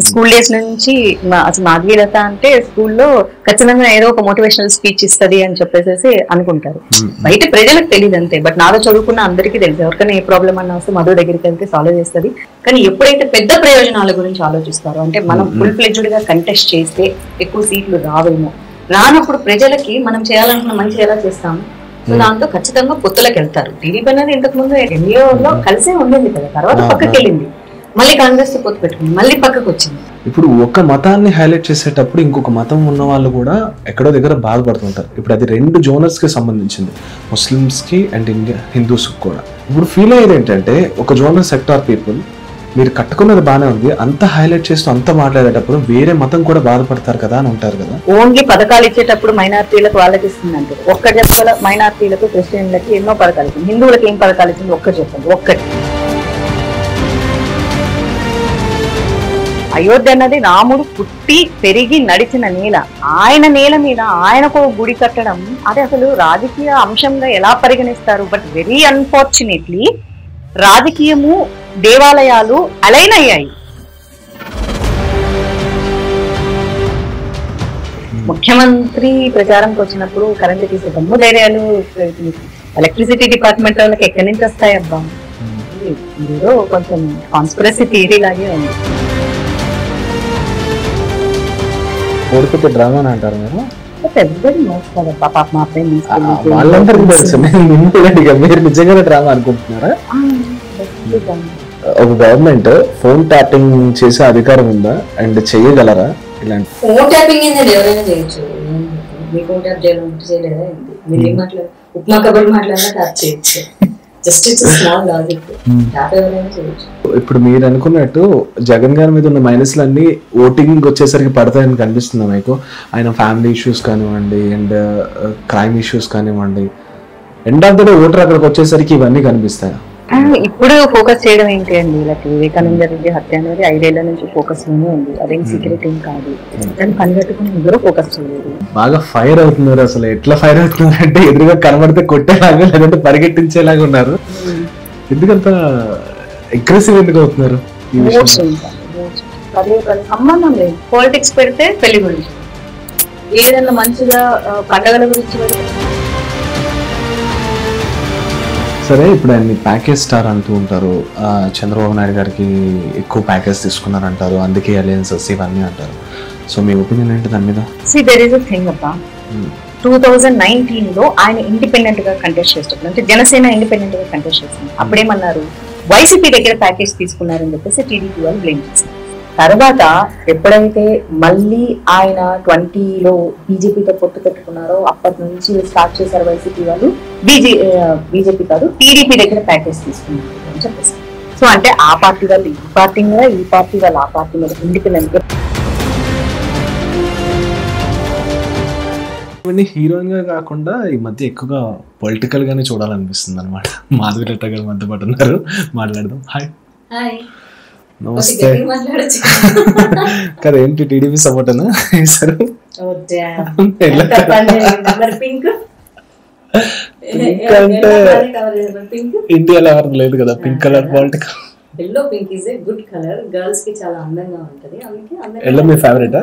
School days నుంచి అసలు మాధవీలత అంటే స్కూల్లో ఖచ్చితంగా ఏదో ఒక మోటివేషనల్ స్పీచ్ ఇస్తుంది అని చెప్పేసి అనుకుంటారు. బయట ప్రజలకు తెలియదు అంతే, బట్ నాలో చదువుకున్న అందరికీ తెలుసు. ఎవరికైనా ఏ ప్రాబ్లం అన్నా వస్తే మధు దగ్గరికి వెళ్తే సాల్వ్ చేస్తుంది. కానీ ఎప్పుడైతే పెద్ద ప్రయోజనాల గురించి ఆలోచిస్తారో, అంటే మనం ఫుల్ ఫ్లెడ్జ్డ్ గా కంటెస్ట్ చేస్తే ఎక్కువ సీట్లు రావేమో, రానప్పుడు ప్రజలకి మనం చేయాలనుకున్న మంచి ఎలా చేస్తాము, సో దాంతో ఖచ్చితంగా పొత్తులకు వెళ్తారు. టీడీపీ అనేది ఇంతకు ముందు ఎన్డీఏలో కలిసే ఉండేది కదా, తర్వాత పక్కకి వెళ్ళింది, మళ్ళీ కాంగ్రెస్ తో పొత్తు పెట్టుకుంది, మళ్ళీ పక్కకు వచ్చింది. ఇప్పుడు ఒక మతాన్ని హైలైట్ చేసేటప్పుడు ఇంకొక మతం ఉన్న వాళ్ళు కూడా ఎక్కడో దగ్గర బాధపడుతుంటారు. ఇప్పుడు అది 2 జోనర్స్ కి సంబంధించింది, ముస్లిమ్స్ కి అండ్ హిందూస్ కూడా. ఇప్పుడు ఫీల్ అయ్యేది ఏంటంటే, ఒక జోనర్ సెక్టార్ పీపుల్ మీరు కట్టుకున్నది బాగానే ఉంది, అంత హైలైట్ చేస్తూ అంత మాట్లాడేటప్పుడు వేరే మతం కూడా బాధపడతారు కదా అని ఉంటారు కదా. ఓన్లీ పథకాలు ఇచ్చేటప్పుడు మైనార్టీలకు వాళ్ళకి ఇస్తుంది అంటే ఒక్కటి చెప్పాలి. మైనార్టీలకు, క్రిస్టియన్లకి ఎన్నో పథకాలు ఇచ్చింది, హిందువులకు ఏం పథకాలు ఇచ్చింది ఒక్కటి చెప్పండి. ఒక్కటి. అయోధ్య అన్నది రాముడు పుట్టి పెరిగి నడిచిన నేల. ఆయన నేల మీద ఆయనకు గుడి కట్టడం అది అసలు రాజకీయ అంశంగా ఎలా పరిగణిస్తారు? బట్ వెరీ అన్ఫార్చునేట్లీ రాజకీయము, దేవాలయాలు అలైన్ అయ్యాయి. ముఖ్యమంత్రి ప్రచారంకి వచ్చినప్పుడు కరెంట్ తీసే దమ్ము ధైర్యాలు ఎలక్ట్రిసిటీ డిపార్ట్మెంట్ వాళ్ళకి ఎక్కడి నుంచి వస్తాయి అబ్బా? ఏదో కొంచెం కాన్స్పిరసీ థియరీ లాగే ఉంది. ఓడిపోతే డ్రామా అని అంటారు మీరు? వాళ్ళందరికీ తెలుసు, మీరు నిజంగానే డ్రామా అనుకుంటున్నారా? ఒక గవర్నమెంట్ ఫోన్ ట్యాపింగ్ చేసే అధికారం ఉందా అండ్ చేయగలరా? ఇలాంటి ఫోన్ ట్యాపింగ్ ఎవరైనా చేయొచ్చు. ఉప్మా కబడి మాట్లాడినా ట్యాప్ చేయొచ్చు. ఇప్పుడు మీరు అనుకున్నట్టు జగన్ గారి మీద ఉన్న మైనస్లన్నీ ఓటింగ్ వచ్చేసరికి పడతాయని కనిపిస్తుంది మీకు. ఆయన ఫ్యామిలీ ఇష్యూస్ కానివ్వండి అండ్ క్రైమ్ ఇష్యూస్ కానివ్వండి, end of the day voter అక్కడికి వచ్చేసరికి ఇవన్నీ కనిపిస్తాయి. ఇప్పుడు ఫోకస్ చేయడం ఏంటి అండి? ఇలా వివేకానంద రెడ్డి హత్య అనేది 5 ఏళ్ల నుంచి ఫోకస్ లోనే ఉంది. అదేం సీక్రెట్ ఏం కాదు. దాన్ని కనిపెట్టుకుని ఎవరో ఫోకస్ చేయలేదు. బాగా ఫైర్ అవుతున్నారు. అసలు ఎట్లా ఫైర్ అవుతున్నారు అంటే ఎదురుగా కనబడితే కొట్టేలాగా లేదంటే పరిగెట్టించేలాగా ఉన్నారు. ఎందుకంత అగ్రెసివ్ ఎందుకు అవుతున్నారు? సంబంధం లేదు. పాలిటిక్స్ పెడితే పెళ్లి గురించి, ఏదైనా మంచిగా పండగల గురించి. సరే, ఇప్పుడు ఆయన ప్యాకేజ్ స్టార్ అంటూ ఉంటారు. చంద్రబాబు నాయుడు గారికి ఎక్కువ ప్యాకేజ్ తీసుకున్నారంటారు, అందుకే అలయన్సెస్ ఇవన్నీ అంటారు. సో మీ ఒపీనియన్ ఏంటి దాని మీద? See, there is a thing అబ్బా. 2019 లో ఆయన ఇండిపెండెంట్ గా కంటెస్ట్ చేసేటప్పుడు, అంటే జనసేన ఇండిపెండెంట్ గా కంటెస్ట్ చేసింది. అప్పుడేమన్నారు, వైసీపీ దగ్గర ప్యాకేజ్ తీసుకున్నారని చెప్పేసి టీడీపీ వాళ్ళు బ్లేమ్ చేశారు. తర్వాత ఎప్పుడైతే మళ్ళీ ఆయన 20లో బీజేపీతో పొత్తు పెట్టుకున్నారో అప్పటి నుంచి స్టార్ట్ చేశారు వైసీపీ వాళ్ళు. బీజేపీ కాదు, టీడీపీ దగ్గర ప్యాకేజ్ తీసుకున్నారు అని చెప్పేసి. సో అంటే ఆ పార్టీ వాళ్ళు ఈ పార్టీ మీద, ఈ పార్టీ వాళ్ళు ఆ పార్టీ మీద ఇండిపెండెంట్ గా. హీరోయిన్ గా కాకుండా ఈ మధ్య ఎక్కువగా పొలిటికల్ గానే చూడాలనిపిస్తుంది అనమాట. మాధవీలత గారు మధ్య పడుతున్నారు, మాట్లాడదాం. హాయ్. నమస్తే. కదా ఏంటి టీడీపీ సపోర్ట్ అనా సార్? అంటే ఇండియాలో ఎవరు లేదు కదా pink colour politic. Yellow pink is a good colour, girls కి చాలా అందంగా ఉంటది. అందుకే ఎల్లో మీ ఫేవరెటా?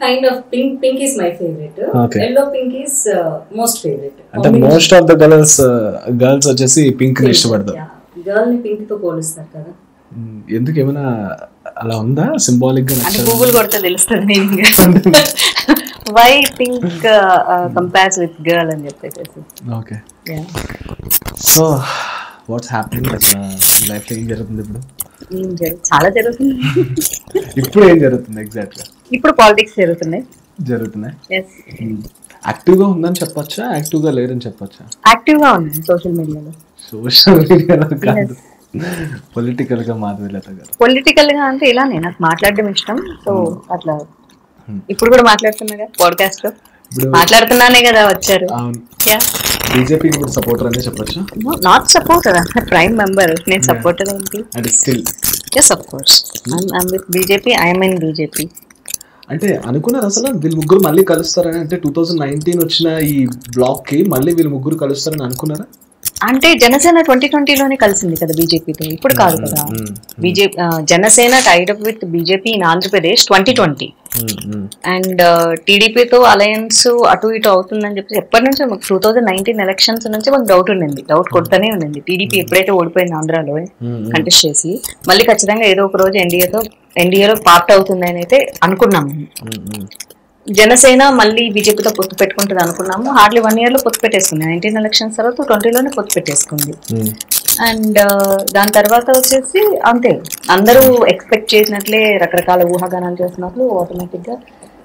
Kind of pink is my favourite. Yellow pink is most favourite. అంటే మోస్ట్ ఆఫ్ ద గర్ల్స్ వచ్చేసి పింక్ ని ఇష్టపడతారు. గర్ల్ ని పింక్ తో పోలుస్తారు కదా. ఎందుకు, ఏమైనా అలా ఉందా సింబాలిక్ గా? అంటే గూగుల్ కొడితే తెలుస్తుంది why pink compares with girl అని చెప్పేసి. Okay, so what's happening life లో? ఏం జరుగుతుంది ఇప్పుడు? చాలా జరుగుతుంది. ఇప్పుడు ఏం జరుగుతుంది ఎగ్జాక్ట్ గా? ఇప్పుడు పాలిటిక్స్ జరుగుతున్నాయి. యాక్టివ్ గా ఉందని చెప్పొచ్చా, యాక్టివ్ గా లేరని చెప్పొచ్చా? యాక్టివ్ గా ఉంది సోషల్ మీడియాలో. సోషల్ మీడియాలో కాదు, పొలిటికల్ గా. మాధవీలత గారు పొలిటికల్ గా అంటే ఇలానే నాకు మాట్లాడడం ఇష్టం. సో అట్లా ఇప్పుడు కూడా మాట్లాడుతున్నా పాడ్కాస్ట్ లో మాట్లాడుతున్నానే కదా వచ్చారు. బీజేపీ ఇప్పుడు సపోర్టర్ అనే చెప్పొచ్చు? Not supporter, prime member. నేను సపోర్టర్ ఏంటి? అంటే still yes of course I'm with BJP. I am in BJP. అంటే అనుకున్నారు అసలు వీళ్ళు ముగ్గురు మళ్ళీ కలుస్తారని? అంటే 2019 వచ్చిన ఈ బ్లాక్ కి మళ్ళీ వీళ్ళు ముగ్గురు కలుస్తారని అనుకున్నారా? అంటే జనసేన 2020లోనే కలిసింది కదా బీజేపీతో, ఇప్పుడు కాదు కదా. BJP Janasena tied up with BJP in Andhra Pradesh 2020 and టీడీపీతో అలయన్స్ అటు ఇటు అవుతుందని చెప్పి ఎప్పటి నుంచో 2019 ఎలక్షన్స్ నుంచి మాకు డౌట్ ఉండింది, డౌట్ కొడుతూనే ఉండింది. టీడీపీ ఎప్పుడైతే ఓడిపోయింది ఆంధ్రాలో కంటెస్ట్ చేసి, మళ్ళీ ఖచ్చితంగా ఏదో ఒక రోజు ఎన్డీఏలో పార్ట్ అవుతుంది అని అయితే అనుకున్నాము. జనసేన మళ్ళీ బీజేపీతో పొత్తు పెట్టుకుంటుంది అనుకున్నాము. హార్డ్లీ 1 year లో పొత్తు పెట్టేసుకుంది. 19 ఎలక్షన్స్ తర్వాత 20లోనే పొత్తు పెట్టేసుకుంది. అండ్ దాని తర్వాత వచ్చేసి అంతే, అందరూ ఎక్స్పెక్ట్ చేసినట్లే రకరకాల ఊహాగానాలు చేస్తున్నట్లు ఆటోమేటిక్ గా.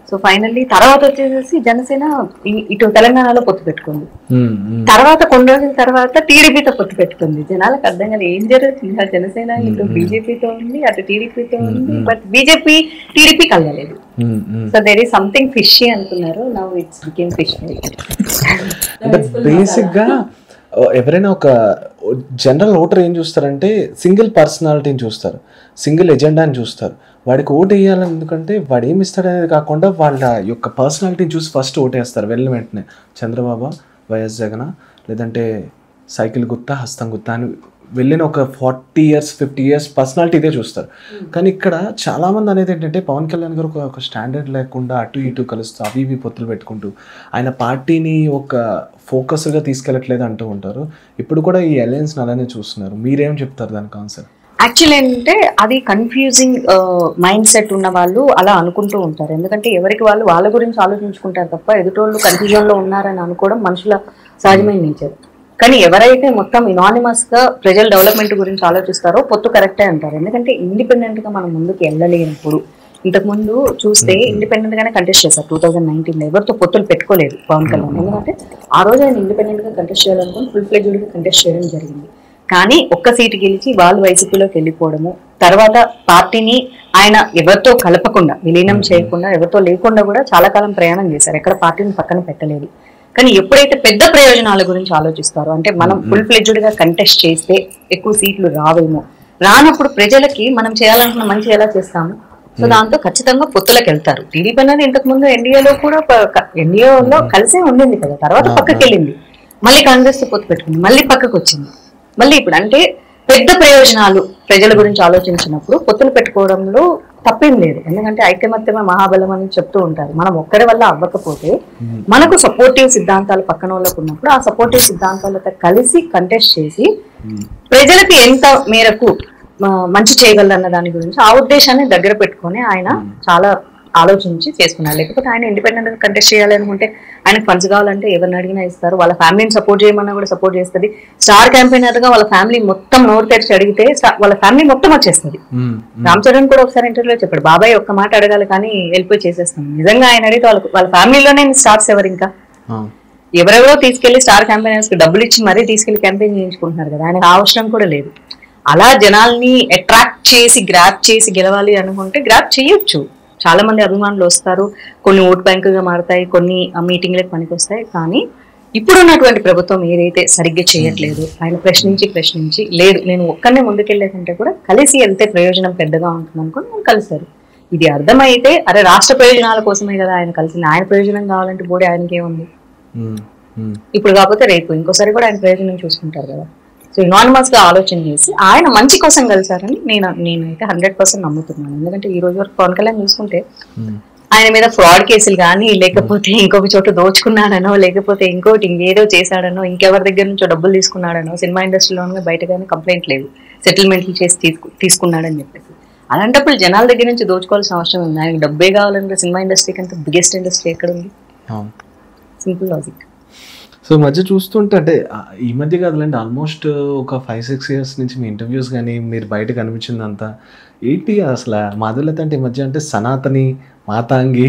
సో ఫైనల్లీ తర్వాత వచ్చేసి జనసేన ఇటు తెలంగాణలో పొత్తు పెట్టుకుంది. తర్వాత కొన్ని రోజుల తర్వాత టీడీపీతో పొత్తు పెట్టుకుంది. జనాలకు అర్థం కాదు ఏం జరుగుతుంది. జనసేన ఇటు బీజేపీతో ఉంది, అటు టీడీపీతో ఉంది, బట్ బీజేపీ టీడీపీ కలగలేదు. So there is something fishy అనుకున్నారు. Now it's became fish. అంటే బేసిక్ గా ఎవరైనా ఒక జనరల్ ఓటర్ ఏం చూస్తారంటే సింగిల్ పర్సనాలిటీని చూస్తారు, సింగిల్ ఎజెండాని చూస్తారు. వాడికి ఓటు వేయాలని, ఎందుకంటే వాడు ఏమి ఇస్తాడనేది కాకుండా వాళ్ళ యొక్క పర్సనాలిటీని చూసి ఫస్ట్ ఓటేస్తారు. వెళ్ళిన వెంటనే చంద్రబాబు, వైఎస్ జగన్, లేదంటే సైకిల్ గుత్తా, హస్తం గుత్తా అని వెళ్ళిన ఒక 40 years 50 years పర్సనాలిటీ ఇదే చూస్తారు. కానీ ఇక్కడ చాలామంది అనేది ఏంటంటే పవన్ కళ్యాణ్ గారు ఒక స్టాండర్డ్ లేకుండా అటు ఇటు కలుస్తూ అవి ఇవి పొత్తులు పెట్టుకుంటూ ఆయన పార్టీని ఒక ఫోకస్గా తీసుకెళ్ళట్లేదు అంటూ ఉంటారు. ఇప్పుడు కూడా ఈ అలయన్స్ని అలానే చూస్తున్నారు. మీరేం చెప్తారు దానికి ఆన్సర్? యాక్చువల్లీ ఏంటంటే అది కన్ఫ్యూజింగ్ మైండ్ సెట్ ఉన్న వాళ్ళు అలా అనుకుంటూ ఉంటారు. ఎందుకంటే ఎవరికి వాళ్ళు వాళ్ళ గురించి ఆలోచించుకుంటారు తప్ప ఎదుటోళ్ళు కన్ఫ్యూజన్లో ఉన్నారని అనుకోవడం మనుషుల సహజమైన నేచర్. కానీ ఎవరైతే మొత్తం ఇనానిమస్ గా ప్రజల డెవలప్మెంట్ గురించి ఆలోచిస్తారో పొత్తు కరెక్టే అంటారు. ఎందుకంటే ఇండిపెండెంట్ గా మనం ముందుకు వెళ్ళలేనప్పుడు, ఇంతకుముందు చూస్తే ఇండిపెండెంట్ గానే కంటెస్ట్ చేశారు 2019లో. ఎవరితో పొత్తులు పెట్టుకోలేదు పవన్ కళ్యాణ్. ఎందుకంటే ఆ రోజు ఆయన ఇండిపెండెంట్ గా కంటెస్ట్ చేయాలనుకుని ఫుల్ ఫ్లెడ్జ్డ్ గా కంటెస్ట్ చేయడం జరిగింది. కానీ ఒక్క సీటు గెలిచి వాళ్ళు వైసీపీలోకి వెళ్ళిపోవడము, తర్వాత పార్టీని ఆయన ఎవరితో కలపకుండా, విలీనం చేయకుండా, ఎవరితో లేకుండా కూడా చాలా కాలం ప్రయాణం చేశారు. ఎక్కడ పార్టీని పక్కన పెట్టలేదు. కానీ ఎప్పుడైతే పెద్ద ప్రయోజనాల గురించి ఆలోచిస్తారో, అంటే మనం ఫుల్ ఫ్లెడ్జ్డ్ గా కంటెస్ట్ చేస్తే ఎక్కువ సీట్లు రావేమో, రానప్పుడు ప్రజలకి మనం చేయాలనుకున్న మంచి ఎలా చేస్తాము, సో దాంతో ఖచ్చితంగా పొత్తులకు వెళ్తారు. టీడీపీ అనేది ఇంతకు ముందు ఎన్డీఏలో కూడా ఎన్డీఏలో కలిసే ఉండింది కదా, తర్వాత పక్కకి వెళ్ళింది, మళ్ళీ కాంగ్రెస్ తో పొత్తు పెట్టుకుంది, మళ్ళీ పక్కకు వచ్చింది, మళ్ళీ ఇప్పుడు. అంటే పెద్ద ప్రయోజనాలు ప్రజల గురించి ఆలోచించినప్పుడు పొత్తులు పెట్టుకోవడంలో తప్పేం లేదు. ఎందుకంటే ఐకమత్యమే మహాబలం అని చెప్తూ ఉంటారు. మనం ఒక్కరి వల్ల అవ్వకపోతే మనకు సపోర్టివ్ సిద్ధాంతాలు పక్కన వాళ్ళకు ఉన్నప్పుడు ఆ సపోర్టివ్ సిద్ధాంతాలతో కలిసి కంటెస్ట్ చేసి ప్రజలకి ఎంత మేరకు మంచి చేయగలరన్న దాని గురించి ఆ ఉద్దేశాన్ని దగ్గర పెట్టుకొని ఆయన చాలా ఆలోచించి చేసుకున్నారు. లేకపోతే ఆయన ఇండిపెండెంట్ గా కంటెస్ట్ చేయాలనుకుంటే ఆయనకు ఫండ్స్ కావాలంటే ఎవరిని అడిగినా ఇస్తారు. వాళ్ళ ఫ్యామిలీని సపోర్ట్ చేయమన్నా కూడా సపోర్ట్ చేస్తుంది. స్టార్ క్యాంపెయినర్ గా వాళ్ళ ఫ్యామిలీ మొత్తం నోరు తెరిచి అడిగితే వాళ్ళ ఫ్యామిలీ మొత్తం వచ్చేస్తుంది. రామ్ చరణ్ కూడా ఒకసారి ఇంటర్వ్యూలో చెప్పాడు, బాబాయ్ ఒక్క మాట అడగాలి కానీ వెళ్ళిపోయి చేసేస్తాం. నిజంగా ఆయన అడిగితే వాళ్ళ ఫ్యామిలీలోనే స్టార్స్ ఎవరు, ఇంకా ఎవరెవరో తీసుకెళ్లి స్టార్ క్యాంపెయినర్స్ కి డబ్బులు ఇచ్చి మరీ తీసుకెళ్లి క్యాంపెయిన్ చేయించుకుంటున్నారు కదా, ఆయనకు అవసరం కూడా లేదు. అలా జనాల్ని అట్రాక్ట్ చేసి గ్రాప్ చేసి గెలవాలి అనుకుంటే గ్రాప్ చేయొచ్చు. చాలా మంది అభిమానులు వస్తారు, కొన్ని ఓట్ బ్యాంకుగా మారుతాయి, కొన్ని మీటింగ్లకు పనికి వస్తాయి. కానీ ఇప్పుడున్నటువంటి ప్రభుత్వం ఏదైతే సరిగ్గా చేయట్లేదు, ఆయన ప్రశ్నించి లేదు నేను ఒక్కనే ముందుకెళ్ళేకంటే కూడా కలిసి వెళ్తే ప్రయోజనం పెద్దగా ఉంటుంది అనుకుని వాళ్ళు కలిశారు. ఇది అర్థమైతే అరే రాష్ట్ర ప్రయోజనాల కోసమే కదా ఆయన కలిసింది, ఆయన ప్రయోజనం కావాలంటే బోడి ఆయనకేముంది, ఇప్పుడు కాకపోతే రేపు ఇంకోసారి కూడా ఆయన ప్రయోజనం చూసుకుంటారు కదా. సో ఇనానిమస్ గా ఆలోచన చేసి ఆయన మంచి కోసం కలిసారని నేనైతే 100% నమ్ముతున్నాను. ఎందుకంటే ఈ రోజు వరకు పవన్ కళ్యాణ్ చూసుకుంటే ఆయన మీద ఫ్రాడ్ కేసులు కానీ, లేకపోతే ఇంకొక చోట దోచుకున్నాడనో, లేకపోతే ఇంకోటి ఇంకేదో చేశాడనో, ఇంకెవరి దగ్గర నుంచో డబ్బులు తీసుకున్నాడనో, సినిమా ఇండస్ట్రీలో బయట కానీ కంప్లైంట్ లేదు, సెటిల్మెంట్లు చేసి తీసుకున్నాడని చెప్పేసి. అలాంటప్పుడు జనాల దగ్గర నుంచి దోచుకోవాల్సిన అవసరం ఉంది. ఆయనకు డబ్బే కావాలంటే సినిమా ఇండస్ట్రీ కంటే బిగ్గెస్ట్ ఇండస్ట్రీ ఎక్కడ ఉంది? Simple logic. సో మధ్య చూస్తుంటే అంటే ఈ మధ్య కాదులేండి, ఆల్మోస్ట్ ఒక 5-6 years నుంచి మీ ఇంటర్వ్యూస్ కానీ మీరు బయట కనిపించిందంతా ఏంటి అసలు మాధులత అంటే ఈ మధ్య అంటే సనాతని, మాతాంగి,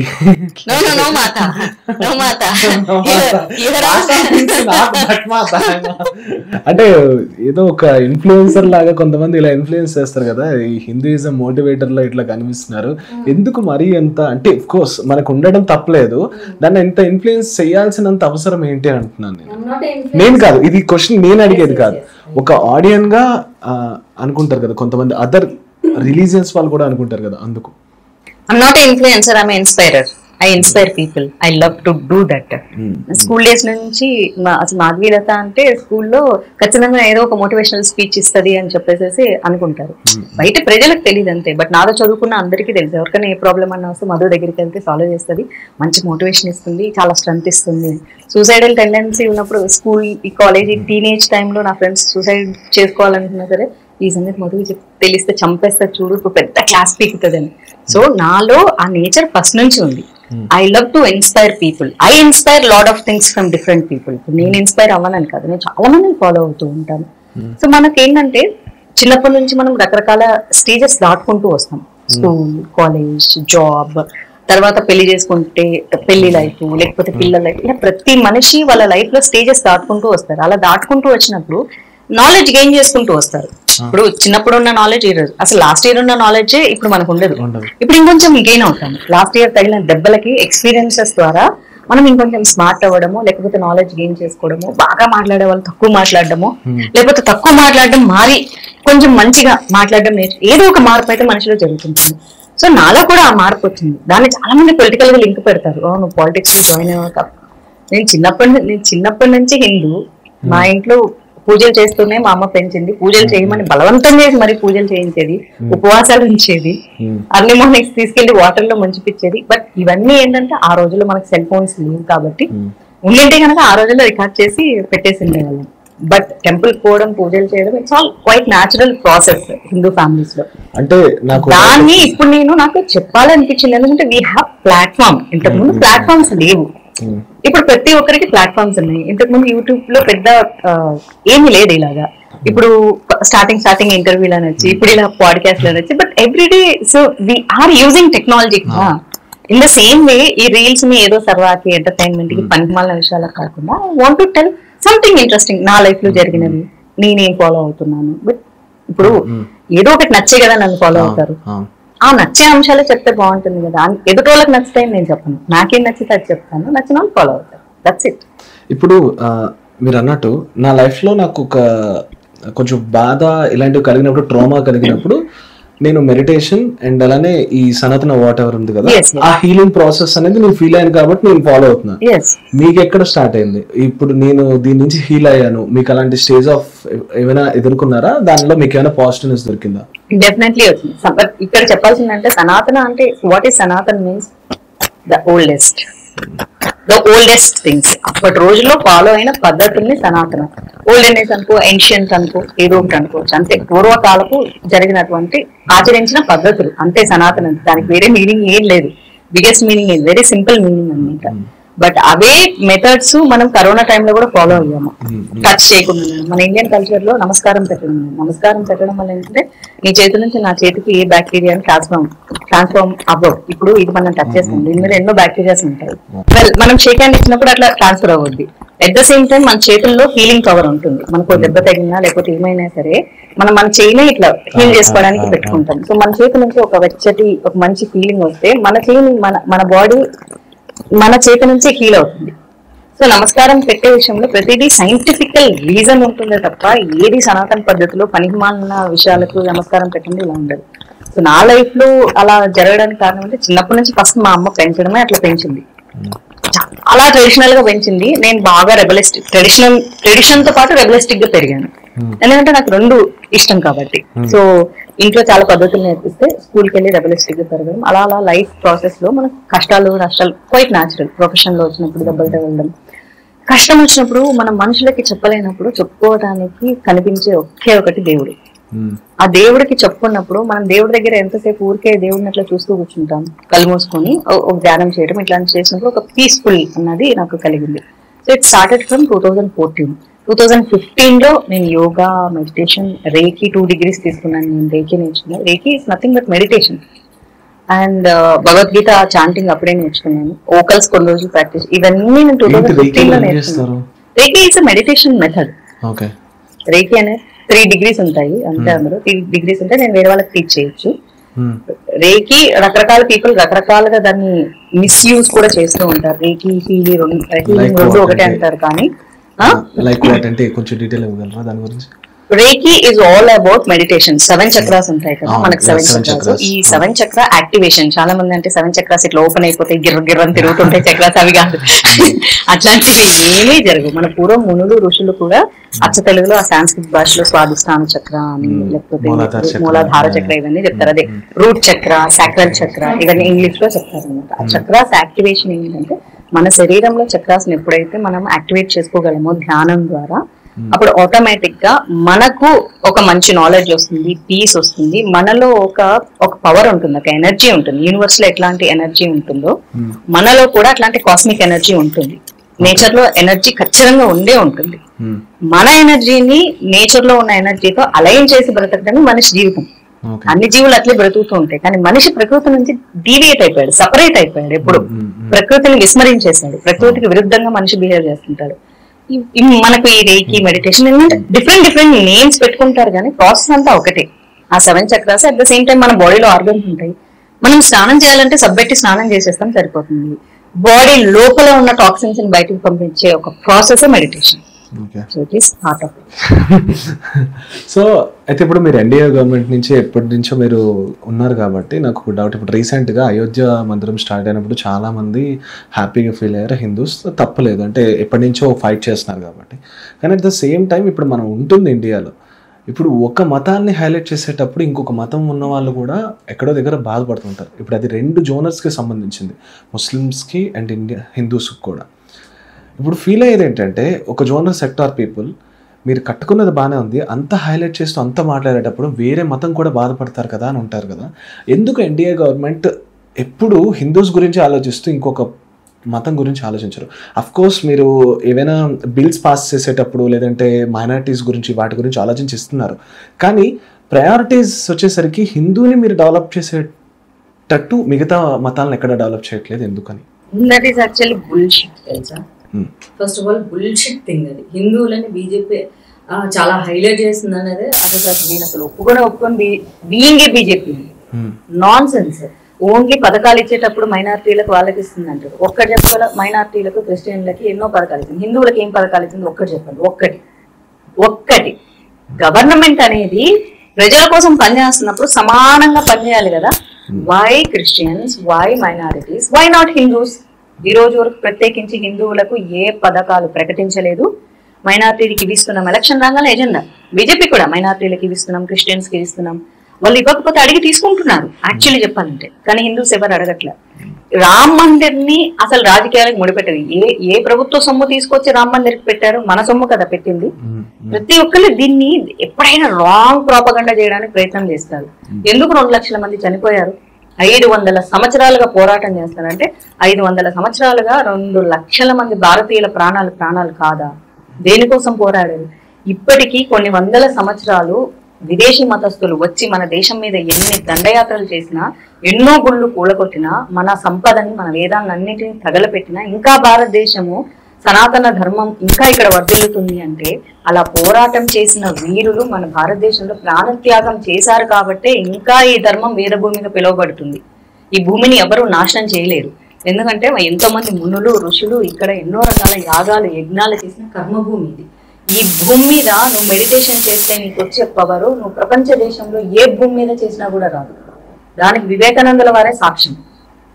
అంటే ఏదో ఒక ఇన్ఫ్లుయెన్సర్ లాగా కొంతమంది ఇలా ఇన్ఫ్లుయెన్స్ చేస్తారు కదా, ఈ హిందూయిజం మోటివేటర్ లో ఇట్లా కనిపిస్తున్నారు. ఎందుకు మరీ ఎంత అంటే ఆఫ్ కోర్స్ మనకు ఉండడం తప్పలేదు, దాన్ని ఎంత ఇన్ఫ్లుయెన్స్ చేయాల్సినంత అవసరం ఏంటి అని అంటున్నాను నేను కాదు, ఇది క్వశ్చన్ నేను అడిగేది కాదు, ఒక ఆడియన్ గా అనుకుంటారు కదా కొంతమంది, అదర్ రిలీజియన్స్ వాళ్ళు కూడా అనుకుంటారు కదా. అందుకు I'm not an influencer, I'm an inspirer. I inspire people, I love to do that. School days నుంచి అసలు మాధవీలత అంటే స్కూల్లో ఖచ్చితంగా ఏదో ఒక మోటివేషనల్ స్పీచ్ ఇస్తుంది అని చెప్పేసి అనుకుంటారు. బయట ప్రజలకు తెలియదు అంతే, బట్ నాతో చదువుకున్న అందరికీ తెలుసు. ఎవరికైనా ఏ ప్రాబ్లం అన్నా వస్తే మధు దగ్గరికి వెళ్తే సాల్వ్ చేస్తుంది, మంచి మోటివేషన్ ఇస్తుంది, చాలా స్ట్రెంత్ ఇస్తుంది. సూసైడల్ టెండెన్సీ ఉన్నప్పుడు స్కూల్, ఈ కాలేజీ, టీనేజ్ టైంలో నా ఫ్రెండ్స్ సూసైడ్ చేసుకోవాలనుకున్నా సరే ఈ సంగతి మధుకి తెలిస్తే చంపేస్తా చూడు, ఇప్పుడు పెద్ద క్లాస్ పీకుతుంది అని. సో నాలో ఆ నేచర్ ఫస్ట్ నుంచి ఉంది. I love to inspire people, I inspire lot of things from different people. నేను ఇన్స్పైర్ అవ్వనని కాదు, నేను చాలా మందిని ఫాలో అవుతూ ఉంటాను. సో మనకేంటంటే చిన్నప్పటి నుంచి మనం రకరకాల స్టేజెస్ దాటుకుంటూ వస్తాం. స్కూల్, కాలేజ్, జాబ్, తర్వాత పెళ్లి చేసుకుంటే పెళ్లి లైఫ్, లేకపోతే పిల్లల లైఫ్, ఇలా ప్రతి మనిషి వాళ్ళ లైఫ్ లో స్టేజెస్ దాటుకుంటూ వస్తారు. అలా దాటుకుంటూ వచ్చినప్పుడు నాలెడ్జ్ గెయిన్ చేసుకుంటూ వస్తారు. ఇప్పుడు చిన్నప్పుడు ఉన్న నాలెడ్జ్ ఈ రోజు, అసలు లాస్ట్ ఇయర్ ఉన్న నాలెడ్జ్ ఇప్పుడు మనకు ఉండదు. ఇప్పుడు ఇంకొంచెం గెయిన్ అవుతాం. లాస్ట్ ఇయర్ తగిలిన దెబ్బలకి, ఎక్స్పీరియన్సెస్ ద్వారా మనం ఇంకొంచెం స్మార్ట్ అవ్వడము, లేకపోతే నాలెడ్జ్ గెయిన్ చేసుకోవడము, బాగా మాట్లాడే వాళ్ళు తక్కువ మాట్లాడడము, లేకపోతే తక్కువ మాట్లాడడం మారి కొంచెం మంచిగా మాట్లాడడం ఏదో ఒక మార్పు అయితే మనిషిలో జరుగుతుంటుంది. సో నాలో కూడా ఆ మార్పు వచ్చింది. దాన్ని చాలా మంది పొలిటికల్ గా లింక్ పెడతారు. నువ్వు పాలిటిక్స్ లో జాయిన్ అయ్యాక. నేను చిన్నప్పటి నుంచి హిందూ, మా ఇంట్లో పూజలు చేస్తూనే మా అమ్మ పెంచింది. పూజలు చేయమని బలవంతం చేసి మరి పూజలు చేయించేది, ఉపవాసాలు ఉంచేది, అర్లీ మార్నింగ్స్ తీసుకెళ్లి వాటర్ లో ముంచిపించేది. బట్ ఇవన్నీ ఏంటంటే ఆ రోజుల్లో మనకు సెల్ ఫోన్స్ లేవు కాబట్టి, ఉండింటే కనుక ఆ రోజుల్లో రికార్డ్ చేసి పెట్టేసిండే వాళ్ళం. బట్ టెంపుల్ పోవడం, పూజలు చేయడం, it's all quite natural process Hindu families లో. అంటే దాన్ని ఇప్పుడు నాకు చెప్పాలనిపించింది, ఎందుకంటే వీ హ్యావ్ ప్లాట్ఫామ్. ఇంతకు ముందు ప్లాట్ఫామ్స్ లేవు, ఇప్పుడు ప్రతి ఒక్కరికి ప్లాట్ఫామ్స్ ఉన్నాయి. ఇంతకు ముందు యూట్యూబ్ లో పెద్ద ఏమీ లేదు ఇలాగా. ఇప్పుడు స్టార్టింగ్ ఇంటర్వ్యూలు అనొచ్చు, ఇప్పుడు ఇలా పాడ్కాస్ట్ అనొచ్చు. But everyday so we're using technology. In the same way ఈ రీల్స్ ని ఏదో సర్వాకి, ఎంటర్టైన్మెంట్ కి, పనికిమాలిన విషయాలకు కాకుండా I want to tell something interesting, నా లైఫ్ లో జరిగినవి, నేనేం ఫాలో అవుతున్నాను. బట్ ఇప్పుడు ఏదో ఒకటి నచ్చే కదా నన్ను ఫాలో అవుతారు. ఆ నచ్చే అంశాలే చెప్తే బాగుంటుంది కదా. ఎదుటోళ్ళకి నచ్చుతాయని నేను చెప్పను, నాకేం నచ్చితే అది చెప్తాను, నచ్చిన వాళ్ళు ఫాలో అవుతారు. That's it. ఇప్పుడు మీరు అన్నట్టు నా లైఫ్ లో నాకు కొంచెం బాధ ఇలాంటివి కలిగినప్పుడు, ట్రామా కలిగినప్పుడు నేను మెడిటేషన్ అండ్ అలానే ఈ సనాతన వాట్ ఎవర్ ఉంది కదా, ఆ హీలింగ్ ప్రాసెస్ అనేది నేను ఫీల్ అయ్యాను కాబట్టి నేను ఫాలో అవుతున్నా. మీకు ఎక్కడ స్టార్ట్ అయింది? ఇప్పుడు నేను దీని నుంచి హీల్ అయ్యాను, మీకు అలాంటి స్టేజ్ ఆఫ్ ఏమైనా ఎదుర్కొన్నారా? దానిలో మీకు ఏమైనా పాజిటివ్నెస్ దొరికిందా? డెఫినెట్లీ వచ్చింది. ఇక్కడ చెప్పాల్సిందంటే సనాతన అంటే what is Sanatan means the oldest things. అప్పటి రోజుల్లో ఫాలో అయిన పద్ధతుల్ని సనాతన. ఓల్డెనెస్ అనుకో, ఏన్షియంట్ అనుకో, ఏదో ఒకటి అనుకోవచ్చు. అంతే, పూర్వకాలపు జరిగినటువంటి ఆచరించిన పద్ధతులు అంతే సనాతన. దానికి వేరే మీనింగ్ ఏం లేదు. Biggest meaning very simple meaning అనమాట. బట్ అవే మెథడ్స్ మనం కరోనా టైంలో కూడా ఫాలో అయ్యాము. టచ్ చేయకుండా మన ఇండియన్ కల్చర్ లో నమస్కారం పెట్టడం వల్ల ఏంటంటే నీ చేతి నుంచి నా చేతికి ఏ బ్యాక్టీరియా ట్రాన్స్ఫార్మ్ అవ్వవు. ఇప్పుడు ఇది మనం టచ్ చేస్తాం, దీని మీద ఎన్నో బ్యాక్టీరియాస్ ఉంటాయి. మనం షేక్ హ్యాండ్ ఇచ్చినప్పుడు అట్లా ట్రాన్స్ఫర్ అవ్వద్ది. ఎట్ ద సేమ్ టైం మన చేతుల్లో హీలింగ్ పవర్ ఉంటుంది. మనకు దెబ్బ తగిలినా లేకపోతే ఏమైనా సరే మన చేయినే ఇట్లా హీల్ చేసుకోవడానికి పెట్టుకుంటాం. సో మన చేతి నుంచి ఒక మంచి ఫీలింగ్ వస్తే మన చేయిని మన బాడీ మన చేతి నుంచి హీల్ అవుతుంది. సో నమస్కారం పెట్టే విషయంలో ప్రతిదీ సైంటిఫికల్ రీజన్ ఉంటుందే తప్ప ఏది సనాతన పద్ధతిలో పనికిమాలిన విషయాలకు నమస్కారం పెట్టండి ఇలా ఉండదు. సో నా లైఫ్ లో అలా జరగడానికి కారణం అంటే చిన్నప్పటి నుంచి ఫస్ట్ మా అమ్మ పెంచడమే అట్లా పెంచింది. చాలా ట్రెడిషనల్ గా పెంచింది. నేను బాగా ట్రెడిషన్ తో పాటు రెబలిస్టిక్ గా పెరిగాను. ఎందుకంటే నాకు రెండు ఇష్టం కాబట్టి. సో ఇంట్లో చాలా పద్ధతులు నేర్పిస్తే స్కూల్కి వెళ్ళి రెబలిస్టిక్ గా పెరగడం, అలా లైఫ్ ప్రాసెస్ లో మనకు కష్టాలు నష్టాలు క్వైట్ న్యాచురల్. ప్రొఫెషన్ లో వచ్చినప్పుడు దెబ్బలు తగలడం, కష్టం వచ్చినప్పుడు మనం మనుషులకి చెప్పలేనప్పుడు చెప్పుకోవడానికి కనిపించే ఒకే ఒకటి దేవుడు. ఆ దేవుడికి చెప్పుకున్నప్పుడు మనం దేవుడి దగ్గర ఎంతసేపు ఊరికే దేవుడిని అట్లా చూస్తూ కూర్చుంటాం, కళ్ళు మూసుకొని ఒక ధ్యానం చేయడం ఇట్లాంటి చేసినప్పుడు ఒక పీస్ఫుల్ అన్నది నాకు కలిగింది. So it started from 2014. 2015 లో నేను యోగా, మెడిటేషన్, రేకి 2 degrees తీసుకున్నాను. నేను రేకి నేర్చుకున్నాను. Reiki is nothing but meditation and Bhagavad Gita chanting అప్పుడే నేర్చుకున్నాను. ఓకల్స్ కొన్ని రోజులు ప్రాక్టీస్, ఇవన్నీ నేను 2015 లో నేర్చుకున్నాను. Reiki is a meditation method. రేకి అనే 3 degrees ఉంటాయి, అంటే అందులో 3 degrees ఉంటే నేను వేరే వాళ్ళకి టీచ్ చేయొచ్చు. రేకి రకరకాల పీపుల్ రకరకాలుగా దాన్ని మిస్యూజ్ కూడా చేస్తూ ఉంటారు. రేకి హీలింగ్ రెండు ఒకటే అంటారు. కానీ లైక్ వాట్ అంటే కొంచెం డీటెయిల్ ఇవ్వగలరా దాని గురించి? Reiki is all about meditation. 7 chakras ఉంటాయి కదా మనకి, 7 చక్రాస్. ఈ 7 చక్ర యాక్టివేషన్. చాలా మంది అంటే 7 చక్రాస్ ఇట్లా ఓపెన్ అయిపోతాయి, గిర్రని తిరుగుతుంటాయి చక్రాస్, అవి కాదు. అట్లాంటివి ఏమీ జరగవు. మన పూర్వం మునులు ఋషులు కూడా అచ్చ తెలుగులో ఆ సాంస్క్రిట్ భాషలో స్వాదిష్టాన చక్ర అని, లేకపోతే మూలాధార చక్ర ఇవన్నీ చెప్తారు. అదే రూట్ చక్ర, సాక్రల్ చక్ర, ఇవన్నీ ఇంగ్లీష్ లో చెప్తారు అనమాట. ఆ చక్రాస్ యాక్టివేషన్ ఏంటంటే మన శరీరంలో చక్రాస్ ఎప్పుడైతే మనం యాక్టివేట్ చేసుకోగలమో ధ్యానం ద్వారా, అప్పుడు ఆటోమేటిక్ గా మనకు ఒక మంచి నాలెడ్జ్ వస్తుంది, పీస్ వస్తుంది, మనలో ఒక పవర్ ఉంటుంది, ఒక ఎనర్జీ ఉంటుంది. యూనివర్స్ లో ఎట్లాంటి ఎనర్జీ ఉంటుందో మనలో కూడా అట్లాంటి కాస్మిక్ ఎనర్జీ ఉంటుంది. నేచర్ లో ఎనర్జీ ఖచ్చితంగా ఉండే ఉంటుంది. మన ఎనర్జీని నేచర్ లో ఉన్న ఎనర్జీతో అలైన్ చేసి బ్రతకడమే మనిషి జీవితం. అన్ని జీవులు అట్లే బ్రతుకుతూ ఉంటాయి, కానీ మనిషి ప్రకృతి నుంచి డీవియేట్ అయిపోయాడు, సపరేట్ అయిపోయాడు. ఎప్పుడు ప్రకృతిని విస్మరించేశాడు, ప్రకృతికి విరుద్ధంగా మనిషి బిహేవ్ చేస్తుంటాడు. మనకు ఈ రేకి మెడిటేషన్ ఏంటంటే డిఫరెంట్ నేమ్స్ పెట్టుకుంటారు, కానీ ప్రాసెస్ అంతా ఒకటే. ఆ 7 chakras at the same time మన బాడీలో ఆర్గన్స్ ఉంటాయి. మనం స్నానం చేయాలంటే సబ్బెట్టి స్నానం చేసేస్తాం, సరిపోతుంది. బాడీ లోపల ఉన్న టాక్సిన్స్ ని బయటకు పంపించే ఒక ప్రాసెస్ మెడిటేషన్. సో అయితే ఇప్పుడు మీరు ఎన్డీఏ గవర్నమెంట్ నుంచి ఎప్పటి నుంచో మీరు ఉన్నారు కాబట్టి నాకు ఒక డౌట్. ఇప్పుడు రీసెంట్గా అయోధ్య మందిరం స్టార్ట్ అయినప్పుడు చాలా మంది హ్యాపీగా ఫీల్ అయ్యారు. హిందూస్ తప్పలేదు, అంటే ఎప్పటి నుంచో ఫైట్ చేస్తున్నారు కాబట్టి. కానీ అట్ ద సేమ్ టైం ఇప్పుడు మనం ఉంటుంది ఇండియాలో, ఇప్పుడు ఒక మతాన్ని హైలైట్ చేసేటప్పుడు ఇంకొక మతం ఉన్న వాళ్ళు కూడా ఎక్కడో దగ్గర బాధపడుతుంటారు. ఇప్పుడు అది 2 జోనర్స్కి సంబంధించింది, ముస్లిమ్స్కి అండ్ హిందూస్కి కూడా. ఇప్పుడు ఫీల్ అయ్యేది ఏంటంటే ఒక జోనర్ సెక్టార్ పీపుల్, మీరు కట్టుకున్నది బాగానే ఉంది, అంత హైలైట్ చేస్తూ అంత మాట్లాడేటప్పుడు వేరే మతం కూడా బాధపడతారు కదా అని ఉంటారు కదా. ఎందుకు ఎన్డీఏ గవర్నమెంట్ ఎప్పుడు హిందూస్ గురించి ఆలోచిస్తూ ఇంకొక మతం గురించి ఆలోచించరు? అఫ్కోర్స్ మీరు ఏవైనా బిల్స్ పాస్ చేసేటప్పుడు లేదంటే మైనారిటీస్ గురించి వాటి గురించి ఆలోచించిస్తున్నారు, కానీ ప్రయారిటీస్ వచ్చేసరికి హిందూని మీరు డెవలప్ చేసేటట్టు మిగతా మతాలను ఎక్కడ డెవలప్ చేయట్లేదు, ఎందుకని? దట్ ఈస్ యాక్చువల్లీ బుల్షిట్ తెలుసా. First of all bullshit thing అది. హిందువులని బీజేపీ చాలా హైలైట్ చేస్తుంది అనేది అసలు నేను అసలు ఒప్పుకొని being a BJP non sense. Only పథకాలు ఇచ్చేటప్పుడు మైనార్టీలకు వాళ్ళకి ఇస్తుంది అంటారు. ఒక్కటి చెప్పాల, మైనార్టీలకు క్రిస్టియన్లకి ఎన్నో పథకాలు ఇచ్చింది, హిందువులకి ఏం పథకాలు ఇచ్చింది ఒక్కటి చెప్పండి. ఒక్కటి గవర్నమెంట్ అనేది ప్రజల కోసం పనిచేస్తున్నప్పుడు సమానంగా పనిచేయాలి కదా. Why Christians, why minorities, why not Hindus? ఈ రోజు వరకు ప్రత్యేకించి హిందువులకు ఏ పథకాలు ప్రకటించలేదు. మైనార్టీలకి ఇస్తున్నాం, ఎలక్షన్ రాగానే ఎజెండా బీజేపీ కూడా మైనార్టీలకి ఇస్తున్నాం, క్రిస్టియన్స్ కి ఇస్తున్నాం. వాళ్ళు ఇవ్వకపోతే అడిగి తీసుకుంటున్నారు యాక్చువల్లీ చెప్పాలంటే, కానీ హిందూస్ ఎవరు అడగట్లేదు. రామ్ మందిర్ ని అసలు రాజకీయాలకు ముడిపెట్టదు. ఏ ప్రభుత్వ సొమ్ము తీసుకొచ్చి రామ్ మందిర్ కి పెట్టారు? మన సొమ్ము కదా పెట్టింది. ప్రతి ఒక్కరు దీన్ని ఎప్పుడైనా రాంగ్ ప్రాపగండా చేయడానికి ప్రయత్నం చేస్తారు. ఎందుకు 2 లక్షల మంది చనిపోయారు? 500 సంవత్సరాలుగా పోరాటం చేస్తారంటే 500 సంవత్సరాలుగా 2 లక్షల మంది భారతీయుల ప్రాణాలు కాదా? దేనికోసం పోరాడారు? ఇప్పటికీ కొన్ని వందల సంవత్సరాలు విదేశీ మతస్థులు వచ్చి మన దేశం మీద ఎన్ని దండయాత్రలు చేసినా, ఎన్నో గుళ్ళు కూలగొట్టినా, మన సంపదని, మన వేదాలన్నింటినీ తగలపెట్టినా ఇంకా భారతదేశము సనాతన ధర్మం ఇంకా ఇక్కడ వర్ధిల్లుతుంది అంటే అలా పోరాటం చేసిన వీరులు మన భారతదేశంలో ప్రాణత్యాగం చేశారు కాబట్టే ఇంకా ఈ ధర్మం వేదభూమిగా పిలువబడుతుంది. ఈ భూమిని ఎవరు నాశనం చేయలేరు, ఎందుకంటే ఎంతో మంది మునులు ఋషులు ఇక్కడ ఎన్నో రకాల యాగాలు యజ్ఞాలు చేసిన కర్మభూమి ఇది. ఈ భూమి మీద నువ్వు మెడిటేషన్ చేస్తే నీకు వచ్చే పవరు నువ్వు ప్రపంచ దేశంలో ఏ భూమి మీద చేసినా కూడా రాదు. దానికి వివేకానందుల వారే సాక్ష్యం.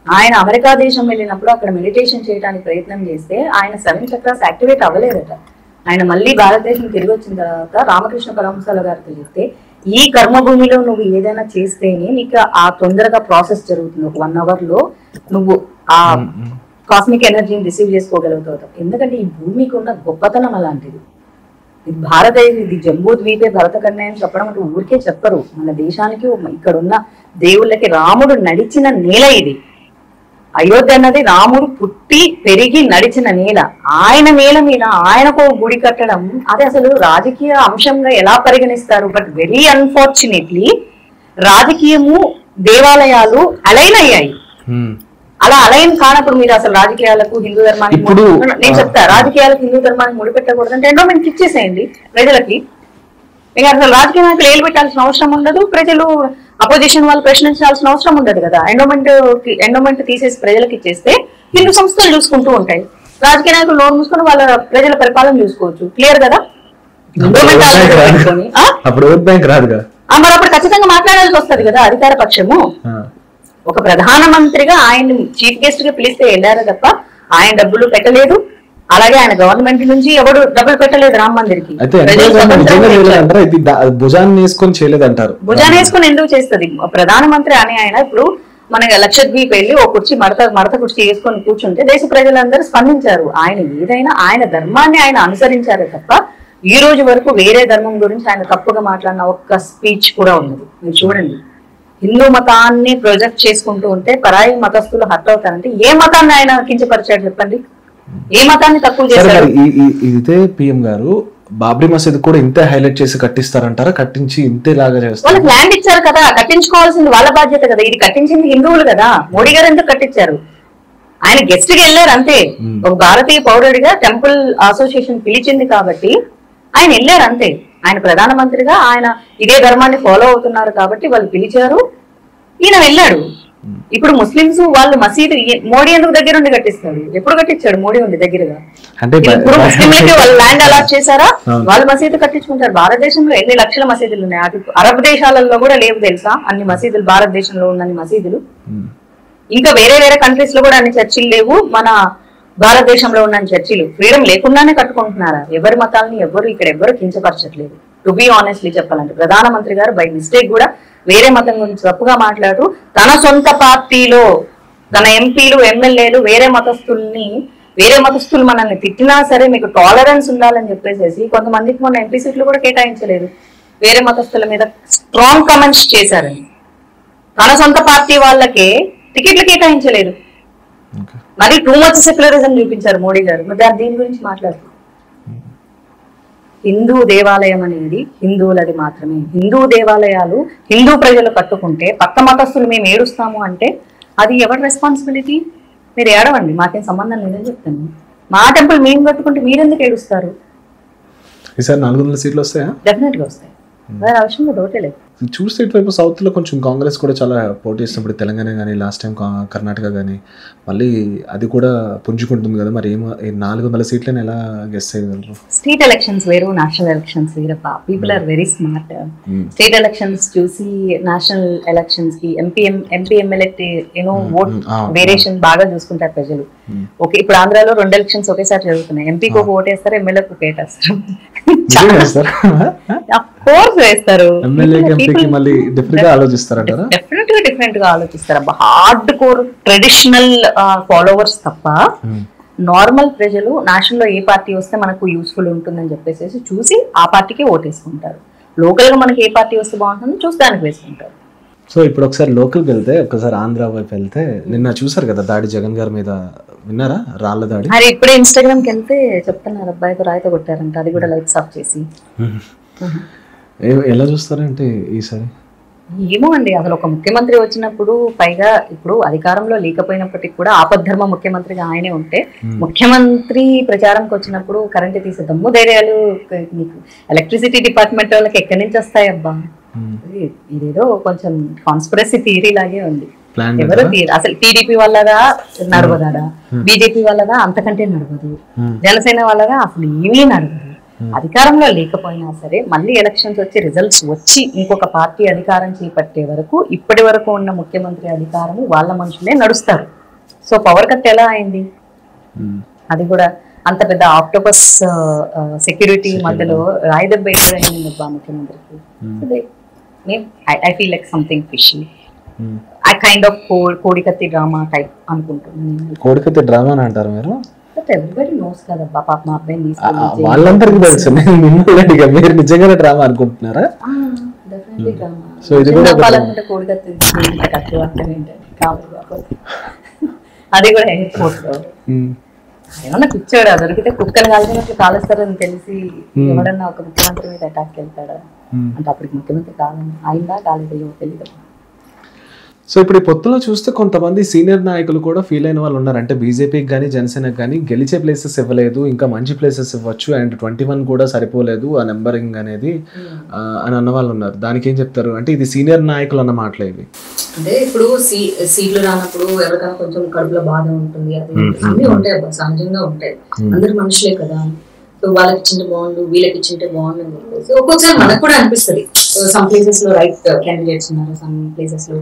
ఆయన అమెరికా దేశం వెళ్ళినప్పుడు అక్కడ మెడిటేషన్ చేయడానికి ప్రయత్నం చేస్తే ఆయన 7 చక్రాస్ యాక్టివేట్ అవ్వలేదట. ఆయన మళ్ళీ భారతదేశం తిరిగి వచ్చిన తర్వాత రామకృష్ణ పరమహంసల గారితో చెప్తే, ఈ కర్మభూమిలో నువ్వు ఏదైనా చేస్తేనే నీకు ఆ తొందరగా ప్రాసెస్ జరుగుతుంది. ఒక 1 hour లో నువ్వు ఆ కాస్మిక్ ఎనర్జీని రిసీవ్ చేసుకోగలుగుతావు. ఎందుకంటే ఈ భూమికి ఉన్న గొప్పతనం అలాంటిది. భారతదేశం ఇది జంబూ ద్వీపే భరత కన్య అని చెప్పడం అంటే ఊరికే చెప్పరు. మన దేశానికి ఇక్కడ ఉన్న దేవుళ్ళకి రాముడు నడిచిన నేల ఇది. అయోధ్య అన్నది రాముడు పుట్టి పెరిగి నడిచిన నేల. ఆయన నేల మీద ఆయనకు గుడి కట్టడం అది అసలు రాజకీయ అంశంగా ఎలా పరిగణిస్తారు? బట్ వెరీ అన్ఫార్చునేట్లీ రాజకీయము దేవాలయాలు అలైన్ అయ్యాయి. అలా అలైన్ కానప్పుడు మీరు అసలు రాజకీయాలకు హిందూ ధర్మానికి నేను చెప్తా, రాజకీయాలకు హిందూ ధర్మానికి ముడిపెట్టకూడదు అంటే ఎండోమెంట్ ఇచ్చేసేయండి ప్రజలకి. ఇక అసలు రాజకీయ నాయకులు ఏలు పెట్టాల్సిన అవసరం ఉండదు, ప్రజలు అపోజిషన్ వాళ్ళు ప్రశ్నించాల్సిన అవసరం ఉండదు కదా. ఎండోమెంట్ తీసేసి ప్రజలకు ఇచ్చేస్తే హిందూ సంస్థలు చూసుకుంటూ ఉంటాయి, రాజకీయ నాయకులు నోరు మూసుకొని వాళ్ళ ప్రజల పరిపాలన చూసుకోవచ్చు. క్లియర్ కదా? అప్పుడు ఓట్ బ్యాంక్ రాదుగా, మరి అప్పుడు ఖచ్చితంగా మాట్లాడాల్సి వస్తుంది కదా అధికార పక్షము. ఒక ప్రధానమంత్రిగా ఆయన చీఫ్ గెస్ట్ గా పిలిస్తే వెళ్ళారు తప్ప ఆయన డబ్బులు పెట్టలేదు. అలాగే ఆయన గవర్నమెంట్ నుంచి ఎవరు డబ్బులు పెట్టలేదు రామ మందిర్కి. భుజాన్ని వేసుకొని చేయలేదంటారు. భుజాన్ని వేసుకొని ఎందుకు చేస్తుంది ప్రధానమంత్రి అని? ఆయన ఇప్పుడు మన లక్షద్వీప్ వెళ్ళి ఒక కుర్చీ మడత కుర్చీ వేసుకొని కూర్చుంటే దేశ ప్రజలందరూ స్పందించారు. ఆయన ఏదైనా ఆయన ధర్మాన్ని ఆయన అనుసరించారే తప్ప ఈ రోజు వరకు వేరే ధర్మం గురించి ఆయన తప్పుగా మాట్లాడిన ఒక్క స్పీచ్ కూడా ఉన్నది. మీరు చూడండి, హిందూ మతాన్ని ప్రొజెక్ట్ చేసుకుంటూ ఉంటే పరాయి మతస్థులు హర్ట్ అవుతారంటే ఏ మతాన్ని ఆయన కించపరిచాడు చెప్పండి? ఏ మతాన్ని తక్కువ చేశారు? ఇదే పిఎం గారు బాబ్రీ మసీద్ కూడా ఇంతే హైలైట్ చేసి కట్టిస్తారంటారా? కట్టించి ఇంతేలాగా చేస్తారు? వాళ్ళకి ల్యాండ్ ఇచ్చారు కదా, కట్టించుకోవాల్సింది వాళ్ళ బాధ్యత కదా. ఇది కట్టించింది హిందువులు కదా. మోడీ గారు ఎందుకు కట్టించారు? ఆయన గెస్ట్ గా వెళ్ళారు అంతే. ఒక భారతీయ పౌరుడిగా టెంపుల్ అసోసియేషన్ పిలిచింది కాబట్టి ఆయన వెళ్ళారు అంతే. ఆయన ప్రధానమంత్రిగా ఆయన ఇదే ధర్మాన్ని ఫాలో అవుతున్నారు కాబట్టి వాళ్ళు పిలిచారు, ఈయన వెళ్ళాడు. ఇప్పుడు ముస్లింస్ వాళ్ళు మసీదు మోడీ ఎందుకు దగ్గర ఉండి కట్టిస్తాడు? ఎప్పుడు కట్టించాడు మోడీ ఉండి దగ్గరగా? ఇప్పుడు ముస్లింలకి వాళ్ళు ల్యాండ్ అలాట్ చేశారా? వాళ్ళు మసీదు కట్టించుకుంటారు. భారతదేశంలో ఎన్ని లక్షల మసీదులు ఉన్నాయి? అటు అరబ్ దేశాలలో కూడా లేవు తెలుసా అన్ని మసీదులు? భారతదేశంలో ఉన్నన్ని మసీదులు. ఇంకా వేరే వేరే కంట్రీస్ లో కూడా అన్ని చర్చిలు లేవు. మన భారతదేశంలో ఉన్న చర్చిలు ఫ్రీడమ్ లేకుండానే కట్టుకుంటున్నారా? ఎవరి మతాలని ఎవరు కించపరచట్లేదు. టు బి ఆనెస్ట్లీ చెప్పాలంటే ప్రధానమంత్రి గారు బై మిస్టేక్ కూడా వేరే మతం గురించి తప్పుగా మాట్లాడుతూ తన సొంత పార్టీలో తన ఎంపీలు ఎమ్మెల్యేలు వేరే మతస్థులు మనల్ని తిట్టినా సరే మీకు టాలరెన్స్ ఉండాలని చెప్పేసి కొంతమందికి మొన్న ఎంపీ సీట్లు కూడా కేటాయించలేదు. వేరే మతస్థుల మీద స్ట్రాంగ్ కమెంట్స్ చేశారని తన సొంత పార్టీ వాళ్ళకే టికెట్లు కేటాయించలేదు. మరి టూ మచ్ సెక్యులరిజం చూపించారు మోడీ గారు. మరి దీని గురించి మాట్లాడుతున్నారు. హిందూ దేవాలయం అనేది హిందువులది మాత్రమే. హిందూ దేవాలయాలు హిందూ ప్రజలు కట్టుకుంటే పక్క మతస్థులు మేము ఏడుస్తాము అంటే అది ఎవరి రెస్పాన్సిబిలిటీ? మీరు ఏడవండి, మాకేం సంబంధం లేదని చెప్తాను. మా టెంపుల్ మేము కట్టుకుంటే మీరెందుకు ఏడుస్తారు? ఈసారి 400 సీట్లు వస్తాయా? డెఫినెట్ గా వస్తాయి. ఆ విషయంలో డౌటే లేదు. చూస్తే ఇటువైపు సౌత్ లో కొంచెం కాంగ్రెస్ కూడా చాలా పోటీ ఇస్తున్నప్పుడు తెలంగాణ కానీ లాస్ట్ టైం కర్ణాటక కానీ మళ్ళీ అది కూడా పుంజుకుంటుంది కదా. మరి 400 సీట్లను ఎలా గెస్ చేయగలరు? స్టేట్ ఎలక్షన్స్ వేరు, నేషనల్ ఎలక్షన్స్ వేరప్ప. People are very smart. State elections చూసి నేషనల్ ఎలక్షన్స్ కి ఎంపీ ఎమ్మెల్యే ఓట్ వేరియేషన్ బాగా చూసుకుంటారు ప్రజలు. ఓకే, ఇప్పుడు ఆంధ్రాలో 2 ఎలక్షన్స్ ఒకేసారి జరుగుతున్నాయి. ఎంపీకి ఒక ఓటేస్తారు, ఎమ్మెల్యేకి ఒక ఓటేస్తారు. వేస్తారు. డిఫరెంట్ గా ఆలోచిస్తారు. హార్డ్ కోర్ ట్రెడిషనల్ ఫాలోవర్స్ తప్ప నార్మల్ ప్రజలు నేషనల్ లో ఏ పార్టీ వస్తే మనకు యూస్ఫుల్ ఉంటుందని చెప్పేసి చూసి ఆ పార్టీకి ఓటేసుకుంటారు. లోకల్ గా మనకి ఏ పార్టీ వస్తే బాగుంటుందో చూసి దానికి వేసుకుంటారు. సో ఇప్పుడు ఒకసారి లోకల్కి వెళ్తే ఒకసారి ఆంధ్ర వైపు వెళ్తే నిన్న చూసారు కదా దాడి జగన్ గారి మీద, విన్నారా? రాళ్ల దాడి. అరే ఇప్పుడే ఇన్స్టాగ్రామ్ కి వెళ్తే చెప్తున్నారు అబ్బాయితో రాయితో కొట్టారంట. అది కూడా లైట్స్ ఆఫ్ చేసి. ఎలా చూస్తారంటే ఈసారి ఏమో అండి, అసలు ఒక ముఖ్యమంత్రి వచ్చినప్పుడు పైగా ఇప్పుడు అధికారంలో లేకపోయినప్పటికీ కూడా ఆపద్ధర్మ ముఖ్యమంత్రిగా ఆయనే ఉంటే ముఖ్యమంత్రి ప్రచారంకి వచ్చినప్పుడు కరెంట్ తీసే దమ్ము ధైర్యాలు మీకు ఎలక్ట్రిసిటీ డిపార్ట్మెంట్ వాళ్ళకి ఎక్కడి నుంచి వస్తాయి అబ్బా? ఇదేదో కొంచెం కాన్స్పిరసీ థియరీ లాగే ఉంది. ఎవరు అసలు టీడీపీ వాళ్ళగా నడవదా, బీజేపీ వాళ్ళగా అంతకంటే నడవదు, జనసేన వాళ్ళగా అసలు ఏమీ నడవదు. అధికారంలో లేకపోయినా సరే మళ్ళీ ఎలక్షన్స్ వచ్చి రిజల్ట్స్ వచ్చి ఇంకొక పార్టీ అధికారం చేపట్టే వరకు ఇప్పటి వరకు ఉన్న ముఖ్యమంత్రి అధికారము వాళ్ళ మనుషులే నడుస్తారు. సో పవర్ కట్ ఎలా అయింది? అది కూడా అంత పెద్ద ఆక్టోపస్ సెక్యూరిటీ మధ్యలో రాయిదెబ్బ అయింది ముఖ్యమంత్రికి. I feel like something fishy. I kind of Kodikathi drama type అనుకుంటున్నాను. కోడికత్తి డ్రామా అని అంటారు మీరు? ఎవ్రీబడి నోస్ కదా పాప, మా అబ్బాయిని వాళ్ళందరికీ తెలుసు. మీరు నిజంగానే డ్రామా అనుకుంటున్నారా? Definitely drama. సో ఇది కూడా చెప్పాలనుకుంటే కోడికత్తి కత్తి అది కూడా ఎయిర్పోర్ట్ లో ఏమన్నా కూర్చోడా దొరికితే కుక్కలు కాల్చినట్లు కాలుస్తారని తెలిసి ఎవడన్నా ఒక ముఖ్యమంత్రి మీద అటాక్ వెళ్తాడా అంటే అప్పటికి ముఖ్యమంత్రి అయిందా కాలేదో తెలియదు. సో ఇప్పుడు ఈ పొత్తులో చూస్తే కొంతమంది సీనియర్ నాయకులు కూడా ఫీల్ అయిన వాళ్ళు ఉన్నారు. అంటే బీజేపీకి కానీ జనసేనకి కానీ గెలిచే ప్లేసెస్ ఇవ్వలేదు, ఇంకా మంచి ప్లేసెస్ ఇవ్వచ్చు, అండ్ 21 కూడా సరిపోలేదు ఆ నెంబరింగ్ అనేది అని అన్న వాళ్ళు ఉన్నారు. దానికి ఏం చెప్తారు? అంటే ఇది సీనియర్ నాయకులు అన్న మాటలే ఇవి. అంటే ఇప్పుడు సీట్లు రానప్పుడు ఎవరికైనా కొంచెం కడుపులో బాధ ఉంటుంది, అది అన్ని ఉంటాయి, సహజంగా ఉంటాయి, అందరు మనుషులే కదా. సో వాళ్ళకి ఇచ్చింటే బాగుండు, వీళ్ళకి ఇచ్చింటే బాగుండు అని చెప్పేసి ఒక్కొక్కసారి మనకు కూడా అనిపిస్తుంది. సమ్ ప్లేసెస్ లో రైట్ క్యాండిడేట్స్ ఉన్నారు, సమ్ ప్లేసెస్ లో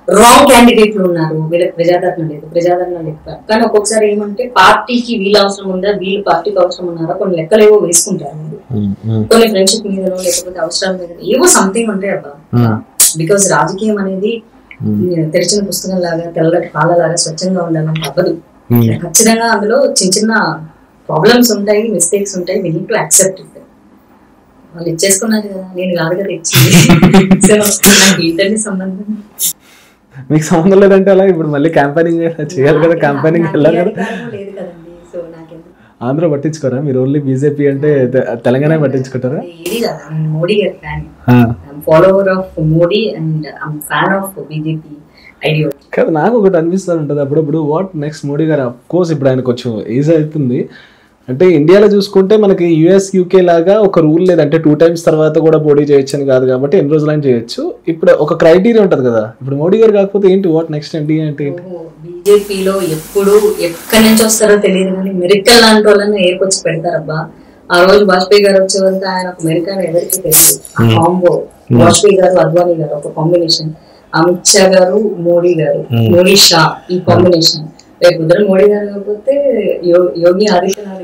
రాంగ్ క్యాండిడేట్లు ఉన్నారు, వీళ్ళకి ప్రజాదరణ లేదు. కానీ ఒక్కొక్కసారి ఏమంటే పార్టీకి వీళ్ళ అవసరం ఉందా, వీళ్ళు పార్టీకి అవసరం ఉన్నారా, కొన్ని లెక్కలు ఏవో వేసుకుంటారు. కొన్ని ఫ్రెండ్షిప్ మీదనో లేకపోతే అవసరాల మీద ఏవో సంథింగ్ ఉంటాయి అబ్బా. బికాస్ రాజకీయం అనేది తెరిచిన పుస్తకం లాగా, తెల్లటి పాలలాగా స్వచ్ఛంగా ఉండాలని అవ్వదు. ఖచ్చితంగా అందులో చిన్న చిన్న ప్రాబ్లమ్స్ ఉంటాయి, మిస్టేక్స్ ఉంటాయి. We need to accept it. వాళ్ళు ఇచ్చేసుకున్నారు కదా, నేను కాదు కదా ఇచ్చింది. సో నాకు ఏంటంటే సంబంధం, మీకు సంబంధం లేదంటే అలా ఇప్పుడు మళ్ళీ క్యాంపెయినింగ్ చేయాలి కదా, క్యాంపెయినింగ్ వెళ్ళాలి కదా. లేదు కదండి. సో నాకెందుకు ఆంధ్ర పట్టించుకోరా మీరు? ఓన్లీ బీజేపీ అంటే తెలంగాణ పట్టించుకుంటారా? ఏది కదా, మోడీ గారి fan, follower of Modi and I'm fan of BJP ideology. కదా నాకు ఒకటి అనిపిస్తూ ఉంటుంది అప్పుడప్పుడు, వాట్ నెక్స్ట్ మోడీ గారు. అఫ్ కోర్స్ ఇప్పుడు ఆయన కొంచెం ఏజ్ అవుతుంది. అంటే ఇండియాలో చూసుకుంటే మనకి యూఎస్ యూకే లాగా ఒక రూల్ లేదంటే 2 times తర్వాత కూడా పోటీ చేయొచ్చు అని కాదు కాబట్టి ఎన్ని రోజులైనా చేయొచ్చు. ఇప్పుడు ఒక క్రైటీరియా ఉంటుంది కదా. ఇప్పుడు మోడీ గారు కాకపోతే ఏంటి, వాట్ నెక్స్ట్ ఏంటి అంటే? బీజేపీలో ఎప్పుడు ఎక్కడి నుంచి వస్తారో తెలియదు కానీ మెరికల్ లాంటి వాళ్ళని ఏర్కొచ్చి పెడతారబ్బా. ఆ రోజు వాజ్పేయి గారు వచ్చే వరకు ఆయన ఒక మెరికల్ ఎవరికి తెలుసు. కాంబో వాజ్పేయి గారు అద్వానీ గారు ఒక కాంబినేషన్, అమిత్ షా గారు మోడీ గారు, మోడీ షా ఈ కాంబినేషన్. రేపు ఇద్దరు మోడీ గారు కాకపోతే యోగి ఆదిత్యనాథ్,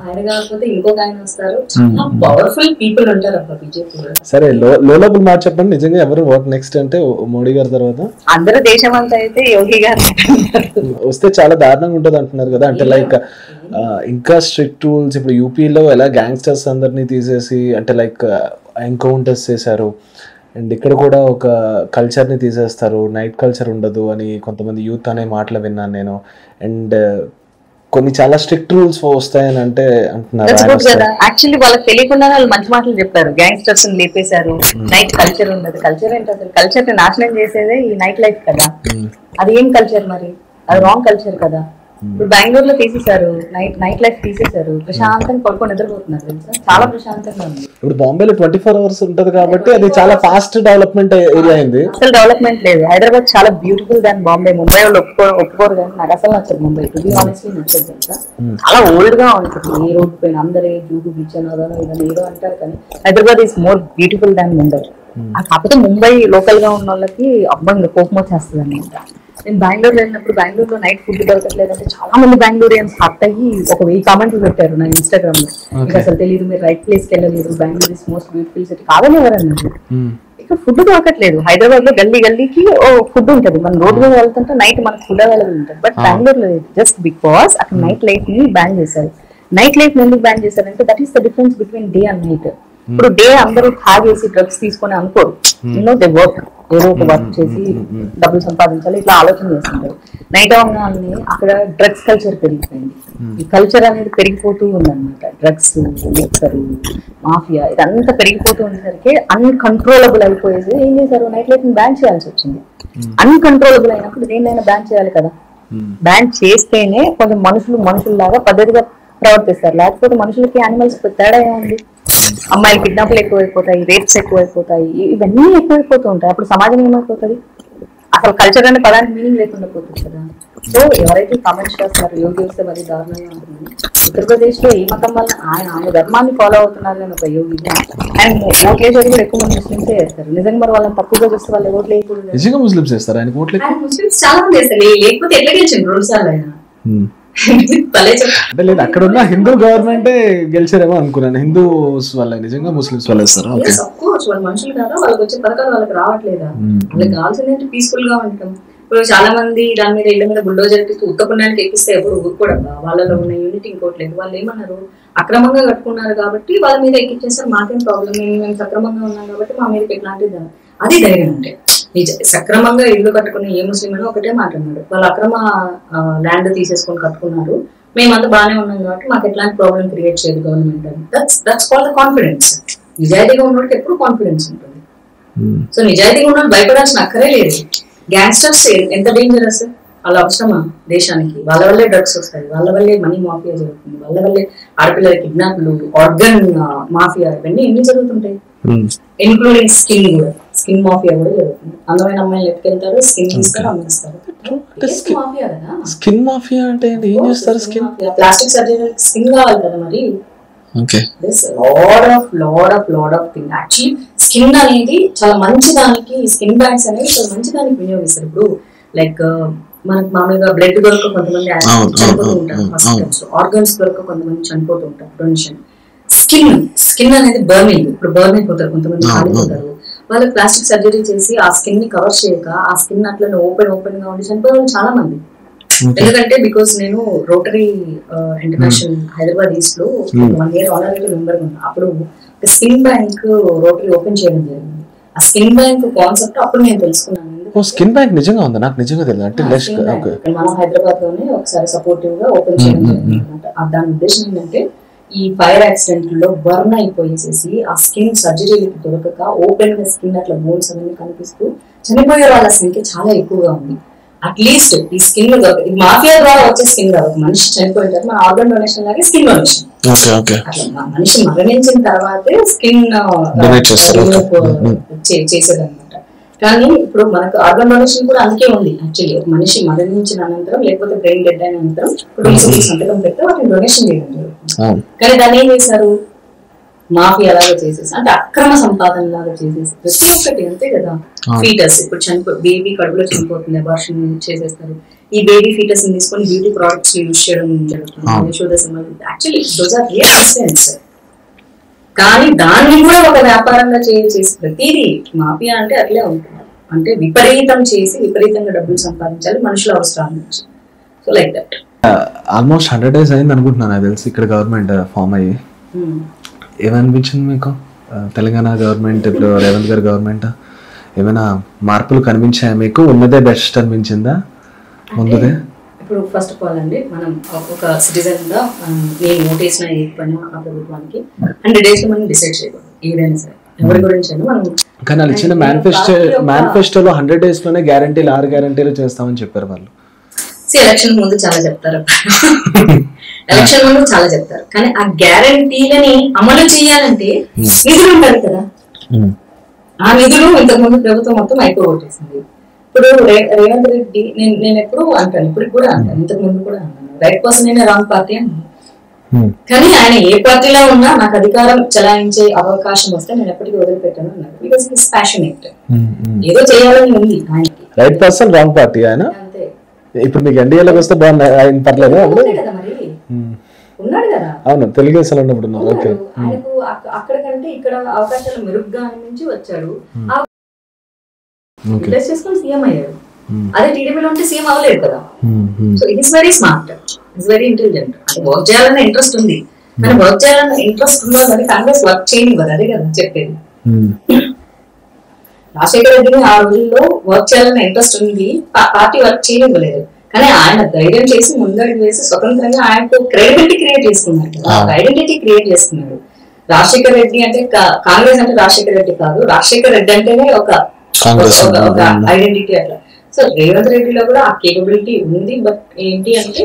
ఆయన కాకపోతే ఇంకొక ఆయన వస్తారు. పవర్ఫుల్ పీపుల్ ఉంటారు అబ్బా బీజేపీలో. సరే లోపల మాట చెప్పండి, నిజంగా ఎవరు వాట్ నెక్స్ట్ అంటే మోడీ గారి తర్వాత? అందరూ దేశం అంతా అయితే యోగి గారు వస్తే చాలా దారుణంగా ఉంటుంది అంటున్నారు కదా. అంటే లైక్ ఇంకా స్ట్రిక్ట్ రూల్స్. ఇప్పుడు యూపీలో ఎలా గ్యాంగ్స్టర్స్ అందరినీ తీసేసి అంటే లైక్ ఎన్కౌంటర్స్ చేశారు. అండ్ ఇక్కడ కూడా ఒక కల్చర్ని తీసేస్తారు, నైట్ కల్చర్ ఉండదు అని కొంతమంది యూత్ అనే మాటలు విన్నాను నేను. అండ్ కొన్ని చాలా స్ట్రిక్ట్ రూల్స్ వస్తాయని అంటే అంటున్నారు. యాక్చువల్లీ వాళ్ళకి తెలియకుండా వాళ్ళు మంచి మాటలు చెప్పారు. గ్యాంగ్స్టర్స్ లేపేశారు, నైట్ కల్చర్ ఉండదు. కల్చర్ ఏంటి అసలు? కల్చర్ ని నాశనం చేసేదే ఈ నైట్ లైఫ్ కదా. అది ఏం కల్చర్ మరి? అది రాంగ్ కల్చర్ కదా. ఇప్పుడు బెంగళూరులో తీసేశారు, నైట్ లైఫ్ తీసేశారు, ప్రశాంతంగా పడుకొని నిద్రపోతున్నారు తెలుసా, చాలా ప్రశాంతంగా ఉంది. ఇప్పుడు బాంబేలో 24 hours ఉంటది కాబట్టి అది చాలా ఫాస్ట్ డెవలప్మెంట్ ఏరియా అయింది. అసలు డెవలప్మెంట్ లేదు. హైదరాబాద్ చాలా బ్యూటిఫుల్ దాన్ బాంబే. ముంబై వాళ్ళు ఒప్పుకోరు కానీ నాకు అసలు నచ్చదు ముంబై. టు బి ఆనెస్ట్లీ నచ్చదు తెలుసా. చాలా ఓల్డ్ గా ఉంటుంది. ఏ రోడ్ పైన అందరే జూగు బీచ్ అనో ఏదో అంటారు కానీ హైదరాబాద్ ఈస్ మోర్ బ్యూటిఫుల్ దాన్ ముంబై. కాకపోతే ముంబై లోకల్ గా ఉన్న వాళ్ళకి అబ్బంది కోపం వచ్చేస్తుంది అనమాట. నేను బెంగళూరులో వెళ్ళినప్పుడు బెంగళూరులో నైట్ ఫుడ్ దొరకట్లేదంటే చాలా మంది బెంగళూరియన్స్ హట్ అయ్యి ఒక 1000 కామెంట్లు పెట్టారు నా ఇన్స్టాగ్రామ్ లో. మీకు అసలు తెలియదు, మీరు రైట్ ప్లేస్ కి వెళ్ళలేదు, Bengaluru is most beautiful city కాదని ఎవరన్నారు. ఇక్కడ ఫుడ్ దొరకట్లేదు. హైదరాబాద్ లో గల్లీకి ఫుడ్ ఉంటుంది, మన రోడ్ మీద వెళ్తుంటే నైట్ మనకు ఫుడ్ అవైలబుల్ ఉంటుంది. బట్ బెంగళూరులో జస్ట్ బికాస్ అక్కడ నైట్ లైఫ్ ని బ్యాన్ చేశారు. నైట్ లైఫ్ ఎందుకు బ్యాన్ చేశారంటే that is the difference between day and night. ఇప్పుడు డే అందరూ తాగేసి డ్రగ్స్ తీసుకొని అనుకోరు, దే వర్క్, ఏదో ఒక వర్క్ చేసి డబ్బులు సంపాదించాలి ఇట్లా ఆలోచన చేస్తుంటారు. నైట్ అవగానే అక్కడ డ్రగ్స్ కల్చర్ పెరిగిపోయింది. ఈ కల్చర్ అనేది పెరిగిపోతూ ఉందన్నమాట. డ్రగ్స్, లిక్కర్, మాఫియా ఇదంతా పెరిగిపోతూ ఉండేసరికి అన్కంట్రోలబుల్ అయిపోయేది. ఏం చేశారు, నైట్ లైఫ్ ని బ్యాన్ చేయాల్సి వచ్చింది. అన్కంట్రోలబుల్ అయినప్పుడు దేన్నైనా బ్యాన్ చేయాలి కదా. బ్యాన్ చేస్తేనే కొంచెం మనుషుల్లాగా పద్ధతిగా ప్రవర్తిస్తారు. లేకపోతే మనుషులకి యానిమల్స్ తేడా ఏముంది? అమ్మాయిలు కిడ్నాప్లు ఎక్కువైపోతాయి, రేప్స్ ఎక్కువైపోతాయి, ఇవన్నీ ఎక్కువైపోతూ ఉంటాయి. అప్పుడు సమాజం ఏమైపోతుంది? అసలు కల్చర్ అనే పదానికి మీనింగ్ లేకుండా పోతుంది కదా. సో ఎవరైతే కామెంట్స్ చేస్తున్నారు యోగి వస్తే మరి దారుణంగా ఉంటుంది. ఉత్తరప్రదేశ్ లో ఈ మతం వల్ల ఆయన ధర్మాన్ని ఫాలో అవుతున్నారు అని ఒక యోగి. అండ్ ఓట్లు వేసేది కూడా ఎక్కువ మంది ముస్లింసే వేస్తారు. నిజంగా మరి వాళ్ళని తక్కువగా చూస్తే వాళ్ళు ఓట్లు వేయకూడదు. ముస్లింస్ వేస్తారు, ఆయన ముస్లింస్ చాలా మంది వేస్తారు. లేకపోతే ఎట్లా గెలిచింది 2 సార్లు ఆయన? అంటే లేదు, అక్కడ ఉన్న హిందూ గవర్నమెంటే గెలిచారేమో అనుకున్నాను. హిందూస్ వల్ల నిజంగా ముస్లింస్ వల్ల వేస్తారు. వాళ్ళు మనుషులు కదా, వాళ్ళకి వచ్చే పథకాలు వాళ్ళకి రావట్లేదా? వాళ్ళకి కావాల్సిందంటే పీస్ఫుల్ గా ఉంటాం. ఇప్పుడు చాలా మంది దాని మీద ఇళ్ల మీద బుల్డోజర్ ఎక్కిస్తూ ఉత్తపుణ్యానికి ఎక్కిస్తే ఎప్పుడు ఊరుకోడబ్బా. వాళ్ళలో ఉన్న యూనిటీ ఇంకోటి లేదు. వాళ్ళు ఏమన్నారు, అక్రమంగా కట్టుకున్నారు కాబట్టి వాళ్ళ మీద ఎక్కిచ్చేస్తారు, మాకేం ప్రాబ్లం, మేము సక్రమంగా ఉన్నాం కాబట్టి మా మీద ఎట్లాంటిది అది ధైర్యం అంటే. సక్రమంగా ఇల్లు కట్టుకుని ఏ ముస్లిం అని ఒకటే మాట్లాడినాడు, వాళ్ళు అక్రమ ల్యాండ్ తీసేసుకొని కట్టుకున్నారు, మేమంతా బాగానే ఉన్నాం కాబట్టి మాకు ఎట్లాంటి ప్రాబ్లం క్రియేట్ చేయదు గవర్నమెంట్ అని. That's called confidence. నిజాయితీగా ఉన్నోడికి ఎప్పుడు కాన్ఫిడెన్స్ ఉంటుంది. సో నిజాయితీగా ఉన్నోడు భయపడాల్సిన అక్కరే లేదు. గ్యాంగ్స్టర్స్ ఎంత డేంజరస్, వాళ్ళ అవసరమా దేశానికి? వాళ్ళ వల్లే డ్రగ్స్ వస్తాయి, వాళ్ళ వల్లే మనీ మాఫియా జరుగుతుంది, వాళ్ళ వల్లే ఆడపిల్లల కిడ్నాప్లు, ఆర్గన్ మాఫియా, ఇవన్నీ ఎన్ని జరుగుతుంటాయి, ఇన్క్లూడింగ్ స్కిల్ కూడా. స్కిన్ మాఫియా కూడా జరుగుతుంది. అందమైన అమ్మాయిలు ఎత్తుకెళ్తారు, స్కిన్ తీసుకొని అమ్మేస్తారు. మాఫియా కదా. స్కిన్ మాఫియా అంటే ఏం చేస్తారు? స్కిన్ ప్లాస్టిక్ సర్జరీ స్కిన్ కావాలి కదా మరి. Lot of thing. Actually skin అనేది చాలా మంచి దానికి, స్కిన్ బ్యాంక్స్ అనేది చాలా మంచి దానికి వినియోగిస్తారు. ఇప్పుడు లైక్ మనకు మామూలుగా బ్లడ్ దొరక కొంతమంది చనిపోతూ ఉంటారు హాస్పిటల్స్, ఆర్గన్స్ దొరక కొంతమంది చనిపోతూ ఉంటారు. డొనేషన్ స్కిన్ అనేది బర్నింగ్, ఇప్పుడు బర్న్ అయిపోతారు కొంతమంది, కాలిపోతారు. వాళ్ళకి ప్లాస్టిక్ సర్జరీ చేసి ఆ స్కిన్ ని కవర్ చేయక ఆ స్కిన్ అట్లా ఓపెన్ గా ఉండి చనిపోయిన చాలా మంది. ఎందుకంటే బికాస్ నేను రోటరీ ఇంటర్నేషనల్ హైదరాబాద్ ఈస్ట్ లో 1 year ఆనరేటివ్ మెంబర్ ఉన్నా. అప్పుడు స్కిన్ బ్యాంక్ రోటరీ ఓపెన్ చేయడం జరిగింది. ఆ స్కిన్ బ్యాంక్ కాన్సెప్ట్ అప్పుడు నేను తెలుసుకున్నాను. స్కిన్ బ్యాంక్ నిజంగా ఉంది, నాకు నిజంగా తెలియదు. అంటే మనం హైదరాబాద్ లోనే ఒకసారి సపోర్టివ్ గా ఓపెన్ చేయడం జరిగింది అనమాట. దాని ఉద్దేశం ఏంటంటే ఈ ఫైర్ యాక్సిడెంట్ లో బర్న్ అయిపోయేసేసి ఆ స్కిన్ సర్జరీలకు దొరకక ఓపెన్ గా స్కిన్ అట్లా బోన్స్ అవన్నీ కనిపిస్తూ చనిపోయే వాళ్ళ సంఖ్య చాలా ఎక్కువగా ఉంది. అట్లీస్ట్ ఈ స్కిన్ మాఫియా ద్వారా వచ్చే స్కిన్ కాదు, మనిషి చనిపోయిన తర్వాత మన ఆర్గన్ డొనేషన్ లాగే స్కిన్ డొనేషన్. మనిషి మరణించిన తర్వాతే స్కిన్ చేసేదన్నమాట. కానీ ఇప్పుడు మనకు ఆర్గన్ డొనేషన్ కూడా అందుకే ఉంది. యాక్చువల్లీ ఒక మనిషి మరణించిన అనంతరం లేకపోతే బ్రెయిన్ డెడ్ అయిన అనంతరం కుటుంబ సంతకం పెడితే వాటిని డొనేషన్ చేయడం జరుగుతుంది. కానీ దాన్ని ఏం చేశారు, మాఫియా లాగా చేసేసి, అంటే అక్రమ సంపాదన లాగా చేసేసి ప్రతి ఒక్కటి అంతే కదా. ఫీటస్ ఇప్పుడు బేబీ కడుపులో చనిపోతుంది, అబార్షన్ చేసేస్తారు. ఈ బేబీ ఫీటస్ ని తీసుకొని బ్యూటీ ప్రొడక్ట్స్ యూజ్ చేయడం జరుగుతుంది. Actually those are real incidents. కానీ దాన్ని కూడా ఒక వ్యాపారంగా చేసి ప్రతిదీ మాఫియా అంటే అట్లే ఉంటుంది. అంటే విపరీతం చేసి విపరీతంగా డబ్బులు సంపాదించాలి మనుషుల అవసరాల నుంచి. So like that. Almost 100 days అయింది అనుకుంటున్నాను నాకు తెలిసి ఇక్కడ గవర్నమెంట్ ఫామ్ అయ్యి. ఏమనిపించింది మీకు? తెలంగాణ గవర్నమెంట్ ఇప్పుడు రేవంత్ గారి గవర్నమెంట్ ఏమైనా మార్పులు కనిపించాయా మీకు? ఉన్నదే బెస్ట్ అనిపించిందా ముందుదే? ఇప్పుడు ఫస్ట్ ఆఫ్ ఆల్ అండి, మనం ఒక సిటిజన్ గా నేను ఓటేసిన ఏ పని ఆ ప్రభుత్వానికి 100 days లో మనం డిసైడ్ చేయకూడదు ఏదైనా సరే, ఎవరి గురించి అయినా మనం. కానీ వాళ్ళు ఇచ్చిన మేనిఫెస్టోలో 100 days లోనే గ్యారంటీలు 6 గ్యారంటీలు చేస్తామని చెప్పారు వాళ్ళు. ఎలక్షన్ ముందు చాలా చెప్తారు, ఎలక్షన్ ముందు చాలా చెప్తారు, కానీ ఆ గ్యారంటీలని అమలు చేయాలంటే నిధులు ఉండాలి కదా. ఆ నిధులు ఇంతకు ముందు ప్రభుత్వం మొత్తం అయిపోగొట్టేసింది. ఇప్పుడు రేవంత్ రెడ్డి, నేను ఎప్పుడు అంటాను, ఇప్పుడు కూడా అంటాను, ఇంతకు ముందు కూడా అంటాను, రైట్ పర్సన్ అయినా రాంగ్ పార్టీ అని. కానీ ఆయన ఏ పార్టీలో ఉన్నా నాకు అధికారం చలాయించే అవకాశం వస్తే నేను ఎప్పటికీ వదిలిపెట్టాను అన్నారు. బికాస్ హిస్ ప్యాషనేట్, ఏదో చేయాలని ఉంది ఆయనకి. రైట్ పర్సన్ రాంగ్ పార్టీ ఆయన. అంతే. ఇప్పుడు మీకు ఎన్డీఏలోకి వస్తే బాగుంది, ఆయన పర్లేదు కదా మరి ఉన్నాడు కదా. అవును, తెలుగుదేశంలో ఉన్నప్పుడు ఆయనకు అక్కడికంటే ఇక్కడ అవకాశాలు మెరుగ్గా అనిపించి వచ్చాడు, రిప్లేస్ చేసుకొని సీఎం అయ్యాడు. అదే టీడీపీలో ఉంటే సీఎం అవ్వలేదు కదా. So it is very smart, it's very intelligent. అంటే వర్క్ చేయాలన్న ఇంట్రెస్ట్ ఉంది, కానీ వర్క్ చేయాలన్న ఇంట్రెస్ట్ ఉన్నా కానీ కాంగ్రెస్ వర్క్ చేయనివ్వదు. అదే కదా చెప్పేది. రాజశేఖర రెడ్డిని ఆ రోజుల్లో వర్క్ చేయాలన్న ఇంట్రెస్ట్ ఉంది, పార్టీ వర్క్ చేయనివ్వలేదు. కానీ ఆయన ధైర్యం చేసి ముందడుగు వేసి స్వతంత్రంగా ఆయనకు క్రెడిబిలిటీ క్రియేట్ చేసుకున్నాడు కదా, ఐడెంటిటీ క్రియేట్ చేసుకున్నాడు. రాజశేఖర రెడ్డి అంటే కాంగ్రెస్ అంటే రాజశేఖర రెడ్డి కాదు, రాజశేఖర రెడ్డి అంటేనే ఒక ఐడెంటిటీ అట్లా. సో రేవంత్ రెడ్డిలో కూడా ఆ కేపబిలిటీ ఉంది. బట్ ఏంటి అంటే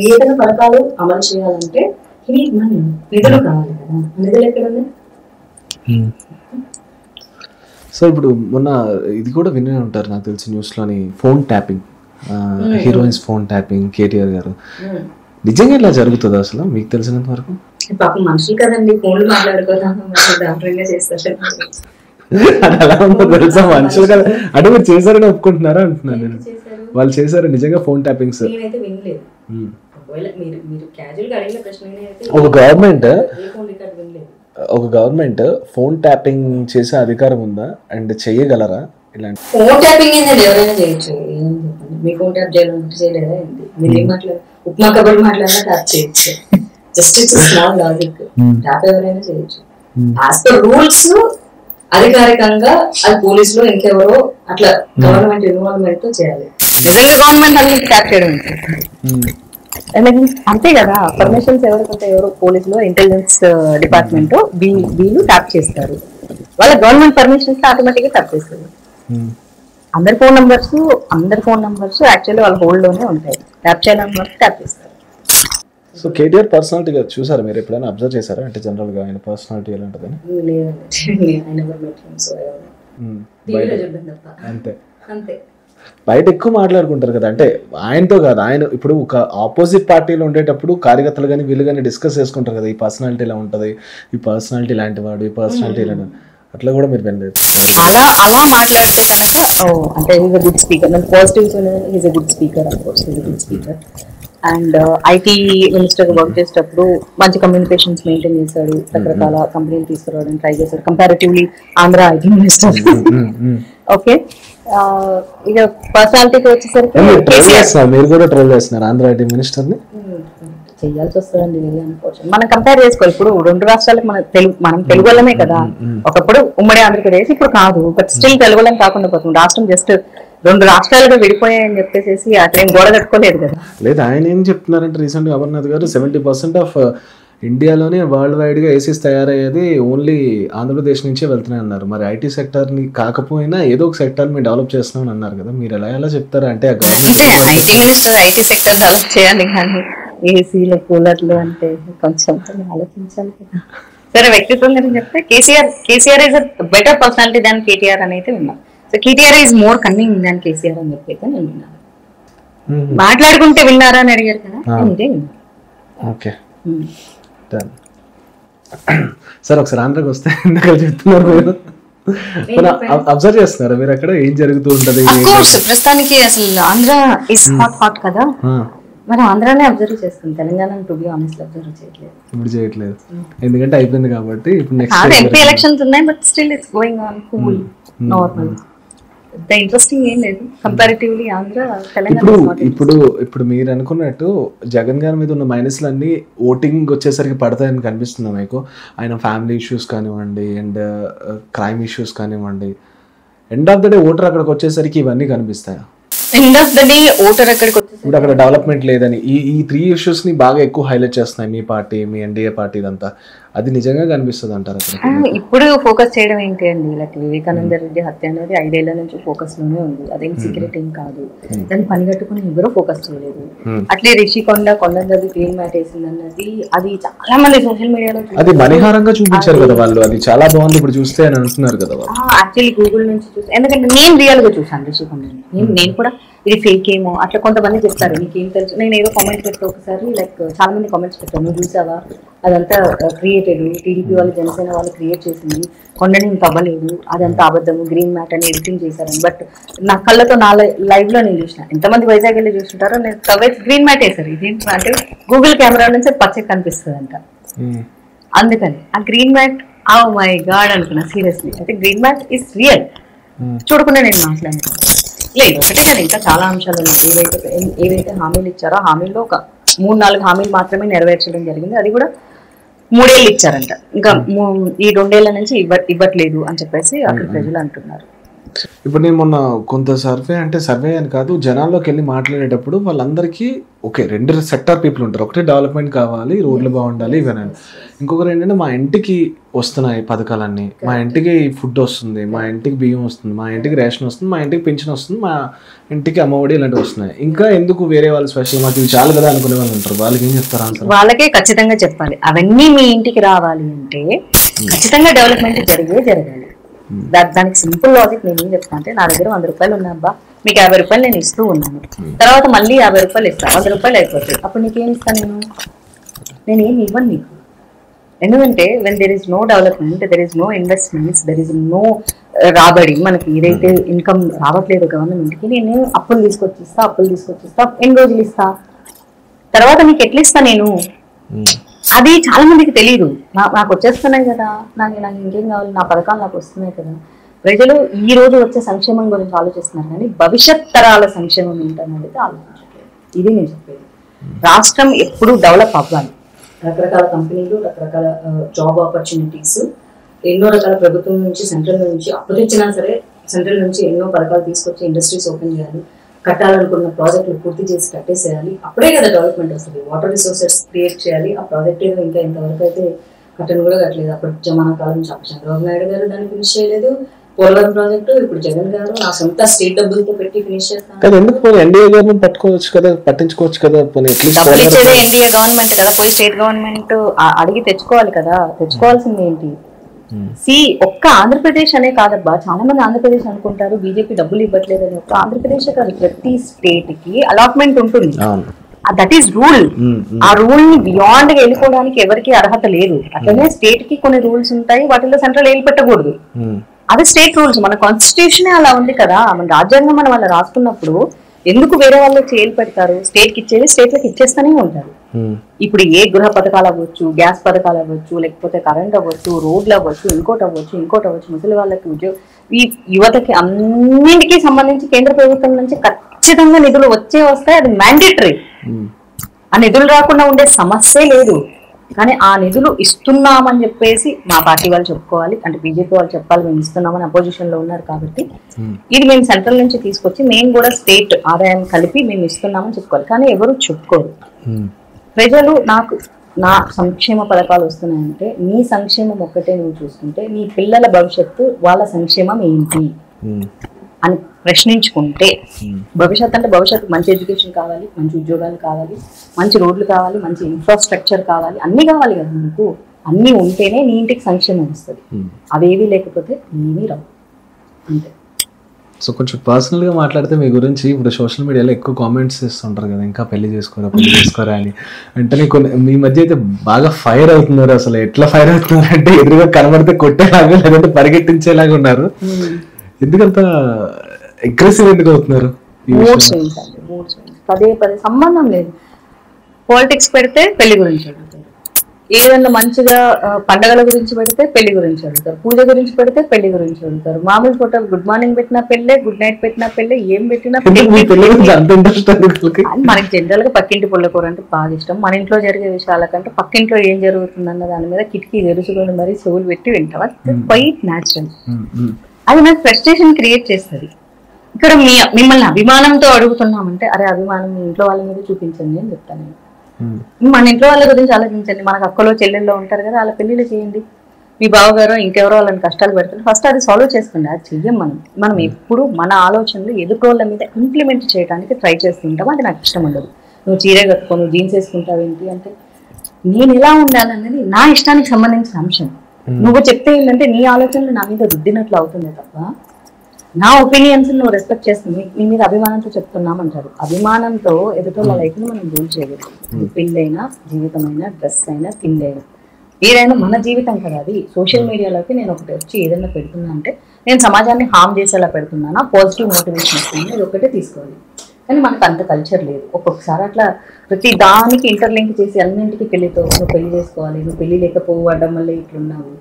ఏదైనా పథకాలు అమలు చేయాలంటే నిధులు కావాలి కదా, నిధులు ఎక్కడ ఉన్నాయి? సో ఇప్పుడు మొన్న ఇది కూడా వినే ఉంటారు నాకు తెలిసి న్యూస్ లోని, phone tapping, heroines phone tapping, KTR గారు. నిజంగా ఇలా జరుగుతుంది అసలు మీకు తెలిసినంత వరకు? పాపం మనుషులు కదండి, ఫోన్లు మాట్లాడుకోదా చేస్తారు. అది ఎలా ఉందో తెలుసా, మనుషులు కదా. అంటే మీరు చేశారని ఒప్పుకుంటున్నారా అంటున్నాను నేను. వాళ్ళు చేశారు నిజంగా ఫోన్ ట్యాపింగ్స్. ఒక గవర్నమెంట్ ఫోన్ ట్యాపింగ్ చేసే అధికారం ఉందా అండ్ చెయ్యగలరా? ఇలాంటి ఫోన్ ట్యాపింగ్ ఎవరైనా చేయొచ్చు. మీ ఫోన్ ట్యాప్ చేయాలంటే చేయలేదా? మీరు ఏం మాట్లాడారు, ఉప్మా కబుర్లు మాట్లాడినా ట్యాప్ చేయొచ్చు. Just it's small logic. Tap ఎవరైనా చేయొచ్చు యాజ్ పర్ రూల్స్. అధికారికంగా అది పోలీసులో ఇంకెవరో అట్లా గవర్నమెంట్ ఇన్వాల్వ్మెంట్ తో చేయాలి. నిజంగా గవర్నమెంట్ అన్ని ట్యాప్ చేయడం అంతే కదా. పర్మిషన్స్ ఎవరికంటే ఎవరో పోలీసులో ఇంటెలిజెన్స్ డిపార్ట్మెంట్ వీళ్ళు ట్యాప్ చేస్తారు. వాళ్ళ గవర్నమెంట్ పర్మిషన్స్ ఆటోమేటిక్ గా ట్యాప్ చేస్తారు. అందరి ఫోన్ నంబర్స్ యాక్చువల్లీ వాళ్ళ హోల్డ్ లోనే ఉంటాయి. ట్యాప్ చేయడం వరకు ట్యాప్ చేస్తారు. సో కేటీఆర్ పర్సనాలిటీగా చూసారా మీరు ఎప్పుడైనా అబ్జర్వ్ చేశారా? అంటే జనరల్ గా ఆయన పర్సనాలిటీ ఎలా ఉంటుందని? టీవీలో చూడడం తప్ప. అంతే అంతే. బయట ఎక్కువ మాట్లాడుకుంటారు కదా, అంటే ఆయనతో కాదు, ఆయన ఇప్పుడు ఒక ఆపోజిట్ పార్టీలో ఉండేటప్పుడు కార్యకర్తలు కానీ వీళ్ళు కానీ డిస్కస్ చేసుకుంటారు కదా, ఈ పర్సనాలిటీ ఇలా ఉంటుంది, ఈ పర్సనాలిటీ ఇలాంటి వాడు, ఈ పర్సనాలిటీ ఇలా, అట్లా కూడా మీరు వినలేదు. అలా మాట్లాడితే కనుక అంటే ఈజ్ అ గుడ్ స్పీకర్. నేను positives is a good speaker, of course is a good speaker. And IT minister work చేసేటప్పుడు మంచి కమ్యూనికేషన్స్ మెయింటైన్ చేశాడు, రకరకాల కంపెనీలు తీసుకురావడానికి ట్రై చేశాడు, comparatively Andhra IT minister. Okay, ఇక పర్సనాలిటీకి వచ్చేసరికి మీరు కూడా ట్రోల్ చేస్తున్నారు ఆంధ్ర ఐటీ మినిస్టర్ ని. చెయ్యాల్సి వస్తుందండి, అనుకోవచ్చు. మనం కంపేర్ చేసుకోవాలి. ఇప్పుడు రెండు రాష్ట్రాలకు మనం తెలుగు వాళ్ళమే కదా, ఒకప్పుడు ఉమ్మడి ఆంధ్రప్రదేశ్, ఇప్పుడు కాదు. బట్ స్టిల్ తెలుగు వాళ్ళం కాకుండా పోతుంది. రాష్ట్రం జస్ట్ 2 రాష్ట్రాలుగా విడిపోయాయని చెప్పేసి అట్లా గోడ కట్టుకోలేదు కదా. లేదు, ఆయన ఏం చెప్తున్నారంటే రీసెంట్ గా అమర్నాథ్ గారు 70% ఆఫ్ ఇండియాలోనే వరల్డ్ వైడ్ గా ఏసీస్ తయారయ్యేది ఓన్లీ ఆంధ్రప్రదేశ్ నుంచే వెళ్తున్నాయి అన్నారు. మరి ఐటీ సెక్టర్ ని కాకపోయినా ఏదో ఒక సెక్టర్ మీరు డెవలప్ చేస్తున్నాం అన్నారు కదా, మీరు ఎలా చెప్తారా? అంటే IT minister IT sector develop చేయాలి కానీ ఏసీలు కూలర్లు అంటే కొంచెం ఆలోచించాలి కదా. సరే, వ్యక్తిత్వం గురించి చెప్తే KCR is a better personality than KTR అని అయితే విన్నాం. So KTR is more cunning than KCR అని చెప్పి అయితే నేను విన్నాను. మాట్లాడుకుంటే విన్నారా అని అడిగారు కదా, ఇదే విన్నాను. ఓకే సార్, ఒకసారి ఆంధ్రాకి వస్తే ఎందుకు చెప్తున్నారు మీరు? అబ్జర్వ్ చేస్తున్నారా మీరు అక్కడ ఏం జరుగుతూ ఉంటది? ప్రస్తుతానికి అసలు ఆంధ్ర ఇస్ హాట్ కదా, మనం ఆంధ్రానే అబ్జర్వ్ చేస్తాం, Telangana to be honest observe చేయట్లేదు. ఇప్పుడు చేయట్లేదు ఎందుకంటే అయిపోయింది కాబట్టి. ఇప్పుడు నెక్స్ట్ ఎంపీ ఎలక్షన్స్ ఉన్నాయి, but still it's going on cool normal. Interesting ఏం లేదు కంపారిటివ్లీ ఆంధ్ర తెలంగాణ. ఇప్పుడు మీరు అనుకున్నట్టు జగన్ గారి మీద ఉన్న మైనస్లన్నీ ఓటింగ్ వచ్చేసరికి పడతాయని కనిపిస్తుంది మీకు. ఆయన ఫ్యామిలీ ఇష్యూస్ కానివ్వండి, అండ్ క్రైమ్ ఇష్యూస్ కానివ్వండి, end of the day voter అక్కడికి వచ్చేసరికి ఇవన్నీ కనిపిస్తాయా? End of the day voter అక్కడికి ఇప్పుడు అక్కడ డెవలప్మెంట్ లేదని ఈ 3 ఇష్యూస్ ని బాగా ఎక్కువ హైలైట్ చేస్తున్నాయి మీ పార్టీ, మీ ఎన్డీఏ పార్టీ, ఇదంతా అది నిజంగా కనిపిస్తుంది అంటారు? ఇప్పుడు ఫోకస్ చేయడం ఏంటి అండి, లైక్ వివేకానంద రెడ్డి హత్య అనేది 5 ఏళ్ల నుంచి ఫోకస్ లోనే ఉంది. అదేం సీక్రెట్ ఏం కాదు, దాన్ని పని కట్టుకుని ఎవరూ ఫోకస్ చేయలేదు. అట్లే కొండ గ్రీన్ మ్యాట్ వేసింది అన్నది అది చాలా మంది సోషల్ మీడియాలో అది మణిహారంగా చూపించారు కదా వాళ్ళు, అది చాలా బాగుంది ఇప్పుడు చూస్తే అని అంటున్నారు కదా. యాక్చువల్లీ గూగుల్ నుంచి చూసి, ఎందుకంటే నేను రియల్ గా చూసాను రిషికొండని, నేను కూడా ఇది ఫేక్ ఏమో అట్లా కొంతమంది చెప్తారు, నీకేం తెలుసు. నేను ఏదో కామెంట్ పెడితే ఒకసారి లైక్ చాలా మంది కామెంట్స్ పెట్టాను, నువ్వు చూసావా అదంతా క్రియేటెడ్, టీడీపీ వాళ్ళు జనసేన వాళ్ళు క్రియేట్ చేసింది, కొండని ఇంత అవ్వలేదు, అదంతా అబద్ధము, గ్రీన్ మ్యాట్ అని ఎడిటింగ్ చేశారని. బట్ నా కళ్ళతో నా లైవ్ లో నేను చూసిన, ఎంతమంది వైజాగ్ వెళ్ళి చూస్తుంటారో, నేను గ్రీన్ మ్యాట్ వేసారు. ఇదేంటి అంటే గూగుల్ కెమెరా నుంచి పచ్చకి కనిపిస్తుంది అంట, అందుకని ఆ green mat oh my God అనుకున్నా సీరియస్లీ. అయితే గ్రీన్ మ్యాట్ ఇస్ రియల్, చూడకుండా నేను మాట్లాడాను. లేదు ఒకటే కదా, ఇంకా చాలా అంశాలు ఉన్నాయి. ఏవైతే హామీలు ఇచ్చారో హామీల్లో ఒక 3-4 హామీలు మాత్రమే నెరవేర్చడం జరిగింది. అది కూడా 3 ఏళ్ళు ఇచ్చారంట, ఇంకా ఈ 2 ఏళ్ల నుంచి ఇవ్వట్లేదు అని చెప్పేసి అక్కడ ప్రజలు అంటున్నారు. ఇప్పుడు నేను మొన్న కొంత సర్వే అని కాదు, జనాల్లోకి వెళ్ళి మాట్లాడేటప్పుడు వాళ్ళందరికీ ఓకే 2 సెక్టార్ పీపుల్ ఉంటారు. ఒకటి డెవలప్మెంట్ కావాలి, రోడ్లు బాగుండాలి, ఇవన్నీ. ఇంకొకరు ఏంటంటే మా ఇంటికి వస్తున్నాయి పథకాలన్నీ, మా ఇంటికి ఫుడ్ వస్తుంది, మా ఇంటికి బియ్యం వస్తుంది, మా ఇంటికి రేషన్ వస్తుంది, మా ఇంటికి పెన్షన్ వస్తుంది, మా ఇంటికి అమ్మఒడి ఇలాంటివి వస్తున్నాయి. ఇంకా ఎందుకు వేరే వాళ్ళు స్పెషల్, మాకు ఇవి చాలు కదా అనుకునే వాళ్ళు ఉంటారు. వాళ్ళకి ఏం చెప్తారా? వాళ్ళకే ఖచ్చితంగా చెప్పాలి, అవన్నీ మీ ఇంటికి రావాలి అంటే ఖచ్చితంగా డెవలప్మెంట్ జరగాలి. దానికి సింపుల్ లాజిక్ నేను ఏం చెప్తాను అంటే, నా దగ్గర 100 రూపాయలు ఉన్నాబ్బా, మీకు 50 రూపాయలు నేను ఇస్తూ ఉన్నాను, తర్వాత మళ్ళీ 50 రూపాయలు ఇస్తాను, 100 రూపాయలు అయిపోతాయి. అప్పుడు నీకేం ఇస్తాను నేను ఏమి ఇవ్వను నీకు. ఎందుకంటే when there is no development, there is no investments, there is no రాబడి, మనకి ఏదైతే ఇన్కమ్ రావట్లేదు గవర్నమెంట్కి, నేను అప్పులు తీసుకొచ్చిస్తా, ఎన్ని రోజులు ఇస్తా, తర్వాత నీకు ఎట్లా ఇస్తా నేను. అది చాలా మందికి తెలియదు. నాకు వచ్చేస్తున్నాయి కదా, నాకు ఇంకేం కావాలి, నా పథకాలు నాకు వస్తున్నాయి కదా. ప్రజలు ఈ రోజు వచ్చే సంక్షేమం గురించి ఆలోచిస్తున్నారు కానీ భవిష్యత్ తరాల సంక్షేమం ఏంటనేది ఆలోచించట్లేదు. ఇది నేను చెప్పేది. రాష్ట్రం ఎప్పుడు డెవలప్ అవ్వాలి, రకరకాల కంపెనీలు, రకరకాల జాబ్ ఆపర్చునిటీస్, ఎన్నో రకాల ప్రభుత్వం నుంచి, సెంట్రల్ నుంచి అప్పు తెచ్చినా సరే సెంట్రల్ నుంచి ఎన్నో పథకాలు తీసుకొచ్చి ఇండస్ట్రీస్ ఓపెన్ చేయాలి, కట్టాలనుకున్న ప్రాజెక్టులు పూర్తి చేసి కట్టేసేయాలి. అప్పుడే కదా డెవలప్మెంట్ వస్తుంది. వాటర్ రిసోర్సెస్ క్రియేట్ చేయాలి. ఆ ప్రాజెక్ట్ ఏదో ఇంకా ఇంతవరకు అయితే కట్టను కూడా కట్టలేదు. అప్పుడు జమానా కాలం నుంచి చంద్రబాబు నాయుడు గారు దాన్ని ఫినిష్ చేయలేదు. పోలవరం ప్రాజెక్టు ఇప్పుడు జగన్ గారు నా సొంత స్టేట్ డబ్బులతో పెట్టి ఫినిష్ చేస్తాను. ఎన్డీఏ గవర్నమెంట్ పట్టుకోవచ్చు కదా, పట్టించుకోవచ్చు కదా. ఎన్డీఏ గవర్నమెంట్ కదా, పోయి స్టేట్ గవర్నమెంట్ అడిగి తెచ్చుకోవాలి కదా. తెచ్చుకోవాల్సింది ఏంటి, ఒక్క ఆంధ్రప్రదేశ్ అనే కాదబ్బా, చాలా మంది ఆంధ్రప్రదేశ్ అనుకుంటారు బీజేపీ డబ్బులు ఇవ్వట్లేదు అని. ఒక్క ఆంధ్రప్రదేశ్ కాదు, ప్రతి స్టేట్ కి అలాట్మెంట్ ఉంటుంది. That is rule. ఆ రూల్ ని బియాండ్ గా వెళ్ళిపోవడానికి ఎవరికి అర్హత లేదు. అట్లనే స్టేట్ కి కొన్ని రూల్స్ ఉంటాయి, వాటిలో సెంట్రల్ ఏలు పెట్టకూడదు. అది స్టేట్ రూల్స్. మన కాన్స్టిట్యూషన్ అలా ఉంది కదా, మన రాజ్యాంగం మనం అలా రాసుకున్నప్పుడు ఎందుకు వేరే వాళ్ళకి చేయాలి పెడతారు? స్టేట్ కి ఇచ్చేది స్టేట్లకు ఇచ్చేస్తూనే ఉంటారు. ఇప్పుడు ఏ గృహ పథకాలు అవ్వచ్చు, గ్యాస్ పథకాలు అవ్వచ్చు, లేకపోతే కరెంట్ అవ్వచ్చు, రోడ్లు అవ్వచ్చు, ఇంకోటి అవ్వచ్చు, ముసలి వాళ్ళకి ఈ యువతకి అన్నింటికి సంబంధించి కేంద్ర ప్రభుత్వం నుంచి ఖచ్చితంగా నిధులు వస్తాయి. అది మ్యాండేటరీ. ఆ నిధులు రాకుండా ఉండే సమస్యే లేదు. కానీ ఆ నిధులు ఇస్తున్నామని చెప్పేసి మా పార్టీ వాళ్ళు చెప్పుకోవాలి, అంటే బీజేపీ వాళ్ళు చెప్పాలి మేము ఇస్తున్నామని. అపోజిషన్ లో ఉన్నారు కాబట్టి ఇది మేము సెంట్రల్ నుంచి తీసుకొచ్చి మేము కూడా స్టేట్ ఆదాయం కలిపి మేము ఇస్తున్నామని చెప్పుకోవాలి. కానీ ఎవరు చెప్పుకోరు. ప్రజలు నా సంక్షేమ పథకాలు వస్తున్నాయంటే నీ సంక్షేమం ఒక్కటే నువ్వు చూసుకుంటే నీ పిల్లల భవిష్యత్తు వాళ్ళ సంక్షేమం ఏంటి అని ప్రశ్నించుకుంటే, భవిష్యత్ అంటే భవిష్యత్తు మంచి ఎడ్యుకేషన్ కావాలి, మంచి ఉద్యోగాలు కావాలి, మంచి రోడ్లు కావాలి, మంచి ఇన్ఫ్రాస్ట్రక్చర్ కావాలి, అన్ని కావాలి కదా మనకు. అన్ని ఉంటేనే నీ ఇంటికి సంక్షేమం వస్తుంది. అవేవి లేకపోతే ఏమీ రావు. అంతే. సో కొంచెం పర్సనల్గా మాట్లాడితే మీ గురించి ఇప్పుడు సోషల్ మీడియాలో ఎక్కువ కామెంట్స్ చేస్తుంటారు కదా, ఇంకా పెళ్లి చేసుకోరా అని. అంటే మీ మధ్య అయితే బాగా ఫైర్ అవుతున్నారు. అసలు ఎట్లా ఫైర్ అవుతున్నారు అంటే ఎదురుగా కనబడితే కొట్టేలాగా లేదంటే పరిగెట్టించేలాగా ఉన్నారు. ఎందుకంత అగ్రెసివ్ ఎందుకు అవుతున్నారు? పదే సంబంధం లేదు. పాలిటిక్స్ పెడితే పెళ్లి గురించి అడుగుతారు, ఏదన్నా మంచిగా పండగల గురించి పెడితే పెళ్లి గురించి అడుగుతారు, పూజ గురించి పెడితే పెళ్లి గురించి అడుగుతారు. మామూలు ఫోటోలు గుడ్ మార్నింగ్ పెట్టినా పెళ్ళే, గుడ్ నైట్ పెట్టినా పెళ్ళే, ఏం పెట్టినా మనకి జనరల్ గా పక్కింటి పుల్లకూర అంటే బాగా ఇష్టం. మన ఇంట్లో జరిగే విషయాల కంటే పక్కింట్లో ఏం జరుగుతుందన్న దాని మీద కిటికీ తెరుచుకొని మరీ చెవులు పెట్టి వింటాం. Quite natural. అది నాకు ఫ్రస్ట్రేషన్ క్రియేట్ చేస్తుంది. ఇక్కడ మిమ్మల్ని అభిమానంతో అడుగుతున్నామంటే, అరే అభిమానం మీ ఇంట్లో వాళ్ళ మీద చూపించండి అని చెప్తాను నేను. మన ఇంట్లో వాళ్ళ గురించి ఆలోచించండి. మనకు అక్కలో చెల్లెల్లో ఉంటారు కదా, వాళ్ళ పెళ్లిళ్ళు చేయండి. మీ బావగారో ఇంకెవరో వాళ్ళని కష్టాలు పెడతారు, ఫస్ట్ అది సాల్వ్ చేసుకోండి. అది చెయ్యం మనం ఎప్పుడు మన ఆలోచనలు ఎదుటోళ్ళ మీద ఇంప్లిమెంట్ చేయడానికి ట్రై చేస్తుంటాం. అది నాకు ఇష్టం ఉండదు. నువ్వు చీర కట్టుకో, నువ్వు జీన్స్ వేసుకుంటావు ఏంటి అంటే, నేను ఎలా ఉండాలనేది నా ఇష్టానికి సంబంధించిన అంశం. నువ్వు చెప్తే ఏంటంటే నీ ఆలోచనలు నా మీద రుద్దినట్లు అవుతుంది తప్ప నా ఒపీనియన్స్ నువ్వు రెస్పెక్ట్ చేస్తుంది. నీ మీద అభిమానంతో చెప్తున్నామంటారు. అభిమానంతో ఎదుటోళ్ళ లైఫ్ ని మనం రూల్ చేయలేదు. పెళ్ళైనా, జీవితమైనా, డ్రెస్ అయినా, తిండి అయినా, ఏదైనా మన జీవితం కదా. అది సోషల్ మీడియాలోకి నేను ఒకటి వచ్చి ఏదైనా పెడుతున్నా అంటే నేను సమాజాన్ని హామ్ చేసేలా పెడుతున్నానా, పాజిటివ్ మోటివేషన్ ఇస్తున్నా, ఇది ఒకటే తీసుకోవాలి. కానీ మనకు అంత కల్చర్ లేదు. ఒక్కొక్కసారి అట్లా ప్రతి దానికి ఇంటర్లింక్ చేసి అన్నింటికి పెళ్లితో నువ్వు పెళ్లి చేసుకోవాలి, నువ్వు పెళ్లి లేకపోవడం వల్ల ఇట్లున్నావు.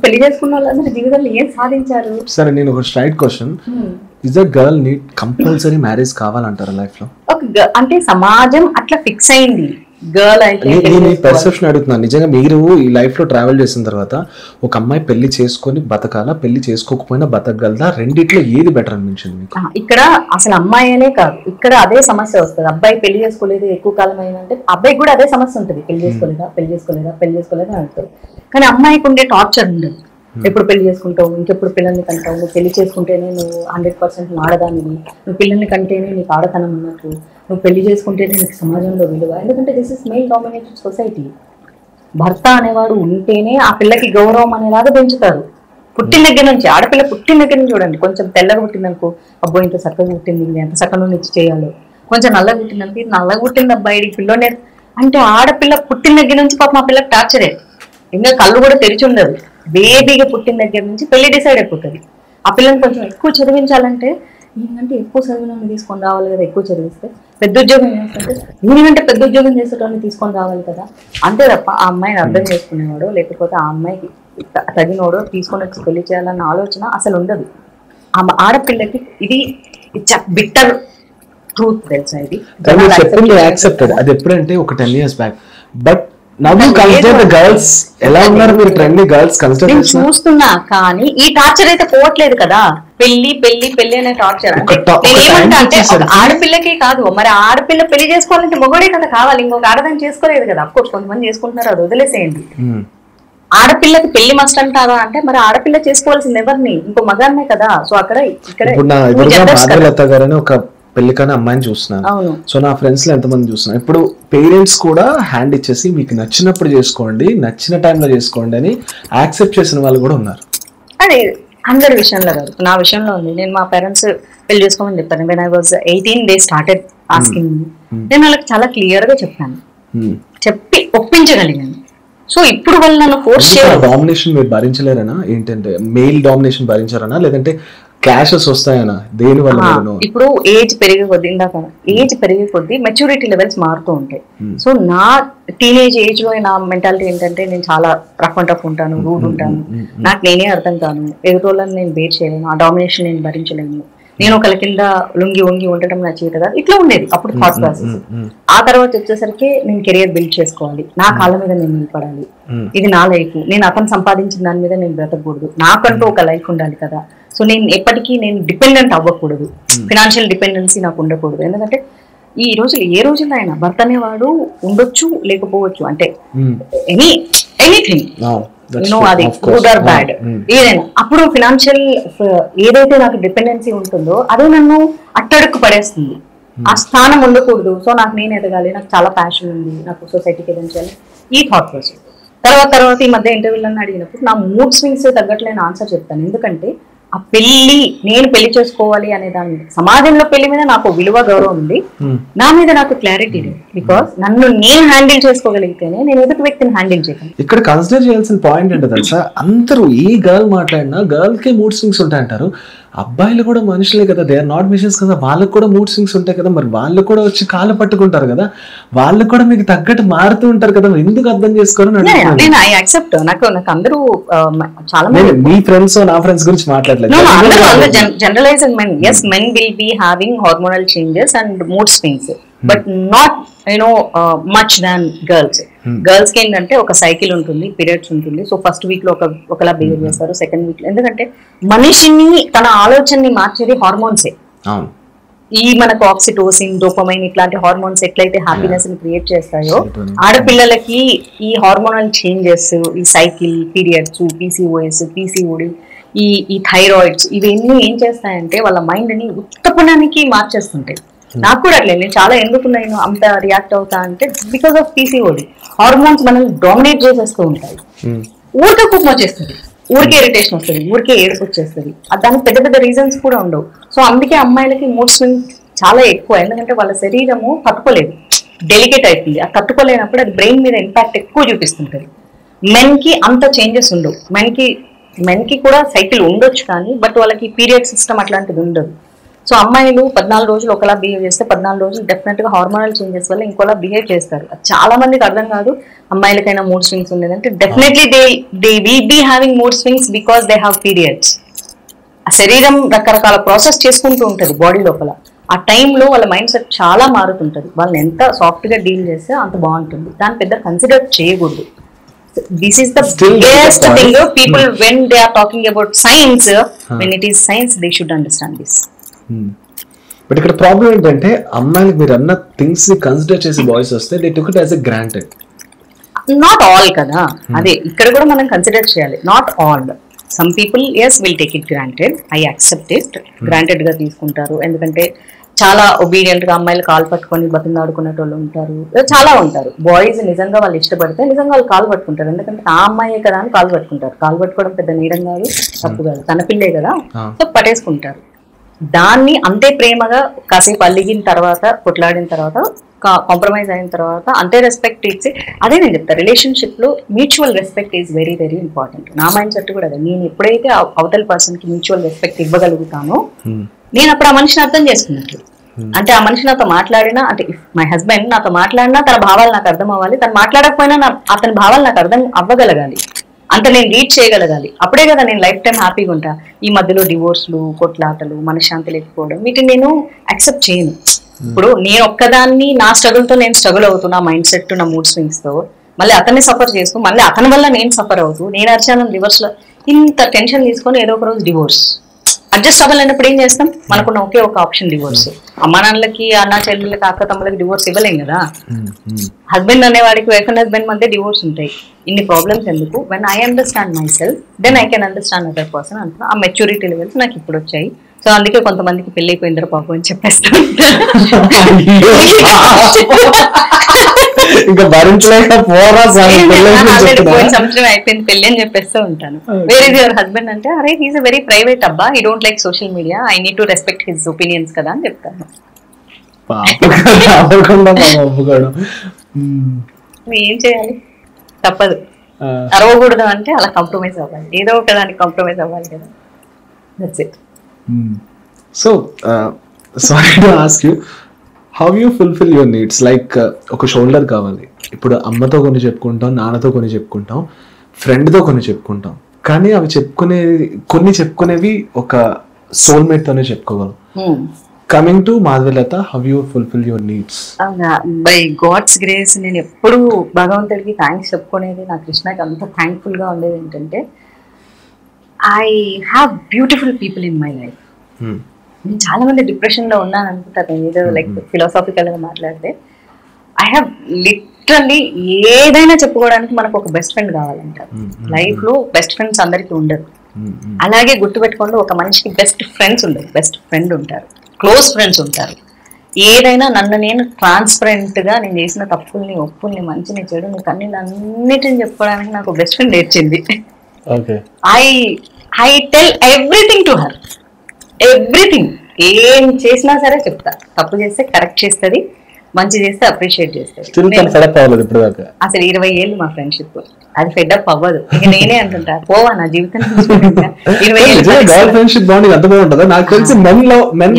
పెళ్లి చేసుకున్న వాళ్ళందరూ జీవితంలో ఏం సాధించారు? సరే, నేను ఒక straight question, is the girl need compulsory marriage కావాలంటారా లైఫ్ లో? అంటే సమాజం అట్లా ఫిక్స్ అయింది. గర్ల్ అయితే పర్సెప్షన్ అడుగుతున్నాను. నిజంగా మీరు ఈ లైఫ్ లో ట్రావెల్ చేసిన తర్వాత ఒక అమ్మాయి పెళ్లి చేసుకొని బతకాలా, పెళ్లి చేసుకోకపోయినా బతకగలదా? రెండిట్లో ఏది బెటర్ అనిపించింది మీకు? ఇక్కడ అసలు అమ్మాయి అనే కాదు, ఇక్కడ అదే సమస్య వస్తుంది. అబ్బాయి పెళ్లి చేసుకోలేదు ఎక్కువ కాలం అయిందంటే అబ్బాయికి కూడా అదే సమస్య ఉంటుంది. పెళ్లి చేసుకోలేదా అని అంటారు. కానీ అమ్మాయికి ఉండే టార్చర్ ఉండదు. ఎప్పుడు పెళ్లి చేసుకుంటావు, ఇంకెప్పుడు పిల్లల్ని కంటావు, నువ్వు పెళ్లి చేసుకుంటేనే నువ్వు 100% ఆడదానివి, నువ్వు పిల్లల్ని కంటేనే నీకు ఆడతనం ఉన్నట్టు, నువ్వు పెళ్లి చేసుకుంటేనే నీకు సమాజంలో విలువ. ఎందుకంటే this is mail dominated society. భర్త అనేవాడు ఉంటేనే ఆ పిల్లకి గౌరవం అనేలాగా పెంచుతారు. పుట్టిన దగ్గర నుంచి, ఆడపిల్ల పుట్టిన దగ్గర నుంచి చూడండి. కొంచెం తెల్లగా పుట్టిందనుకో, అబ్బో ఇంత చక్కగా పుట్టింది, ఎంత చక్కగా నుంచి చేయాలో. కొంచెం నల్లగా పుట్టిందనుకో, ఇది నల్లగా పుట్టింది అబ్బాయి పిల్లోనే. అంటే ఆడపిల్ల పుట్టిన దగ్గర నుంచి పాపం ఆ పిల్లకి టార్చరే. ఇంకా కళ్ళు కూడా తెరిచి ఉండదు. బేబీగా పుట్టిన దగ్గర నుంచి పెళ్లి డిసైడ్ అయిపోతుంది. ఆ పిల్లని కొంచెం ఎక్కువ చదివించాలంటే ఏంటంటే ఎక్కువ చదివిన తీసుకొని రావాలి కదా. ఎక్కువ చదివిస్తే పెద్ద ఉద్యోగం చేస్తుంటే దీనికంటే పెద్ద ఉద్యోగం చేసేటోని తీసుకొని రావాలి కదా. అంతే తప్ప ఆ అమ్మాయిని అర్థం చేసుకునేవాడో లేకపోతే ఆ అమ్మాయికి తగినోడో తీసుకొని వచ్చి పెళ్లి చేయాలన్న ఆలోచన అసలు ఉండదు. ఆ ఆడపిల్లకి ఇది బిట్టర్ ట్రూత్ తెలుసా. ఇది అది ఎప్పుడంటే ఒక 10 years బ్యాక్. బట్ గర్ల్స్ ఎలా ఉన్నారు మీరు? ట్రెండీ గర్ల్స్ కన్సిడర్ చూస్తున్నా, కానీ ఈ టార్చర్ అయితే పోవట్లేదు కదా. పెళ్లి పెళ్లి పెళ్లి అనే టార్చర్ అంటే ఆడపిల్లకే కాదు. మరి ఆడపిల్ల పెళ్లి చేసుకోవాలంటే మొగోడే కదా కావాలి, ఇంకొక ఆడదాన్ని చేసుకోలేదు కదా. అఫ్కోర్స్ కొంతమంది చేసుకుంటున్నారు, అది వదిలేసేయండి. ఆడపిల్లకి పెళ్లి మస్ట్ అంటారా అంటే మరి ఆడపిల్ల చేసుకోవాల్సింది ఎవరిని? ఇంకో మగాన్నే కదా. సో అక్కడ ఇక్కడ ఒక పెళ్లికనే అమ్మాయిని చూస్తున్నాను, అవును. సో నా ఫ్రెండ్స్ లో ఎంతమంది చూస్తున్నాను. ఇప్పుడు పేరెంట్స్ కూడా హ్యాండ్ ఇచ్చేసి మీకు నచ్చినప్పుడు చేసుకోండి, నచ్చిన టైంలో చేసుకోండి అని యాక్సెప్ట్ చేసిన వాళ్ళు కూడా ఉన్నారు. అది అందరి విషయంలో కాదు, నా విషయంలో ఉంది. నేను మా పేరెంట్స్ పెళ్లి చేసుకోమని చెప్పాను. When I was 18 they started asking me. నేను వాళ్ళకి చాలా క్లియర్ గా చెప్పాను, చెప్పి ఒప్పించగలిగాను. సో ఇప్పుడు వాళ్ళు నన్ను ఫోర్స్ చేయరు. డామినేషన్ మీరు భరించలేరనా? ఏంటంటే మెయిల్ డామినేషన్ భరించారనా, లేదంటే క్లాషెస్ వస్తాయనా? దేని వల్ల? ఇప్పుడు ఏజ్ పెరిగే కొద్ది, ఇందాక ఏజ్ పెరిగే కొద్ది మెచ్యూరిటీ లెవెల్స్ మారుతూ ఉంటాయి. సో నా టీనేజ్ ఏజ్ లో నా మెంటాలిటీ ఏంటంటే నేను చాలా రఫ్ అండ్ టఫ్ ఉంటాను, రూడ్ ఉంటాను, నాకు నేనే అర్థం కాను, ఎదుటోళ్ళని నేను బేర్ చేయలేను, ఆ డామినేషన్ నేను భరించలేను, నేను ఒకళ్ళ కింద లొంగి వంగి ఉండటం నా చేత కాదు, ఇట్లా ఉండేది అప్పుడు థాట్ ప్రాసెస్. ఆ తర్వాత వచ్చేసరికి నేను కెరియర్ బిల్డ్ చేసుకోవాలి, నా కాళ్ళ మీద నేను నిలబడాలి, ఇది నా లైఫ్, నేను అతను సంపాదించిన దాని మీద నేను బ్రతకూడదు, నాకంటూ ఒక లైఫ్ ఉండాలి కదా. సో నేను ఎప్పటికీ నేను డిపెండెంట్ అవ్వకూడదు, ఫినాన్షియల్ డిపెండెన్సీ నాకు ఉండకూడదు. ఎందుకంటే ఈ రోజులు ఏ రోజుల్లో అయినా భర్త అనేవాడు ఉండొచ్చు లేకపోవచ్చు, అంటే ఎనీథింగ్ అది గుడ్ ఆర్ బ్యాడ్ ఏదైనా. అప్పుడు ఫినాన్షియల్ ఏదైతే నాకు డిపెండెన్సీ ఉంటుందో అదే నన్ను అట్టడుక్కు పడేస్తుంది, ఆ స్థానం ఉండకూడదు. సో నాకు నేను ఎదగాలి, నాకు చాలా ప్యాషన్ ఉంది, నాకు సొసైటీకి ఎదించాలి, ఈ థాట్ ప్రాసెస్. తర్వాత ఈ మధ్య ఇంటర్వ్యూలను అడిగినప్పుడు నా మూడ్ స్వింగ్స్ తగ్గట్లేని ఆన్సర్ చెప్తాను. ఎందుకంటే ఆ పెళ్లి, నేను పెళ్లి చేసుకోవాలి అనే దాని సమాజంలో పెళ్లి మీద నాకు విలువ గౌరవం ఉంది, నా మీద నాకు క్లారిటీ లేదు. బికాస్ నన్ను నేను హ్యాండిల్ చేసుకోగలిగితేనే నేను ఎదుటి వ్యక్తిని హ్యాండిల్ చేయగలను. ఇక్కడ కన్సిడర్ చేయాల్సిన పాయింట్ ఏంటో తెలుసా, అందరూ ఏ గర్ల్ మాట్లాడినా గర్ల్ కే మూడ్ స్వింగ్స్ ఉంటాయంటారు. అబ్బాయిలు కూడా మనుషులే కదా, దే ఆర్ నాట్ మిషన్స్ కదా, వాళ్ళకు కూడా మూడ్ స్వింగ్స్ ఉంటాయి కదా, మరి వాళ్ళు కూడా వచ్చి కాళ్ళు పట్టుకుంటారు కదా, వాళ్ళు కూడా మీకు తగ్గట్టు మారుతూ ఉంటారు కదా, ఎందుకు అర్థం చేసుకోరు? నేను ఐ యాక్సెప్ట్. నాకు అందరూ చాలా మంది, మీ ఫ్రెండ్స్ నా ఫ్రెండ్స్ గురించి మాట్లాడలేదు, generalising men, yes men will be having hormonal changes and mood swings, but not much than girls. Girls కి ఏంటంటే ఒక సైకిల్ ఉంటుంది, పీరియడ్స్ ఉంటుంది. సో ఫస్ట్ వీక్ లో ఒకలా బిహేవ్ చేస్తారు, సెకండ్ వీక్ లో, ఎందుకంటే మనిషిని తన ఆలోచనని మార్చేది హార్మోన్సే. ఈ మనకు ఆక్సిటోసిన్, డోపమైన్ ఇట్లాంటి హార్మోన్స్ ఎట్లయితే హ్యాపీనెస్ ని క్రియేట్ చేస్తాయో, ఆడపిల్లలకి ఈ హార్మోనల్ చేంజెస్, ఈ సైకిల్, పీరియడ్స్, పీసీఓఎస్, పీసీఓడి, ఈ థైరాయిడ్స్, ఇవన్నీ ఏం చేస్తాయంటే వాళ్ళ మైండ్ ని ఉత్తపనానికి మార్చేస్తుంటాయి. నాకు కూడా అట్లే, నేను చాలా ఎందుకు నేను అంత రియాక్ట్ అవుతా అంటే బికాస్ ఆఫ్ పీసీఓడి. హార్మోన్స్ మనల్ని డామినేట్ చేసేస్తూ ఉంటాయి, ఊరికే కోపం వచ్చేస్తుంది, ఊరికే ఇరిటేషన్ వస్తుంది, ఊరికే ఏడుపు వచ్చేస్తుంది. దానికి పెద్ద పెద్ద రీజన్స్ కూడా ఉండవు. సో అందుకే అమ్మాయిలకి మూడ్ స్వింగ్ చాలా ఎక్కువ, ఎందుకంటే వాళ్ళ శరీరము తట్టుకోలేదు, డెలికేట్ అవుతుంది. ఆ తట్టుకోలేనప్పుడు అది బ్రెయిన్ మీద ఇంపాక్ట్ ఎక్కువ చూపిస్తుంటుంది. మెన్ కి అంత చేంజెస్ ఉండవు, మెన్ కి కూడా సైకిల్ ఉండొచ్చు కానీ బట్ వాళ్ళకి పీరియడ్ సిస్టమ్ అట్లాంటిది ఉండదు. సో అమ్మాయిలు 14 రోజులు ఒకలా బిహేవ్ చేస్తే 14 రోజులు డెఫినెట్ గా హార్మోనల్ చేంజెస్ వల్ల ఇంకోలా బిహేవ్ చేస్తారు. చాలా మందికి అర్థం కాదు. అమ్మాయిలకైనా మూడ్ స్వింగ్స్ ఉండేదంటే definitely they will be having mood swings because they have periods. ఆ శరీరం రకరకాల ప్రాసెస్ చేసుకుంటూ ఉంటుంది బాడీ లోపల. ఆ టైంలో వాళ్ళ మైండ్ సెట్ చాలా మారుతుంటుంది. వాళ్ళని ఎంత సాఫ్ట్ గా డీల్ చేస్తే అంత బాగుంటుంది. దాన్ని పెద్ద కన్సిడర్ చేయకూడదు. This is the biggest thing. People when they are talking about science, when it is science, they should understand this. But ఇక్కడ ప్రాబ్లం ఏంటంటే అమ్మాయిలకు మీరు అన్న థింగ్స్ ని కన్సిడర్ చేసి బాయ్స్ వస్తే they took it as a granted. Not all కదా, అదే ఇక్కడ కూడా మనం కన్సిడర్ చేయాలి. Not all, some people yes will take it granted, I accept it, granted గా తీసుకుంటారు. ఎందుకంటే చాలా ఒబీడియంట్ గా అమ్మాయిలు కాలు పట్టుకొని బతిలాడుకునే వాళ్ళు ఉంటారు, చాలా ఉంటారు. బాయ్స్ నిజంగా వాళ్ళు ఇష్టపడితే నిజంగా వాళ్ళు కాలు పట్టుకుంటారు. ఎందుకంటే ఆ అమ్మాయే కదా అని కాలు పట్టుకుంటారు. కాలు పట్టుకోవడం పెద్ద నేరం కాదు, తప్పు కాదు, తన పిల్లే కదా, సో పట్టేసుకుంటారు. దాన్ని అంతే ప్రేమగా కాసేపు అల్లిగిన తర్వాత, కొట్లాడిన తర్వాత, కాంప్రమైజ్ అయిన తర్వాత అంతే రెస్పెక్ట్ ఇచ్చి, అదే నేను చెప్తాను, రిలేషన్షిప్ లో mutual respect is very very important. నా మైండ్ సెట్ కూడా అదే. నేను ఎప్పుడైతే అవతల పర్సన్ కి మ్యూచువల్ రెస్పెక్ట్ ఇవ్వగలుగుతానో నేను అప్పుడు ఆ మనిషిని అర్థం చేసుకున్నట్లు. అంటే ఆ మనిషి నాతో మాట్లాడినా, అంటే మై హస్బెండ్ నాతో మాట్లాడినా తన భావాలు నాకు అర్థం అవ్వాలి, తను మాట్లాడకపోయినా అతని భావాలు నాకు అర్థం అవ్వగలగాలి, అంత నేను రీడ్ చేయగలగాలి. అప్పుడే కదా నేను లైఫ్ టైం హ్యాపీగా ఉంటా. ఈ మధ్యలో డివోర్స్లు, కొట్లాటలు, మనశ్శాంతి లేకపోవడం, వీటిని నేను యాక్సెప్ట్ చేయను. ఇప్పుడు నేను ఒక్కదాన్ని నా స్ట్రగుల్తో నేను స్ట్రగుల్ అవుతున్నా, మైండ్ సెట్, నా మూడ్ స్వింగ్స్ తో, మళ్ళీ అతన్ని సఫర్ చేస్తూ, మళ్ళీ అతని వల్ల నేను సఫర్ అవుతూ, నేను అరిచాను రివర్స్ లో, ఇంత టెన్షన్ తీసుకొని ఏదో ఒక రోజు డివోర్స్. అడ్జస్ట్ అవ్వాలన్నప్పుడు ఏం చేస్తాం? మనకున్న ఒకే ఒక ఆప్షన్ డివోర్స్. అమ్మా నాన్నలకి, అన్న చెల్లెళ్ళకి, అక్క తమ్ములకి డివోర్స్ ఇవ్వలేం కదా. హస్బెండ్ అనేవాడికి వైఫ్ అండ్ హస్బెండ్ మధ్య డివోర్స్ ఉంటాయి. ఇన్ని ప్రాబ్లమ్స్ ఎందుకు? When I understand myself then I can understand other person అంటున్నా. ఆ మెచ్యూరిటీ లెవెల్స్ నాకు ఇప్పుడు వచ్చాయి. సో అందుకే కొంతమందికి పెళ్లి అయిపోయిందరూ పాపం అని చెప్పేస్తా ఇంకా భరించలేక పోరా పోయిన సంవత్సరం అయిపోయింది పెళ్లి అని చెప్పేస్తూ ఉంటాను. వేర్ ఇస్ యువర్ హస్బెండ్ అంటే అరే హీస్ అ వెరీ ప్రైవేట్ అబ్బా, he don't like social media, I need to respect his opinions కదా అని చెప్తాను. ఏం చేయాలి, తప్పదు. అరవకూడదు అంటే అలా కాంప్రమైజ్ అవ్వాలి, ఏదో ఒక దానికి కాంప్రమైజ్ అవ్వాలి కదా. That's it. So sorry to ask you, how you fulfil your needs? Like ఒక షోల్డర్ కావాలి. ఇప్పుడు అమ్మతో కొన్ని చెప్పుకుంటాం, నాన్నతో కొన్ని చెప్పుకుంటాం, ఫ్రెండ్తో కొన్ని చెప్పుకుంటాం, కానీ అవి కొన్ని చెప్పుకునేవి ఒక సోల్మేట్ తోనే చెప్పుకోగలం. Coming to Madhavi Latha, how you fulfil your needs? By God's grace నేను ఎప్పుడు భగవంతుడికి థ్యాంక్స్ చెప్పుకునేది, నా కృష్ణకి అంత థ్యాంక్ఫుల్ గా ఉండేది ఏంటంటే I have beautiful people in my life. నేను చాలా మంది డిప్రెషన్ లో ఉన్నాను అనుకుంటాను, ఏదో లైక్ ఫిలాసాఫికల్ గా మాట్లాడితే. ఐ హ్యావ్ లిటరల్లీ ఏదైనా చెప్పుకోవడానికి మనకు ఒక బెస్ట్ ఫ్రెండ్ కావాలంటారు. లైఫ్ లో బెస్ట్ ఫ్రెండ్స్ అందరికీ ఉండరు. అలాగే గుర్తుపెట్టుకోండి, ఒక మనిషికి బెస్ట్ ఫ్రెండ్స్ ఉండరు, బెస్ట్ ఫ్రెండ్ ఉంటారు, క్లోజ్ ఫ్రెండ్స్ ఉంటారు. ఏదైనా నన్ను నేను ట్రాన్స్పరెంట్ గా నేను చేసిన తప్పుల్ని, ఒప్పుల్ని, మంచిని, చెడుని, అన్నిటిని చెప్పుకోవడానికి నాకు బెస్ట్ ఫ్రెండ్ నేర్చింది. I tell everything to her, everything. ఏం చేసినా సరే చెప్తా. తప్పు చేస్తే కరెక్ట్ చేస్తుంది, మంచి చేస్తే అప్రిషియేట్ చేస్తుంది. అసలు 20 ఏళ్ళు మా ఫ్రెండ్షిప్, అది ఫెడ్అప్ అవ్వదు. ఇక నేనే అంటుంటా, పోవా నా జీవితం 20 ఏళ్ళు ఫ్రెండ్షిప్ బాగుంటుంది. అంత బాగుంటుందా? నాకు తెలిసి మెన్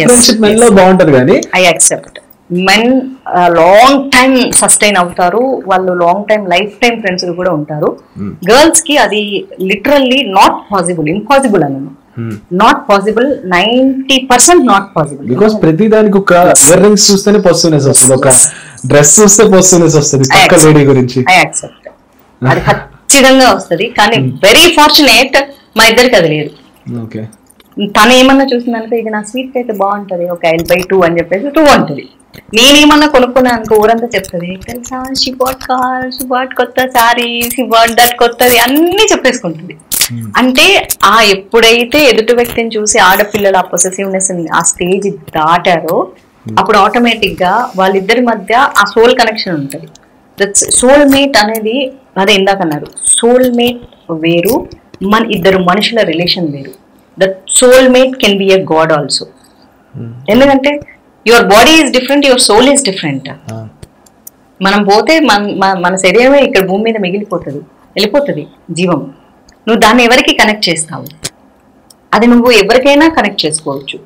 ఫ్రెండ్షిప్ మెన్ లో బాగుంటది, కానీ I accept men long time sustain అవుతారు, వాళ్ళు long time life time friends కూడా ఉంటారు. గర్ల్స్ కి అది లిటరల్లీ నాట్ పాసిబుల్, ఇంపాసిబుల్ అన్నాను. Not possible, 90% not possible. Because ప్రతి దానికి ఒక ఇయర్ రింగ్స్ చూస్తేనే పాజిటివ్నెస్ వస్తుంది, ఒక డ్రెస్ చూస్తే పాజిటివ్నెస్ వస్తుంది. పక్క లేడీ గురించి ఐ యాక్సెప్ట్, అది ఖచ్చితంగా వస్తుంది. కానీ వెరీ ఫార్చునేట్ మా ఇద్దరికి అది లేదు. తను ఏమన్నా చూసిందనుకో, ఇది నా స్వీట్ అయితే బాగుంటది, ఒక I'll buy 2 అని చెప్పేసి 2 అంటది. నేనేమన్నా కొనుక్కున్నాను అనుకో, ఊరంతా చెప్తుంది, తెలుసా she bought car, she bought కొత్త సారీ, షీ బాట్ దట్ కొత్తది అన్ని చెప్పేసుకుంటుంది. అంటే ఆ ఎప్పుడైతే ఎదుటి వ్యక్తిని చూసి ఆడపిల్లలు ఆ పొసెసివ్నెస్ ఆ స్టేజ్ దాటారో, అప్పుడు ఆటోమేటిక్ గా వాళ్ళిద్దరి మధ్య ఆ సోల్ కనెక్షన్ ఉంటుంది. దట్స్ సోల్ మేట్ అనేది. అదే ఇందాక అన్నారు, సోల్ మేట్ వేరు, మన ఇద్దరు మనుషుల రిలేషన్ వేరు. That soul mate can be a god also. ఎందుకంటే your body is different, your soul is different. మనం పోతే మన శరీరమే ఇక్కడ భూమి మీద మిగిలిపోతుంది, వెళ్ళిపోతుంది జీవం. నువ్వు దాన్ని ఎవరికి కనెక్ట్ చేస్తావు? అది నువ్వు ఎవరికైనా కనెక్ట్ చేసుకోవచ్చు.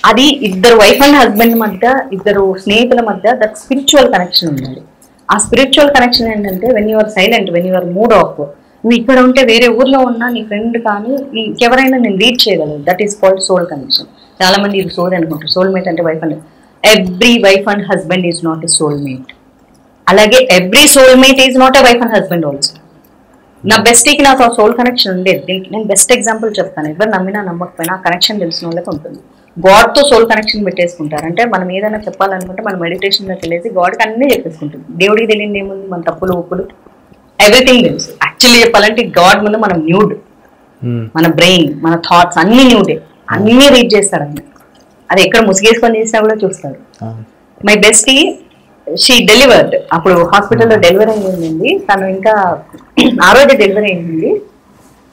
అది ఇద్దరు వైఫ్ అండ్ హస్బెండ్ మధ్య, ఇద్దరు స్నేహితుల మధ్య దట్ స్పిరిచువల్ కనెక్షన్ ఉండాలి. ఆ స్పిరిచువల్ కనెక్షన్ ఏంటంటే when you're silent, when you're mood off, నువ్వు ఇక్కడ ఉంటే వేరే ఊర్లో ఉన్నా నీ ఫ్రెండ్ కానీ నీకెవరైనా నేను రీచ్ చేయగలరు. That is called soul connection. చాలా మంది ఇది సోల్ అనుకుంటారు. సోల్మేట్ అంటే wife and, every wife and husband is not a soulmate. అలాగే every soulmate is not a wife and husband also. నా బెస్టీకి నాకు ఆ సోల్ కనెక్షన్ ఉండేది. దీనికి నేను బెస్ట్ ఎగ్జాంపుల్ చెప్తాను. ఎవరు నమ్మినా నమ్మకపోయినా ఆ కనెక్షన్ తెలిసిన వాళ్ళకి ఉంటుంది. గాడ్తో సోల్ కనెక్షన్ పెట్టేసుకుంటారు. అంటే మనం ఏదైనా చెప్పాలనుకుంటే మనం మెడిటేషన్లోకి వెళ్ళేసి గాడ్కి అన్నీ చెప్పేసుకుంటుంది. దేవుడికి తెలియదు ఏముంది, మన తప్పులు ఒప్పులు ఎవ్రీథింగ్ తెలుసు. యాక్చువల్లీ చెప్పాలంటే గాడ్ ముందు మనం న్యూడ్, మన బ్రెయిన్, మన థాట్స్ అన్ని న్యూడే, అన్నీ రీడ్ చేస్తాడు అన్న. అది ఎక్కడ ముసిగేసుకొని చేసినా కూడా చూస్తాడు. My bestie she delivered. అప్పుడు హాస్పిటల్లో డెలివరీ అయింది తను. ఇంకా ఆ రోజు డెలివరీ అయింది.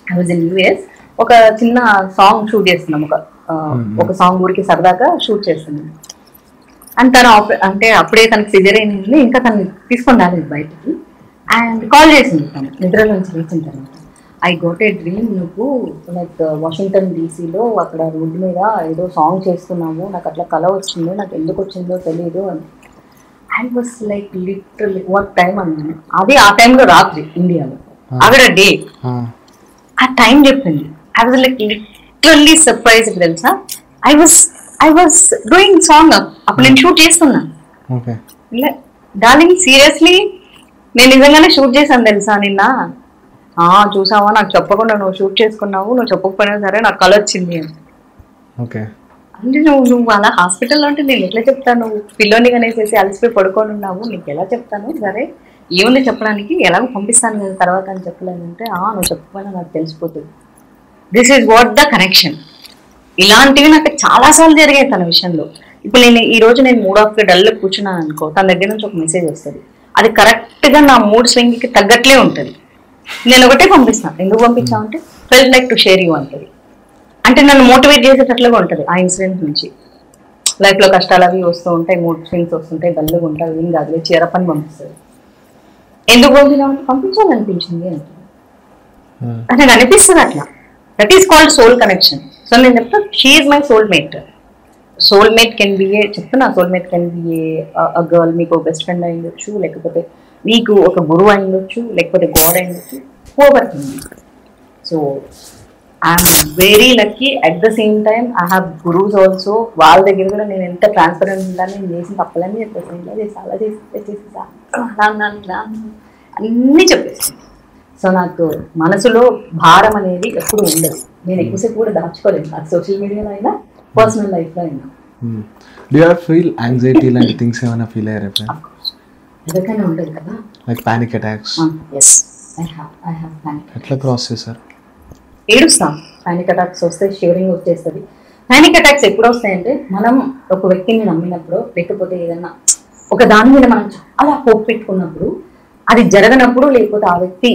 I was in US. ఒక చిన్న సాంగ్ షూట్ చేస్తున్నాం, ఒక సాంగ్ ఊరికి సరదాగా షూట్ చేస్తున్నాం. అండ్ తను అంటే అప్పుడే తనకు సిజర్ అయింది, ఇంకా తను తీసుకొని రాలేదు బయటికి. అండ్ కాల్ చేసింది తను నిద్ర నుంచి లేచిన తర్వాత. ఐ గోట్ ఏ డ్రీమ్, నువ్వు లైక్ వాషింగ్టన్ DCలో అక్కడ రోడ్డు మీద ఏదో సాంగ్ చేస్తున్నావు, నాకు అట్లా కళ వచ్చిందో, నాకు ఎందుకు వచ్చిందో తెలియదు అని. I was like literally what time అన్నాను. అది ఆ టైంలో రాత్రి ఇండియాలో, ఆవిడ డే. ఆ టైం చెప్పింది. I was like literally surprise. తెలుసా, ఐ వాస్ డూయింగ్ సాంగ్, అప్పుడు నేను షూట్ చేస్తున్నా. డార్లింగ్ సీరియస్లీ నేను నిజంగానే షూట్ చేశాను తెలుసా నిన్న. చూసావా, నాకు చెప్పకుండా నువ్వు షూట్ చేసుకున్నావు, నువ్వు చెప్పకపోయినా సరే నాకు కళ వచ్చింది అని. అంటే నువ్వు అలా హాస్పిటల్లో అంటే నేను ఎట్లా చెప్తాను? నువ్వు పిల్లోని కనేసేసి అలసిపోయి పడుకొని ఉన్నావు, నీకు ఎలా చెప్తాను? సరే ఏముంది చెప్పడానికి, ఎలాగో పంపిస్తాను కదా తర్వాత అని చెప్పలేదంటే, నువ్వు చెప్పకపోయినా నాకు తెలిసిపోతుంది. This is what the connection. ఇలాంటివి నాకు చాలా సార్లు జరిగాయి తన విషయంలో. ఇప్పుడు ఈ రోజు నేను మూడ్ ఆఫ్ గా డల్ కూర్చున్నాను అనుకో, తన దగ్గర నుంచి ఒక మెసేజ్ వస్తుంది, అది కరెక్ట్ గా నా మూడ్ స్వింగ్ కి తగ్గట్లే ఉంటుంది. నేను ఒకటే పంపిస్తాను, ఎందుకు పంపించామంటే felt like to share you అంటది. అంటే నన్ను మోటివేట్ చేసేటట్లుగా ఉంటుంది ఆ ఇన్సిడెంట్ నుంచి. లైఫ్ లో కష్టాలు అవి వస్తూ ఉంటాయి, మూడ్ స్వింగ్స్ వస్తుంటాయి, డల్గా ఉంటాయి, ఏం కాదు చేరపని పంపిస్తుంది. ఎందుకు పంపించామంటే పంపించాలనిపించింది అంటుంది. నాకు అనిపిస్తుంది అట్లా. That is called soul connection. So నేను చెప్తా, she my soulmate. Soulmate can be చెప్తున్నా, soulmate can be a girl, మీకు బెస్ట్ ఫ్రెండ్ అయి ఉండొచ్చు, లేకపోతే మీకు ఒక గురువు అయి ఉండొచ్చు, లేకపోతే గాడ్ అయి ఉండొచ్చు, over thing. So I'm very lucky. At the same time I have gurus also. వాళ్ళ దగ్గర కూడా నేను ఎంత ట్రాన్స్పరెంట్ ఉంటాను, నేను చేసిన తప్పలని చెప్పేసి ఇలా చేసి అలా చేసేసా అన్నీ చెప్పేస్తాను. సో నాకు మనసులో భారం అనేది ఎప్పుడు ఉండదు. నేను ఎక్కువసేపు కూడా దాచుకోలేదు, నాకు సోషల్ మీడియాలో అయినా పర్సనల్ లైఫ్లో అయినా. Do you ever feel anxiety లాంటి థింగ్స్ ఏమైనా ఫీల్ అయ్యారు ఎప్పుడైనా? ఎవరికైనా ఉంటుంది కదా, like panic attacks. yes I have panic. ఎట్లా క్రాస్ చేశారు? ఏడుస్తాం. పానిక్ అటాక్స్ వస్తే షివరింగ్ వచ్చేస్తుంది. పానిక్ అటాక్స్ ఎప్పుడు వస్తాయంటే మనం ఒక వ్యక్తిని నమ్మినప్పుడు, లేకపోతే ఏదన్నా ఒక దాని మీద మనం చాలా హోప్ పెట్టుకున్నప్పుడు అది జరగనప్పుడు, లేకపోతే ఆ వ్యక్తి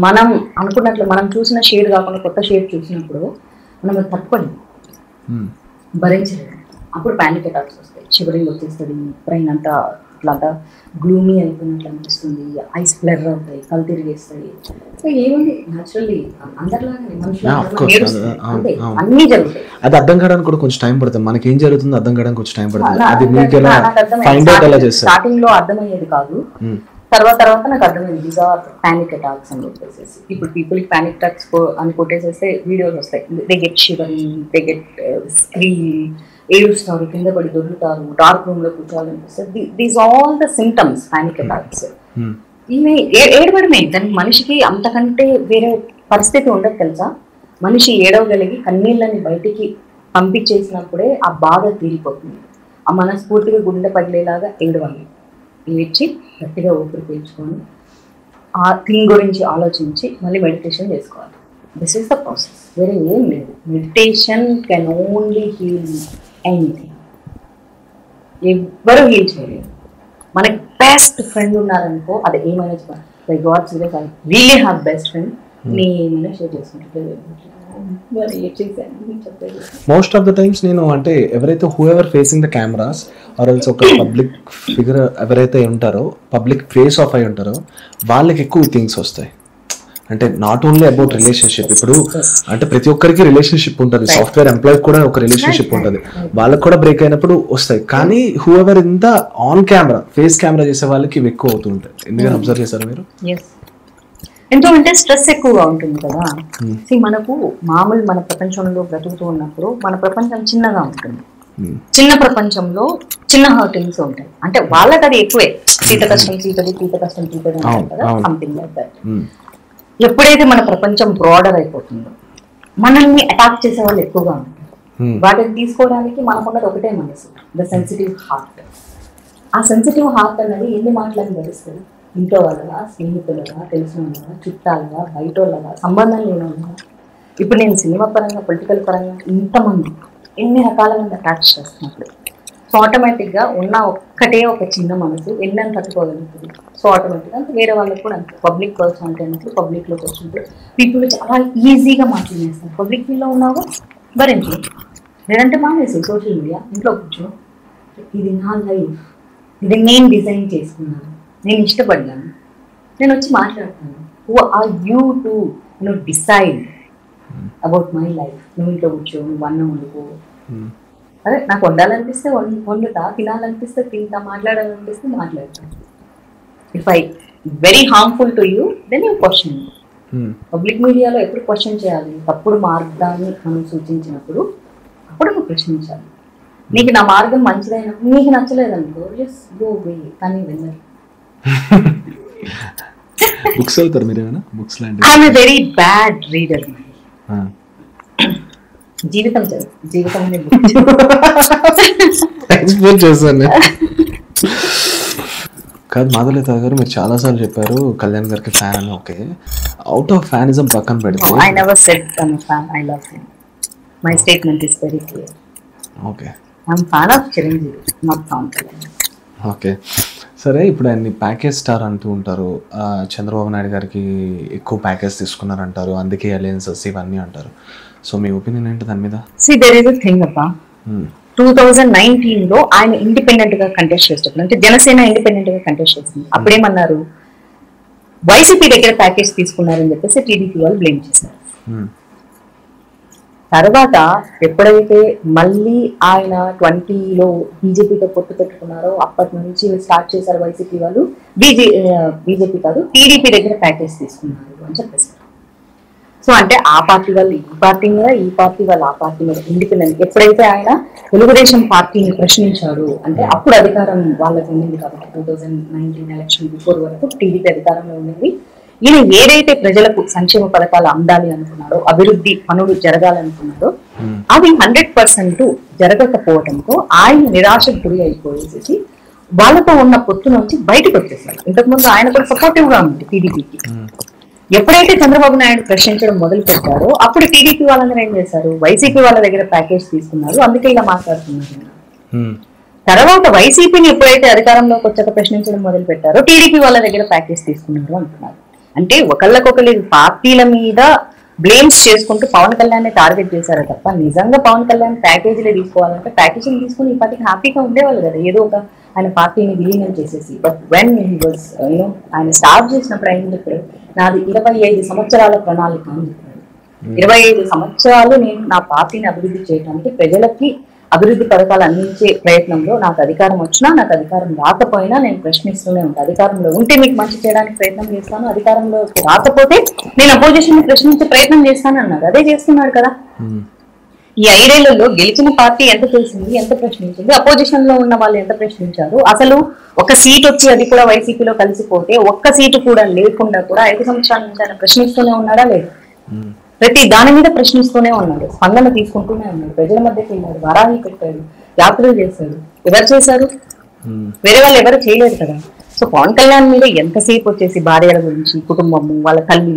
మనం అనుకున్నట్లు మనం చూసిన షేడ్ కాకుండా కొత్త షేడ్ చూసినప్పుడు మనం అది తట్టుకోలేము, భరించలేదు. అప్పుడు పానిక్ అటాక్స్ వస్తాయి, షివరింగ్ వచ్చేస్తుంది, బ్రెయిన్ అంతా ఇట్లా గ్లూమీ అయిపోయినట్లు అనిపిస్తుంది, ఐస్ బ్లర్ అవుతాయి, కళ్ళు తిరిగేస్తాయి. సో ఏముంది, న్యాచురల్లీ అందరిలాగానే మనుషులు అన్నీ జరుగుతాయి. అది అర్థం కావడానికి కూడా కొంచెం టైం పడుతుంది. మనకి ఏం జరుగుతుందో అర్థం కావడానికి కొంచెం టైం పడుతుంది. అది మీకు ఎలా ఫైండ్ అవుట్ ఎలా చేస్తారు? స్టార్టింగ్ లో అర్థమయ్యేది కాదు, తర్వాత నాకు అర్థమైంది దీస్ ఆర్ పానిక్ అటాక్స్ అని చెప్పేసి. ఇప్పుడు పీపుల్ పానిక్ అటాక్స్ అని కొట్టేసేస్తే వీడియోస్ వస్తాయి, they get shivering, they get scream, ఏడుస్తారు, కింద పడి దొరుకుతారు, డార్క్ రూమ్ లో కూర్చోవాలనిపిస్తుంది. These all the symptoms panic attacks. ఇవి ఏడవడమే, దానికి మనిషికి అంతకంటే వేరే పరిస్థితి ఉండదు తెలుసా. మనిషి ఏడవగలిగి కన్నీళ్ళని బయటికి పంపించేసినప్పుడే ఆ బాధ తీరిపోతుంది. ఆ మనస్ఫూర్తిగా గుండె పగిలేలాగా ఏడవాలి, ఏడ్చి గట్టిగా ఊపిరి పీల్చుకొని ఆ థింగ్ గురించి ఆలోచించి మళ్ళీ మెడిటేషన్ చేసుకోవాలి. దిస్ ఈస్ ద ప్రాసెస్, వేరే ఏం లేదు. Meditation can only heal anything. ఎవ్వరూ హీల్ చేయలేదు. మనకి బెస్ట్ ఫ్రెండ్ ఉన్నారనుకో, అది ఏమైనా చెప్పాలి, like god serious, I really have best friend. నేమైనా షేర్ చేసుకుంటే మోస్ట్ ఆఫ్ ద టైమ్స్ నేను అంటే ఎవరైతే whoever facing the cameras are also ఒక పబ్లిక్ ఫిగర్ ఎవరైతే ఉంటారో, పబ్లిక్ ఫేస్ ఆఫ్ అయి ఉంటారో, వాళ్ళకి ఎక్కువ థింగ్స్ వస్తాయి. అంటే నాట్ ఓన్లీ అబౌట్ రిలేషన్షిప్. ఇప్పుడు అంటే ప్రతి ఒక్కరికి రిలేషన్షిప్ ఉంటుంది, సాఫ్ట్వేర్ ఎంప్లాయ్ కూడా ఒక రిలేషన్షిప్ ఉంటుంది, వాళ్ళకి కూడా బ్రేక్ అయినప్పుడు వస్తాయి. కానీ who ever in the on camera face camera చేసే వాళ్ళకి ఇవి ఎక్కువ అవుతూ ఉంటాయి. ఎందుకని అబ్జర్వ్ చేశారు మీరు? ఎంతో అంటే స్ట్రెస్ ఎక్కువగా ఉంటుంది కదా. మనకు మామూలు మన ప్రపంచంలో బ్రతుకుతూ ఉన్నప్పుడు మన ప్రపంచం చిన్నగా ఉంటుంది. చిన్న ప్రపంచంలో చిన్న హర్టింగ్స్ ఉంటాయి. అంటే వాళ్ళకి అది ఎక్కువే, సీత కష్టం సీతది, పీత కష్టం పీతది అంటారు కదా, సంథింగ్ లైక్ దట్. ఎప్పుడైతే మన ప్రపంచం బ్రాడర్ అయిపోతుందో మనల్ని అటాక్ చేసే వాళ్ళు ఎక్కువగా ఉంటారు. వాటిని తీసుకోవడానికి మనకున్నది ఒకటే మనసు, ద సెన్సిటివ్ హార్ట్. ఆ సెన్సిటివ్ హార్ట్ అనేది ఎన్ని మాటలను భరిస్తుంది? ఇంట్లో వాళ్ళగా, స్నేహితులుగా, తెలిసిన వాళ్ళగా, చుట్టాలుగా, బయట వాళ్ళగా, సంబంధం లేని వాళ్ళగా. ఇప్పుడు నేను సినిమా పరంగా, పొలిటికల్ పరంగా ఇంతమంది ఎన్ని రకాల మంది అటాచ్ చేస్తున్నప్పుడు, సో ఆటోమేటిక్గా ఉన్న ఒక్కటే ఒక చిన్న మనసు ఎన్నని తట్టుకోగలుగుతుంది. సో ఆటోమేటిక్గా వేరే వాళ్ళకి కూడా అంతే. పబ్లిక్ పర్సనాలిటీ అన్నప్పుడు, పబ్లిక్లోకి వచ్చినప్పుడు పీపుల్ చాలా ఈజీగా మాట్లాడేస్తారు. పబ్లిక్ ఫీల్లో ఉన్నావో భరించు, లేదంటే మానేసి సోషల్ మీడియా, ఇంట్లో కూర్చో. ఇది నా లైఫ్, ఇది నేను డిజైన్ చేసుకున్నాను, నేను ఇష్టపడ్డాను, నేను వచ్చి మాట్లాడతాను. Who are you to decide about my life? నువ్వు ఇంట్లో కూర్చో, నువ్వు అన్నం వండుకో. అదే నాకు వండాలనిపిస్తే వండుతా, తినాలనిపిస్తే తింటా, మాట్లాడాలనిపిస్తే మాట్లాడతాను. If I very harmful to you, then you question. Public మీడియాలో ఎప్పుడు క్వశ్చన్ చేయాలి? తప్పుడు మార్గాన్ని మనం సూచించినప్పుడు అప్పుడు నువ్వు ప్రశ్నించాలి. నీకు నా మార్గం మంచిదైనప్పుడు, నీకు నచ్చలేదనుకో జస్ట్ గో వే, కానీ వెళ్ళరు. బుక్స్ చదువుతారు మీరు ఏమైనా? బుక్స్ లాంటి I'm a very bad reader. జీవితం జీవితం అనే బుక్ ఎక్స్ప్లెయిన్ చేశాను కాదు. మాధులత గారు మీరు చాలాసార్లు చెప్పారు కళ్యాణ్ గారికి ఫ్యాన్ అని. ఓకే, అవుట్ ఆఫ్ ఫ్యానిజం పక్కన పెడితే, I never said I'm a fan, I love him. My statement is very clear. Okay, I'm fan of Chiranjeevi, not Pawan Kalyan. Okay. సరే, ఇప్పుడు ఆయన్ని ప్యాకేజ్ స్టార్ అంటూ ఉంటారు. చంద్రబాబు నాయుడు గారికి ఎక్కువ ప్యాకేజ్ తీసుకున్నారంటారు, అందుకే అలయన్సెస్ ఇవన్నీ అంటారు. సో మీ ఒపీనియన్ ఏంటి దాని మీద? See there is a thing అబ్బా, 2019 లో ఆయన ఇండిపెండెంట్ గా కంటెస్ట్ చేసేటప్పుడు, అంటే జనసేన ఇండిపెండెంట్ గా కంటెస్ట్ చేసింది, అప్పుడేమన్నారు, వైసీపీ దగ్గర ప్యాకేజ్ తీసుకున్నారని చెప్పేసి టీడీపీ వాళ్ళు బ్లేమ్ చేశారు. తర్వాత ఎప్పుడైతే మళ్ళీ ఆయన 20లో బీజేపీతో పొత్తు పెట్టుకున్నారో అప్పటి నుంచి స్టార్ట్ చేశారు వైసీపీ వాళ్ళు, బీజేపీ కాదు టీడీపీ దగ్గర ప్యాకేజ్ తీసుకున్నారు అని చెప్పేసి. సో అంటే ఆ పార్టీ వాళ్ళు ఈ పార్టీ మీద, ఈ పార్టీ వాళ్ళు ఆ పార్టీ మీద ఇండిపెండెంట్. ఎప్పుడైతే ఆయన తెలుగుదేశం పార్టీని ప్రశ్నించాడు అంటే అప్పుడు అధికారం వాళ్ళకి ఉండింది కాబట్టి 2019 ఎలక్షన్ బిఫోర్ వరకు టీడీపీ అధికారంలో ఉండింది. ఈయన ఏదైతే ప్రజలకు సంక్షేమ పథకాలు అందాలి అనుకున్నాడో, అభివృద్ధి పనులు జరగాలనుకున్నాడో అవి 100% జరగకపోవడంతో ఆయన నిరాశకు గురి అయిపోయేసి వాళ్ళతో ఉన్న పొత్తు నుంచి బయటకు వచ్చేసారు. ఇంతకుముందు ఆయన కూడా సపోర్టివ్ గా ఉంది టీడీపీకి. ఎప్పుడైతే చంద్రబాబు నాయుడు ప్రశ్నించడం మొదలు పెట్టారో అప్పుడు టీడీపీ వాళ్ళందరూ ఏం చేశారు, వైసీపీ వాళ్ళ దగ్గర ప్యాకేజ్ తీసుకున్నారు, అందుకే ఇలా మాట్లాడుతున్నారు. తర్వాత వైసీపీని ఎప్పుడైతే అధికారంలోకి వచ్చాక ప్రశ్నించడం మొదలు పెట్టారో టీడీపీ వాళ్ళ దగ్గర ప్యాకేజ్ తీసుకున్నారు అంటున్నారు. అంటే ఒకళ్ళకొకరు పార్టీల మీద బ్లేమ్స్ చేసుకుంటూ పవన్ కళ్యాణ్ టార్గెట్ చేశారు తప్ప నిజంగా పవన్ కళ్యాణ్ ప్యాకేజీలే తీసుకోవాలంటే ప్యాకేజీలు తీసుకుని ఈ పార్టీకి హ్యాపీగా ఉండేవాళ్ళు కదా, ఏదో ఒక ఆయన పార్టీని విలీనం చేసేసి. బట్ వెన్ హీ వాజ్ ఆయన స్టార్ట్ చేసినప్పుడు ఆయన చెప్పారు, నాది 25 సంవత్సరాల ప్రణాళిక అని చెప్పారు. 25 సంవత్సరాలు నేను నా పార్టీని అభివృద్ధి చేయడానికి, ప్రజలకి అభివృద్ధి పథకాలు అందించే ప్రయత్నంలో నాకు అధికారం వచ్చినా నాకు అధికారం రాకపోయినా నేను ప్రశ్నిస్తూనే ఉంటాను. అధికారంలో ఉంటే మీకు మంచి చేయడానికి ప్రయత్నం చేస్తాను, అధికారంలో రాకపోతే నేను అపోజిషన్ ని ప్రశ్నించే ప్రయత్నం చేస్తాను అన్నారు. అదే చేస్తున్నాడు కదా. ఈ 5 ఏళ్లలో గెలిచిన పార్టీ ఎంత చేసింది, ఎంత ప్రశ్నించింది, అపోజిషన్ లో ఉన్న వాళ్ళు ఎంత ప్రశ్నించారు, అసలు ఒక సీట్ వచ్చి అది కూడా వైసీపీలో కలిసిపోతే ఒక్క సీటు కూడా లేకుండా కూడా 5 సంవత్సరాల నుంచి ఆయన ప్రశ్నిస్తూనే ఉన్నాడా లేదు? ప్రతి దాని మీద ప్రశ్నిస్తూనే ఉన్నాడు, స్పందన తీసుకుంటూనే ఉన్నాడు, ప్రజల మధ్యకి వెళ్ళాడు, వరాహి పెట్టాడు, యాత్రలు చేశాడు. ఎవరు చేశారు? వేరే వాళ్ళు ఎవరు చేయలేదు కదా. సో పవన్ కళ్యాణ్ మీద ఎంతసేపు వచ్చేసి భార్యల గురించి, కుటుంబము, వాళ్ళ తల్లి,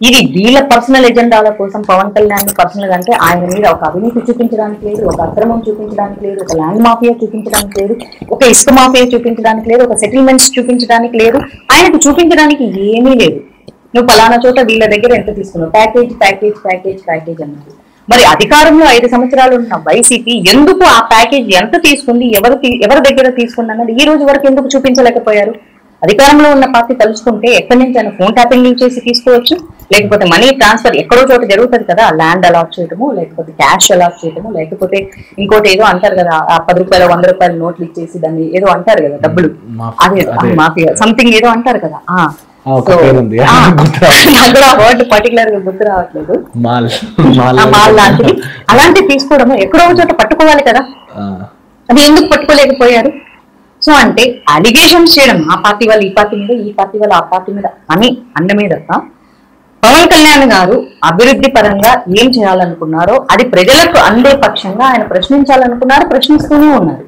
ఇది వీళ్ళ పర్సనల్ ఎజెండాల కోసం పవన్ కళ్యాణ్ పర్సనల్ గా అంటే ఆయన మీద ఒక అవినీతి చూపించడానికి లేదు, ఒక అక్రమం చూపించడానికి లేదు, ఒక ల్యాండ్ మాఫియా చూపించడానికి లేదు, ఒక ఇసుక మాఫియా చూపించడానికి లేదు, ఒక సెటిల్మెంట్స్ చూపించడానికి లేదు, ఆయనకు చూపించడానికి ఏమీ లేదు. నువ్వు పలానా చోట వీళ్ళ దగ్గర ఎంత తీసుకున్నావు, ప్యాకేజ్ ప్యాకేజ్ ప్యాకేజ్ ప్యాకేజ్ అన్నారు. మరి అధికారంలో 5 సంవత్సరాలు ఉన్న వైసీపీ ఎందుకు ఆ ప్యాకేజ్ ఎంత తీసుకుంది, ఎవరి దగ్గర తీసుకుంది అన్నది ఈ రోజు వరకు ఎందుకు చూపించలేకపోయారు? అధికారంలో ఉన్న పార్టీ తలుచుకుంటే ఎక్కడి నుంచి ఆయన ఫోన్ ట్యాపింగ్ చేసి తీసుకోవచ్చు, లేకపోతే మనీ ట్రాన్స్ఫర్ ఎక్కడో చోట జరుగుతుంది కదా, ల్యాండ్ అలాట్ చేయటము, లేకపోతే క్యాష్ అలాట్ చేయటము, లేకపోతే ఇంకోటి ఏదో అంటారు కదా, 10 రూపాయలు 100 రూపాయలు నోట్లు ఇచ్చేసి దాన్ని ఏదో అంటారు కదా, డబ్బులు, అదే మాఫియా సంథింగ్ ఏదో అంటారు కదా. వర్డ్ పర్టికులర్ గా గుర్తు రావట్లేదు. మాల్ లాంటిది అలాంటివి తీసుకోవడము ఎక్కడో చోట పట్టుకోవాలి కదా, అది ఎందుకు పట్టుకోలేకపోయారు? సో అంటే అలిగేషన్స్ చేయడం ఆ పార్టీ వాళ్ళు ఈ పార్టీ మీద, ఈ పార్టీ వాళ్ళు ఆ పార్టీ మీద అని అండమే తప్ప పవన్ కళ్యాణ్ గారు అభివృద్ధి పరంగా ఏం చేయాలనుకున్నారో అది ప్రజలకు అందే పక్షంగా ఆయన ప్రశ్నించాలనుకున్నారు, ప్రశ్నిస్తూనే ఉన్నారు.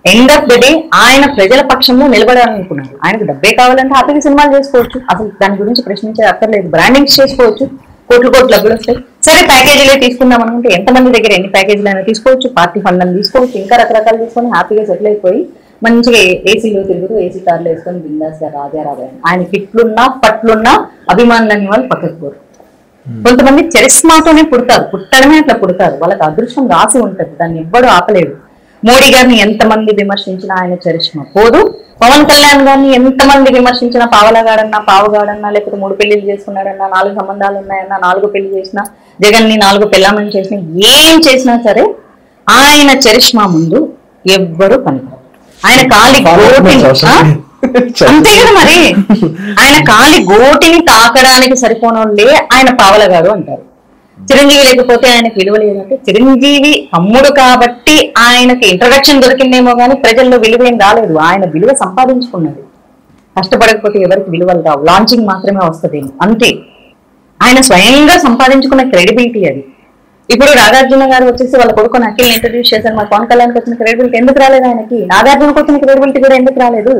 ఎండ్ ఆఫ్ ద డే ఆయన ప్రజల పక్షంలో నిలబడాలనుకున్నారు. ఆయనకు డబ్బే కావాలంటే హ్యాపీగా సినిమాలు చేసుకోవచ్చు, అసలు దాని గురించి ప్రశ్నించే అక్కర్లేదు, బ్రాండింగ్స్ చేసుకోవచ్చు, కోట్లు డబ్బులు వస్తాయి. సరే ప్యాకేజీలే తీసుకుందాం అనుకుంటే ఎంతమంది దగ్గర ఎన్ని ప్యాకేజీలు అయినా తీసుకోవచ్చు, పార్టీ ఫండ్ అని తీసుకోవచ్చు, ఇంకా రకరకాలు తీసుకొని హ్యాపీగా సెటిల్ అయిపోయి మంచిగా ఏసీలో తిరుగుతూ ఏసీ కార్లు వేసుకొని బిందాస్ గా రాజా ఆయన కిట్లున్నా పట్లున్నా అభిమానులని వాళ్ళు పక్కకు పోరు. కొంతమంది చరిస్మాతోనే పుడతారు, పుట్టడమే అట్లా పుడతారు, వాళ్ళకి అదృష్టం రాసి ఉంటది, దాన్ని ఎవ్వడూ ఆపలేడు. మోడీ గారిని ఎంతమంది విమర్శించినా ఆయన చరిష్మా పోదు, పవన్ కళ్యాణ్ గారిని ఎంతమంది విమర్శించినా పావలగాడన్నా పావుగాడన్నా, లేకపోతే 3 పెళ్లిళ్ళు చేసుకున్నాడన్నా, 4 సంబంధాలు ఉన్నాయన్నా, 4 పెళ్లి చేసినా, జగన్ ని 4 పెళ్ళామని చేసినా, ఏం చేసినా సరే ఆయన చరిష్మా ముందు ఎవ్వరూ పనికిరారు. ఆయన కాలి గోటిని అంతే కదా మరి, ఆయన కాలి గోటిని తాకడానికి సరిపోనోళ్ళే ఆయన పావలగాడు అంటారు. చిరంజీవి లేకపోతే ఆయనకు విలువ లేదంటే చిరంజీవి తమ్ముడు కాబట్టి ఆయనకి ఇంట్రడక్షన్ దొరికిందేమో కానీ ప్రజల్లో విలువ ఏం రాలేదు. ఆయన విలువ సంపాదించుకున్నది, కష్టపడకపోతే ఎవరికి విలువలు రావు, లాంచింగ్ మాత్రమే వస్తుంది అంతే. ఆయన స్వయంగా సంపాదించుకున్న క్రెడిబిలిటీ అది. ఇప్పుడు నాగార్జున గారు వచ్చేసి వాళ్ళ కొడుకుని అఖిల్ ఇంట్రడ్యూస్ చేశారు, మా పవన్ కళ్యాణ్కి వచ్చిన క్రెడిబిలిటీ ఎందుకు రాలేదు ఆయనకి? నాగార్జునకు వచ్చిన క్రెడిబిలిటీ కూడా ఎందుకు రాలేదు?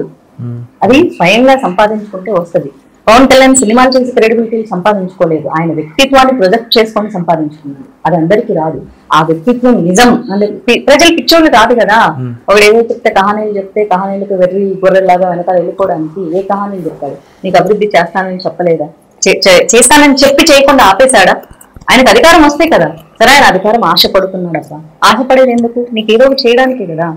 అది స్వయంగా సంపాదించుకుంటే వస్తుంది. పవన్ కళ్యాణ్ సినిమాలు చేసి క్రెడిబిలిటీ సంపాదించుకోలేదు, ఆయన వ్యక్తిత్వాన్ని ప్రొజెక్ట్ చేసుకొని సంపాదించుకున్నాడు, అది అందరికీ రాదు. ఆ వ్యక్తిత్వం నిజం అంటే ప్రజలు పిచ్చోళ్ళు కాదు కదా. ఒకడు ఏదో చెప్తే కహానీలకు వెర్రి గొర్రెలాగా వెనకాల వెళ్ళిపోవడానికి ఏ కహానీలు చెప్తాడు? నీకు అభివృద్ధి చేస్తానని చెప్పలేదా? చేస్తానని చెప్పి చేయకుండా ఆపేశాడా? ఆయనకు అధికారం వస్తే కదా. సరే, ఆయన అధికారం ఆశపడుతున్నాడబ్బా. ఆశపడేది ఎందుకు? నీకు ఏదో ఒకటి చేయడానికి కదా.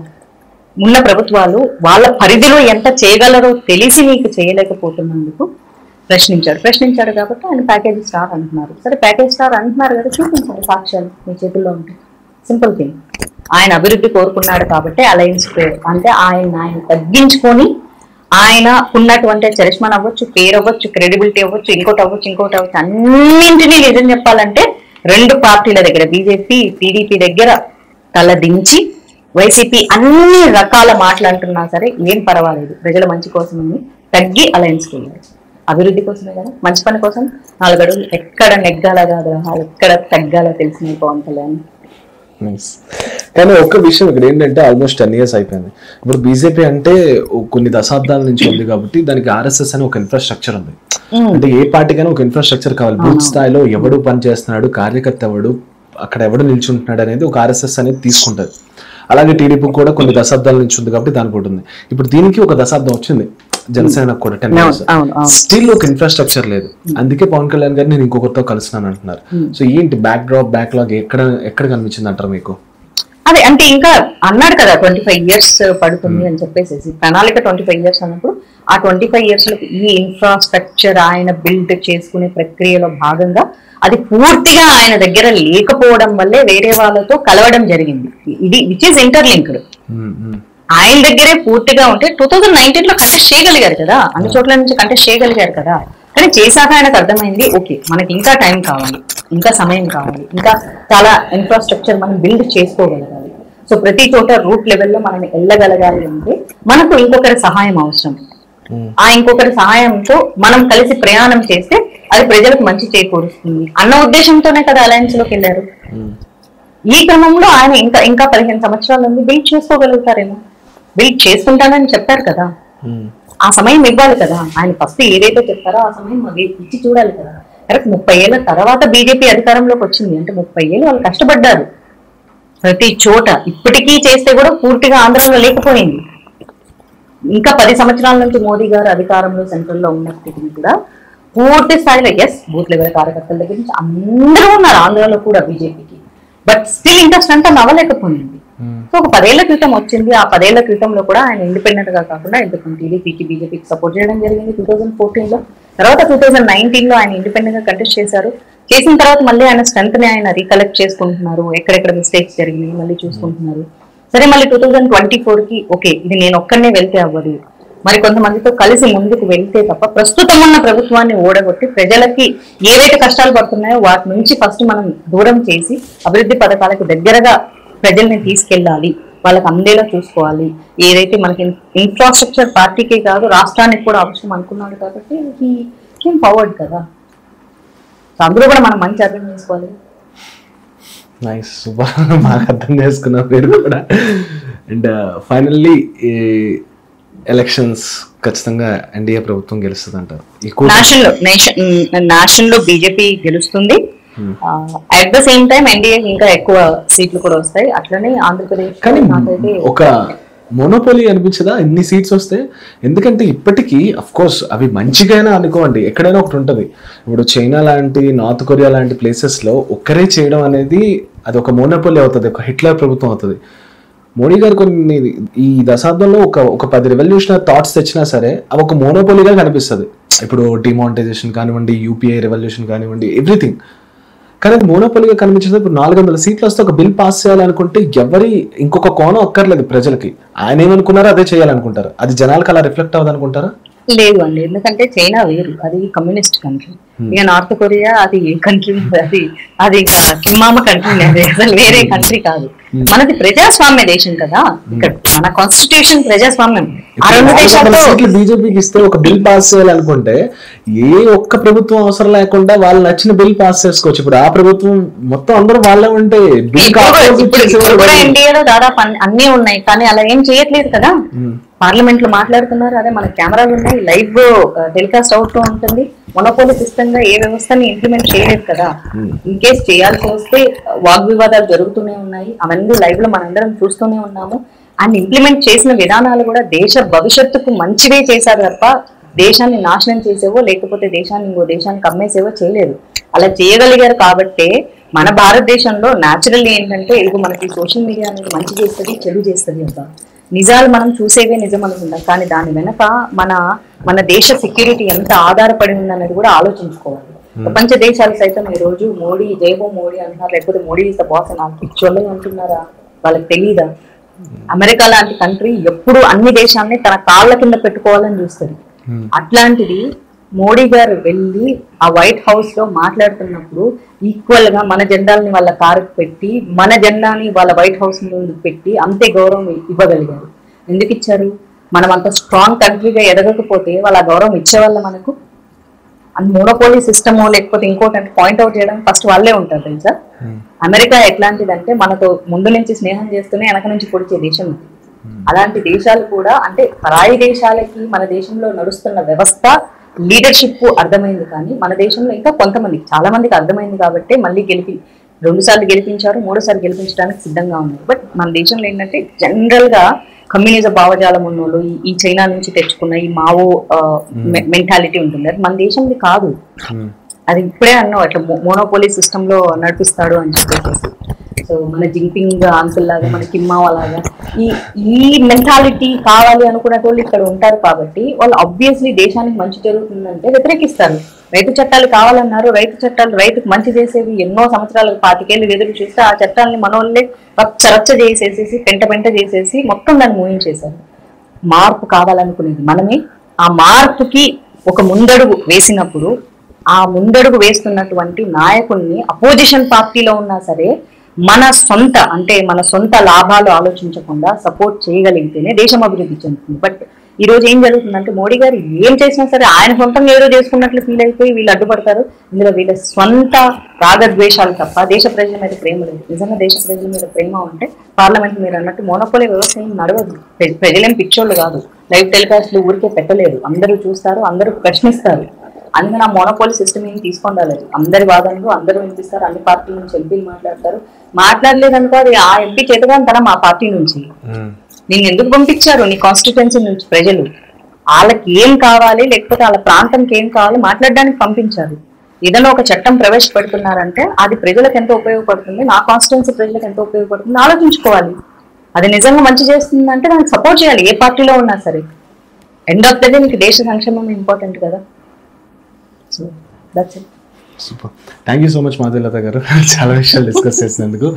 ఉన్న ప్రభుత్వాలు వాళ్ళ పరిధిలో ఎంత చేయగలరో తెలిసి నీకు చేయలేకపోతున్నందుకు ప్రశ్నించాడు కాబట్టి ఆయన ప్యాకేజ్ స్టార్ అంటున్నారు. సరే, ప్యాకేజ్ స్టార్ అంటున్నారు కదా, చూపించండి సాక్ష్యాలు మీ చేతుల్లో ఉంటాయి. Simple thing. ఆయన అభివృద్ధి కోరుకున్నాడు కాబట్టి అలయన్స్ అంటే ఆయన తగ్గించుకొని ఆయన ఉన్నటువంటి చరిష్మా అవ్వచ్చు, పేరు అవ్వచ్చు, క్రెడిబిలిటీ అవ్వచ్చు, ఇంకోటి అవ్వచ్చు అన్నింటినీ నిజం చెప్పాలంటే 2 పార్టీల దగ్గర బీజేపీ టీడీపీ దగ్గర తలదించి వైసీపీ అన్ని రకాల మాట్లాడుతున్నా సరే ఏం పర్వాలేదు, ప్రజల మంచి కోసమని తగ్గి అలయన్స్కి వెళ్ళారు. అభివృద్ధి కోసమే కదా, మంచి పని కోసం 4 అడుగులు ఎక్కడ నెగ్గాల కాదు, ఎక్కడ తగ్గాలో తెలిసిన పవన్ కళ్యాణ్. కానీ ఒక్క విషయం ఇక్కడ ఏంటంటే ఆల్మోస్ట్ 10 years అయిపోయింది. ఇప్పుడు బీజేపీ అంటే కొన్ని దశాబ్దాల నుంచి ఉంది కాబట్టి దానికి ఆర్ఎస్ఎస్ అని ఒక ఇన్ఫ్రాస్ట్రక్చర్ ఉంది. అంటే ఏ పార్టీకైనా ఒక ఇన్ఫ్రాస్ట్రక్చర్ కావాలి. బూత్ స్థాయిలో ఎవడు పని చేస్తున్నాడు, కార్యకర్త ఎవడు, అక్కడ ఎవడు నిల్చుంటున్నాడు అనేది ఒక ఆర్ఎస్ఎస్ అనేది తీసుకుంటది. అలాగే టీడీపీ కూడా కొన్ని దశాబ్దాల నుంచి ఉంది కాబట్టి దానికి ఉంటుంది. ఇప్పుడు దీనికి ఒక దశాబ్దం వచ్చింది, జనసేన కూడా 10 years. స్టిల్ ఒక ఇన్ఫ్రాస్ట్రక్చర్ లేదు. అందుకే పవన్ కళ్యాణ్ గారు నేను ఇంకొకరితో కలుస్తున్నాను అంటున్నారు. సో ఏంటి బ్యాక్లాగ్ ఎక్కడ కనిపించింది అంటారు మీకు? అదే అంటే ఇంకా అన్నాడు కదా 25 years పడుతుంది అని చెప్పేసి, ప్రణాళిక 25 years అన్నప్పుడు ఆ 25 years లో ఈ ఇన్ఫ్రాస్ట్రక్చర్ ఆయన బిల్డ్ చేసుకునే ప్రక్రియలో భాగంగా అది పూర్తిగా ఆయన దగ్గర లేకపోవడం వల్లే వేరే వాళ్ళతో కలవడం జరిగింది. ఇది విచ్ ఈస్ ఇంటర్లింక్డ్. ఆయన దగ్గరే పూర్తిగా ఉంటే 2019 లో కంటెస్ట్ చేయగలిగారు కదా, అన్ని చోట్ల నుంచి కంటెస్ట్ చేయగలిగారు కదా. కానీ చేశాక ఆయనకు అర్థమైంది, ఓకే మనకి ఇంకా టైం కావాలి, ఇంకా సమయం కావాలి, ఇంకా చాలా ఇన్ఫ్రాస్ట్రక్చర్ మనం బిల్డ్ చేసుకోగలగాలి. సో ప్రతి చోట రూట్ లెవెల్లో మనం వెళ్ళగలగాలి అంటే మనకు ఇంకొకరి సహాయం అవసరం. ఆ ఇంకొకరి సహాయంతో మనం కలిసి ప్రయాణం చేస్తే అది ప్రజలకు మంచి చేకూరుస్తుంది అన్న ఉద్దేశంతోనే కదా అలయన్స్ లోకి వెళ్ళారు. ఈ క్రమంలో ఆయన ఇంకా 15 సంవత్సరాల నుండి బిల్డ్ చేసుకోగలుగుతారేమో, బిల్డ్ చేసుకుంటానని చెప్పారు కదా. ఆ సమయం ఇవ్వాలి కదా. ఆయన ఫస్ట్ ఏదైతే చెప్పారో ఆ సమయం ఇచ్చి చూడాలి కదా. కరెక్ట్ 30 ఏళ్ల తర్వాత బీజేపీ అధికారంలోకి వచ్చింది అంటే 30 ఏళ్ళు వాళ్ళు కష్టపడ్డారు ప్రతి చోట. ఇప్పటికీ చేస్తే కూడా పూర్తిగా ఆంధ్రాలో లేకపోయింది. ఇంకా 10 సంవత్సరాల నుంచి మోదీ గారు అధికారంలో సెంట్రల్లో ఉన్నప్పటికీ కూడా పూర్తి స్థాయిలో బూత్ లెవెల్ కార్యకర్తల దగ్గర నుంచి అందరూ ఉన్నారు ఆంధ్రాలో కూడా బీజేపీకి. బట్ స్టిల్ ఇంకా స్ట్రెంత్ అవ్వలేకపోయింది. సో ఒక 10 ఏళ్ల క్రితం వచ్చింది. ఆ 10 ఏళ్ల క్రితంలో కూడా ఆయన ఇండిపెండెంట్ గా కాకుండా ఇంతకు టీడీపీకి బీజేపీకి సపోర్ట్ చేయడం జరిగింది 2014 లో. తర్వాత 2019 లో ఆయన ఇండిపెండెంట్ గా కంటెస్ట్ చేశారు. చేసిన తర్వాత మళ్ళీ ఆయన స్ట్రెంత్ ని ఆయన రీకలెక్ట్ చేసుకుంటున్నారు, ఎక్కడెక్కడ మిస్టేక్స్ జరిగినాయి మళ్ళీ చూసుకుంటున్నారు. సరే మళ్ళీ 2024కి ఓకే ఇది నేను ఒక్కనే వెళ్తే అవ్వదు, మరి కొంతమందితో కలిసి ముందుకు వెళ్తే తప్ప ప్రస్తుతం ఉన్న ప్రభుత్వాన్ని ఓడగొట్టి ప్రజలకి ఏవైతే కష్టాలు పడుతున్నాయో వాటి నుంచి ఫస్ట్ మనం దూరం చేసి అభివృద్ధి పథకాలకు దగ్గరగా ప్రజల్ని తీసుకెళ్ళాలి, వాళ్ళకి అందేలా చూసుకోవాలి. ఏదైతే మనకి ఇన్ఫ్రాస్ట్రక్చర్ పార్టీకే కాదు రాష్ట్రానికి కూడా అవసరం అనుకున్నాడు కాబట్టి హీ కేమ్ ఫార్వర్డ్ కదా. అందులో కూడా మనం మంచి అర్థం చేసుకోవాలి. నైస్, సూపర్, బాగా అర్థం చేసుకున్నా మీరు కూడా. అండ్ ఫైనల్లీ ఎలక్షన్స్ ఖచ్చితంగా ఎన్డీఏ ప్రభుత్వం గెలుస్తుంది అంటారు. నేషన్ లో బీజేపీ గెలుస్తుంది. At the same time NDA ఇంకా ఎక్కువ సీట్లు కూడా వస్తాయి. అట్లనే ఆంధ్రప్రదేశ్ కానీ ఒక మోనోపోలీ అనిపించదా ఇన్ని సీట్స్ వస్తే? ఎందుకంటే ఇప్పటికీ అఫ్ కోర్స్ అవి మంచిగానే అనుకోండి, ఎక్కడైనా ఒకటి ఉంటుంది. ఇప్పుడు చైనా లాంటి, నార్త్ కొరియా లాంటి ప్లేసెస్ లో ఒక్కరే చేయడం అనేది అది ఒక మోనోపోలీ అవుతుంది, ఒక హిట్లర్ ప్రభుత్వం అవుతుంది. మోడీ గారు కొన్ని ఈ దశాబ్దంలో ఒక 10 రెవల్యూషనరీ థాట్స్ తెచ్చినా సరే అవి ఒక మోనోపోలీగా కనిపిస్తుంది. ఇప్పుడు డిమానిటైజేషన్ కానివ్వండి, యూపీఐ రెవల్యూషన్ కానివ్వండి, ఎవ్రీథింగ్. కానీ అది మోనోపోలీగా కనిపించేది. ఇప్పుడు 400 సీట్లు వస్తే ఒక బిల్ పాస్ చేయాలనుకుంటే ఎవరి ఇంకొక కోణం అక్కర్లేదు ప్రజలకి. ఆయన ఏమనుకున్నారో అదే చేయాలనుకుంటారు. అది జనాలకు అలా రిఫ్లెక్ట్ అవ్వదు అనుకుంటారా? లేదు అండి, ఎందుకంటే చైనా వేరు, అది కమ్యూనిస్ట్ కంట్రీ. ఇక నార్త్ కొరియా అది ఏ కంట్రీ, అది కిమ్మామ కంట్రీ, అది అసలు వేరే కంట్రీ కాదు. మనది ప్రజాస్వామ్య దేశం కదా. ఇక్కడ మన కాన్స్టిట్యూషన్ ప్రజాస్వామ్యం. ఆ 2 దేశాల్లో బీజేపీకి ఇస్తే ఒక బిల్ పాస్ చేయాలనుకుంటే ఏ ఒక్క ప్రభుత్వం అవసరం లేకుండా వాళ్ళు నచ్చిన బిల్ పాస్ చేసుకోవచ్చు. ఇప్పుడు ఆ ప్రభుత్వం మొత్తం అందరూ వాళ్ళే ఉంటే ఇండియాలో దాదాపు అన్నీ ఉన్నాయి, కానీ అలా ఏం చేయట్లేదు కదా. పార్లమెంట్ లో మాట్లాడుతున్నారు, అదే మన కెమెరాలు ఉన్నాయి, లైవ్ టెలికాస్ట్ అవుతూ ఉంటుంది. మొనోపోలీ సిస్టమ్ గా ఏ వ్యవస్థని ఇంప్లిమెంట్ చేయలేదు కదా. ఇన్ కేస్ చేయాల్సి వస్తే వాగ్వివాదాలు జరుగుతూనే ఉన్నాయి, అవన్నీ లైవ్ లో మనందరం చూస్తూనే ఉన్నాము. అండ్ ఇంప్లిమెంట్ చేసిన విధానాలు కూడా దేశ భవిష్యత్తుకు మంచివే చేశారు తప్ప దేశాన్ని నాశనం చేసేవో లేకపోతే దేశాన్ని ఇంకో దేశానికి అమ్మేసేవో చేయలేదు. అలా చేయగలిగారు కాబట్టే మన భారతదేశంలో న్యాచురల్ ఏంటంటే ఇది మనకి సోషల్ మీడియా అనేది మంచి చేస్తుంది, చెడు చేస్తుంది అంట. నిజాలు మనం చూసేవే నిజం అనుకుంటాం, కానీ దాని వెనక మన దేశ సెక్యూరిటీ ఎంత ఆధారపడి ఉందనేది కూడా ఆలోచించుకోవాలి. ప్రపంచ దేశాలు సైతం ఈ రోజు మోడీ జైహో మోడీ అంటున్నారు, లేకపోతే మోడీ ఇస్ ద బాస్ అని పిచ్చోళ్ళే అంటున్నారా, వాళ్ళకి తెలియదా? అమెరికా లాంటి కంట్రీ ఎప్పుడు అన్ని దేశాన్ని తన కాళ్ళ కింద పెట్టుకోవాలని చూస్తుంది. అట్లాంటిది మోడీ గారు వెళ్ళి ఆ వైట్ హౌస్ లో మాట్లాడుతున్నప్పుడు ఈక్వల్ గా మన జెండాలని వాళ్ళ కారుకు పెట్టి మన జెండాని వాళ్ళ వైట్ హౌస్ ముందుకు పెట్టి అంతే గౌరవం ఇవ్వగలిగారు. ఎందుకు ఇచ్చారు? మనం అంత స్ట్రాంగ్ కంట్రీగా ఎదగకపోతే వాళ్ళ గౌరవం ఇచ్చేవాళ్ళ మనకు. అండ్ మోనోపోలీ సిస్టమ్ లేకపోతే ఇంకోటి పాయింట్అవుట్ చేయడం ఫస్ట్ వాళ్ళే ఉంటారు తెలుసా. అమెరికా ఎట్లాంటిదంటే మనతో ముందు నుంచి స్నేహం చేస్తూనే వెనక నుంచి పొడిచే దేశం. అలాంటి దేశాలు కూడా అంటే పరాయి దేశాలకి మన దేశంలో నడుస్తున్న వ్యవస్థ లీడర్షిప్ అర్థమైంది, కానీ మన దేశంలో ఇంకా కొంతమంది చాలా మందికి అర్థమైంది కాబట్టి మళ్ళీ 2 సార్లు గెలిపించారు, 3 సార్లు గెలిపించడానికి సిద్ధంగా ఉన్నారు. బట్ మన దేశంలో ఏంటంటే జనరల్ గా కమ్యూనిజం భావజాలం ఉన్నోళ్ళు ఈ చైనా నుంచి తెచ్చుకున్న ఈ మావో మెంటాలిటీ ఉంటుంది, అది మన దేశంది కాదు. అది ఇప్పుడే అన్నావు అట్లా మోనోపోలీ సిస్టమ్ లో నడిపిస్తాడు అని చెప్పేసి. సో మన జింపింగ్ అంకుల్ లాగా మన కిమ్మావా లాగా ఈ మెంటాలిటీ కావాలి అనుకునే వాళ్ళు ఇక్కడ ఉంటారు కాబట్టి వాళ్ళు ఆబ్వియస్లీ దేశానికి మంచి జరుగుతుందంటే వ్యతిరేకిస్తారు. రైతు చట్టాలు కావాలన్నారు, రైతు చట్టాలు రైతుకు మంచి చేసేవి ఎన్నో సంవత్సరాలకు 25 ఏళ్ళు ఎదురు చూస్తే ఆ చట్టాలని మనోళ్ళే రచ్చ చేసేసి పెంట చేసేసి మొత్తం దాన్ని మూయించేశారు. మార్పు కావాలనుకునేది మనమే. ఆ మార్పుకి ఒక ముందడుగు వేసినప్పుడు ఆ ముందడుగు వేస్తున్నటువంటి నాయకుల్ని అపోజిషన్ పార్టీలో ఉన్నా సరే మన సొంత లాభాలు ఆలోచించకుండా సపోర్ట్ చేయగలిగితేనే దేశం అభివృద్ధి చెందుతుంది. బట్ ఈ రోజు ఏం జరుగుతుందంటే మోడీ గారు ఏం చేసినా సరే ఆయన సొంతంగా ఏదో చేసుకున్నట్లు ఫీల్ అయిపోయి వీళ్ళు అడ్డుపడతారు. ఇందులో వీళ్ళ సొంత రాగద్వేషాలు తప్ప దేశ ప్రజల మీద ప్రేమ లేదు. నిజంగా దేశ ప్రజల మీద ప్రేమ ఉంటే పార్లమెంట్ మీరు అన్నట్టు మోనోపోలీ వ్యవస్థ ఏం నడవదు. ప్రజలేం పిచ్చోళ్ళు కాదు, లైవ్ టెలికాస్ట్లు ఊరికే పెట్టలేదు, అందరూ చూస్తారు, అందరూ ప్రశ్నిస్తారు. అందుకని ఆ మోనోపోలీ సిస్టమ్ ఏం తీసుకొని రాలేదు. అందరి వాదనలు అందరూ వినిపిస్తారు, అన్ని పార్టీల నుంచి ఎంపీలు మాట్లాడలేదనుకో అది ఆ ఎంపీ చేతగాంతనం మా పార్టీ నుంచి. నేను ఎందుకు పంపించారు నీ కాన్స్టిట్యుయెన్సీ నుంచి ప్రజలు, వాళ్ళకి ఏం కావాలి లేకపోతే వాళ్ళ ప్రాంతంకి ఏం కావాలి మాట్లాడడానికి పంపించారు. ఏదైనా ఒక చట్టం ప్రవేశపెడుతున్నారంటే అది ప్రజలకు ఎంత ఉపయోగపడుతుంది, నా కాన్స్టిట్యుయెన్సీ ప్రజలకు ఎంత ఉపయోగపడుతుంది ఆలోచించుకోవాలి. అది నిజంగా మంచి చేస్తుందంటే దానికి సపోర్ట్ చేయాలి ఏ పార్టీలో ఉన్నా సరే. ఎండ్ ఆఫ్ ద డే మీకు దేశ సంక్షేమం ఇంపార్టెంట్ కదా. So that's it. Super, thank you so much Madhavilatha గారు, చాలా విషయాలు డిస్కస్ చేసినందుకు.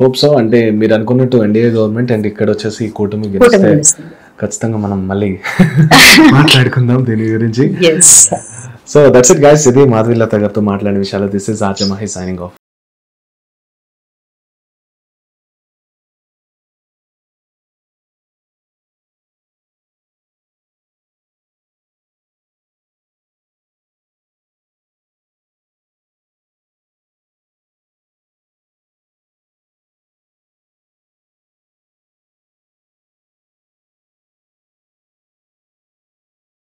హోప్ సో అంటే మీరు అనుకున్నట్టు ఎన్డీఏ గవర్నమెంట్ అండ్ ఇక్కడ వచ్చేసి ఈ కూటమి గెలిస్తే ఖచ్చితంగా మనం మళ్ళీ మాట్లాడుకుందాం దీని గురించి. సో దట్స్ ఇట్ గైస్, ఇది మాధవీలత గారితో మాట్లాడిన విషయాలు. This is RJ Mahi signing off.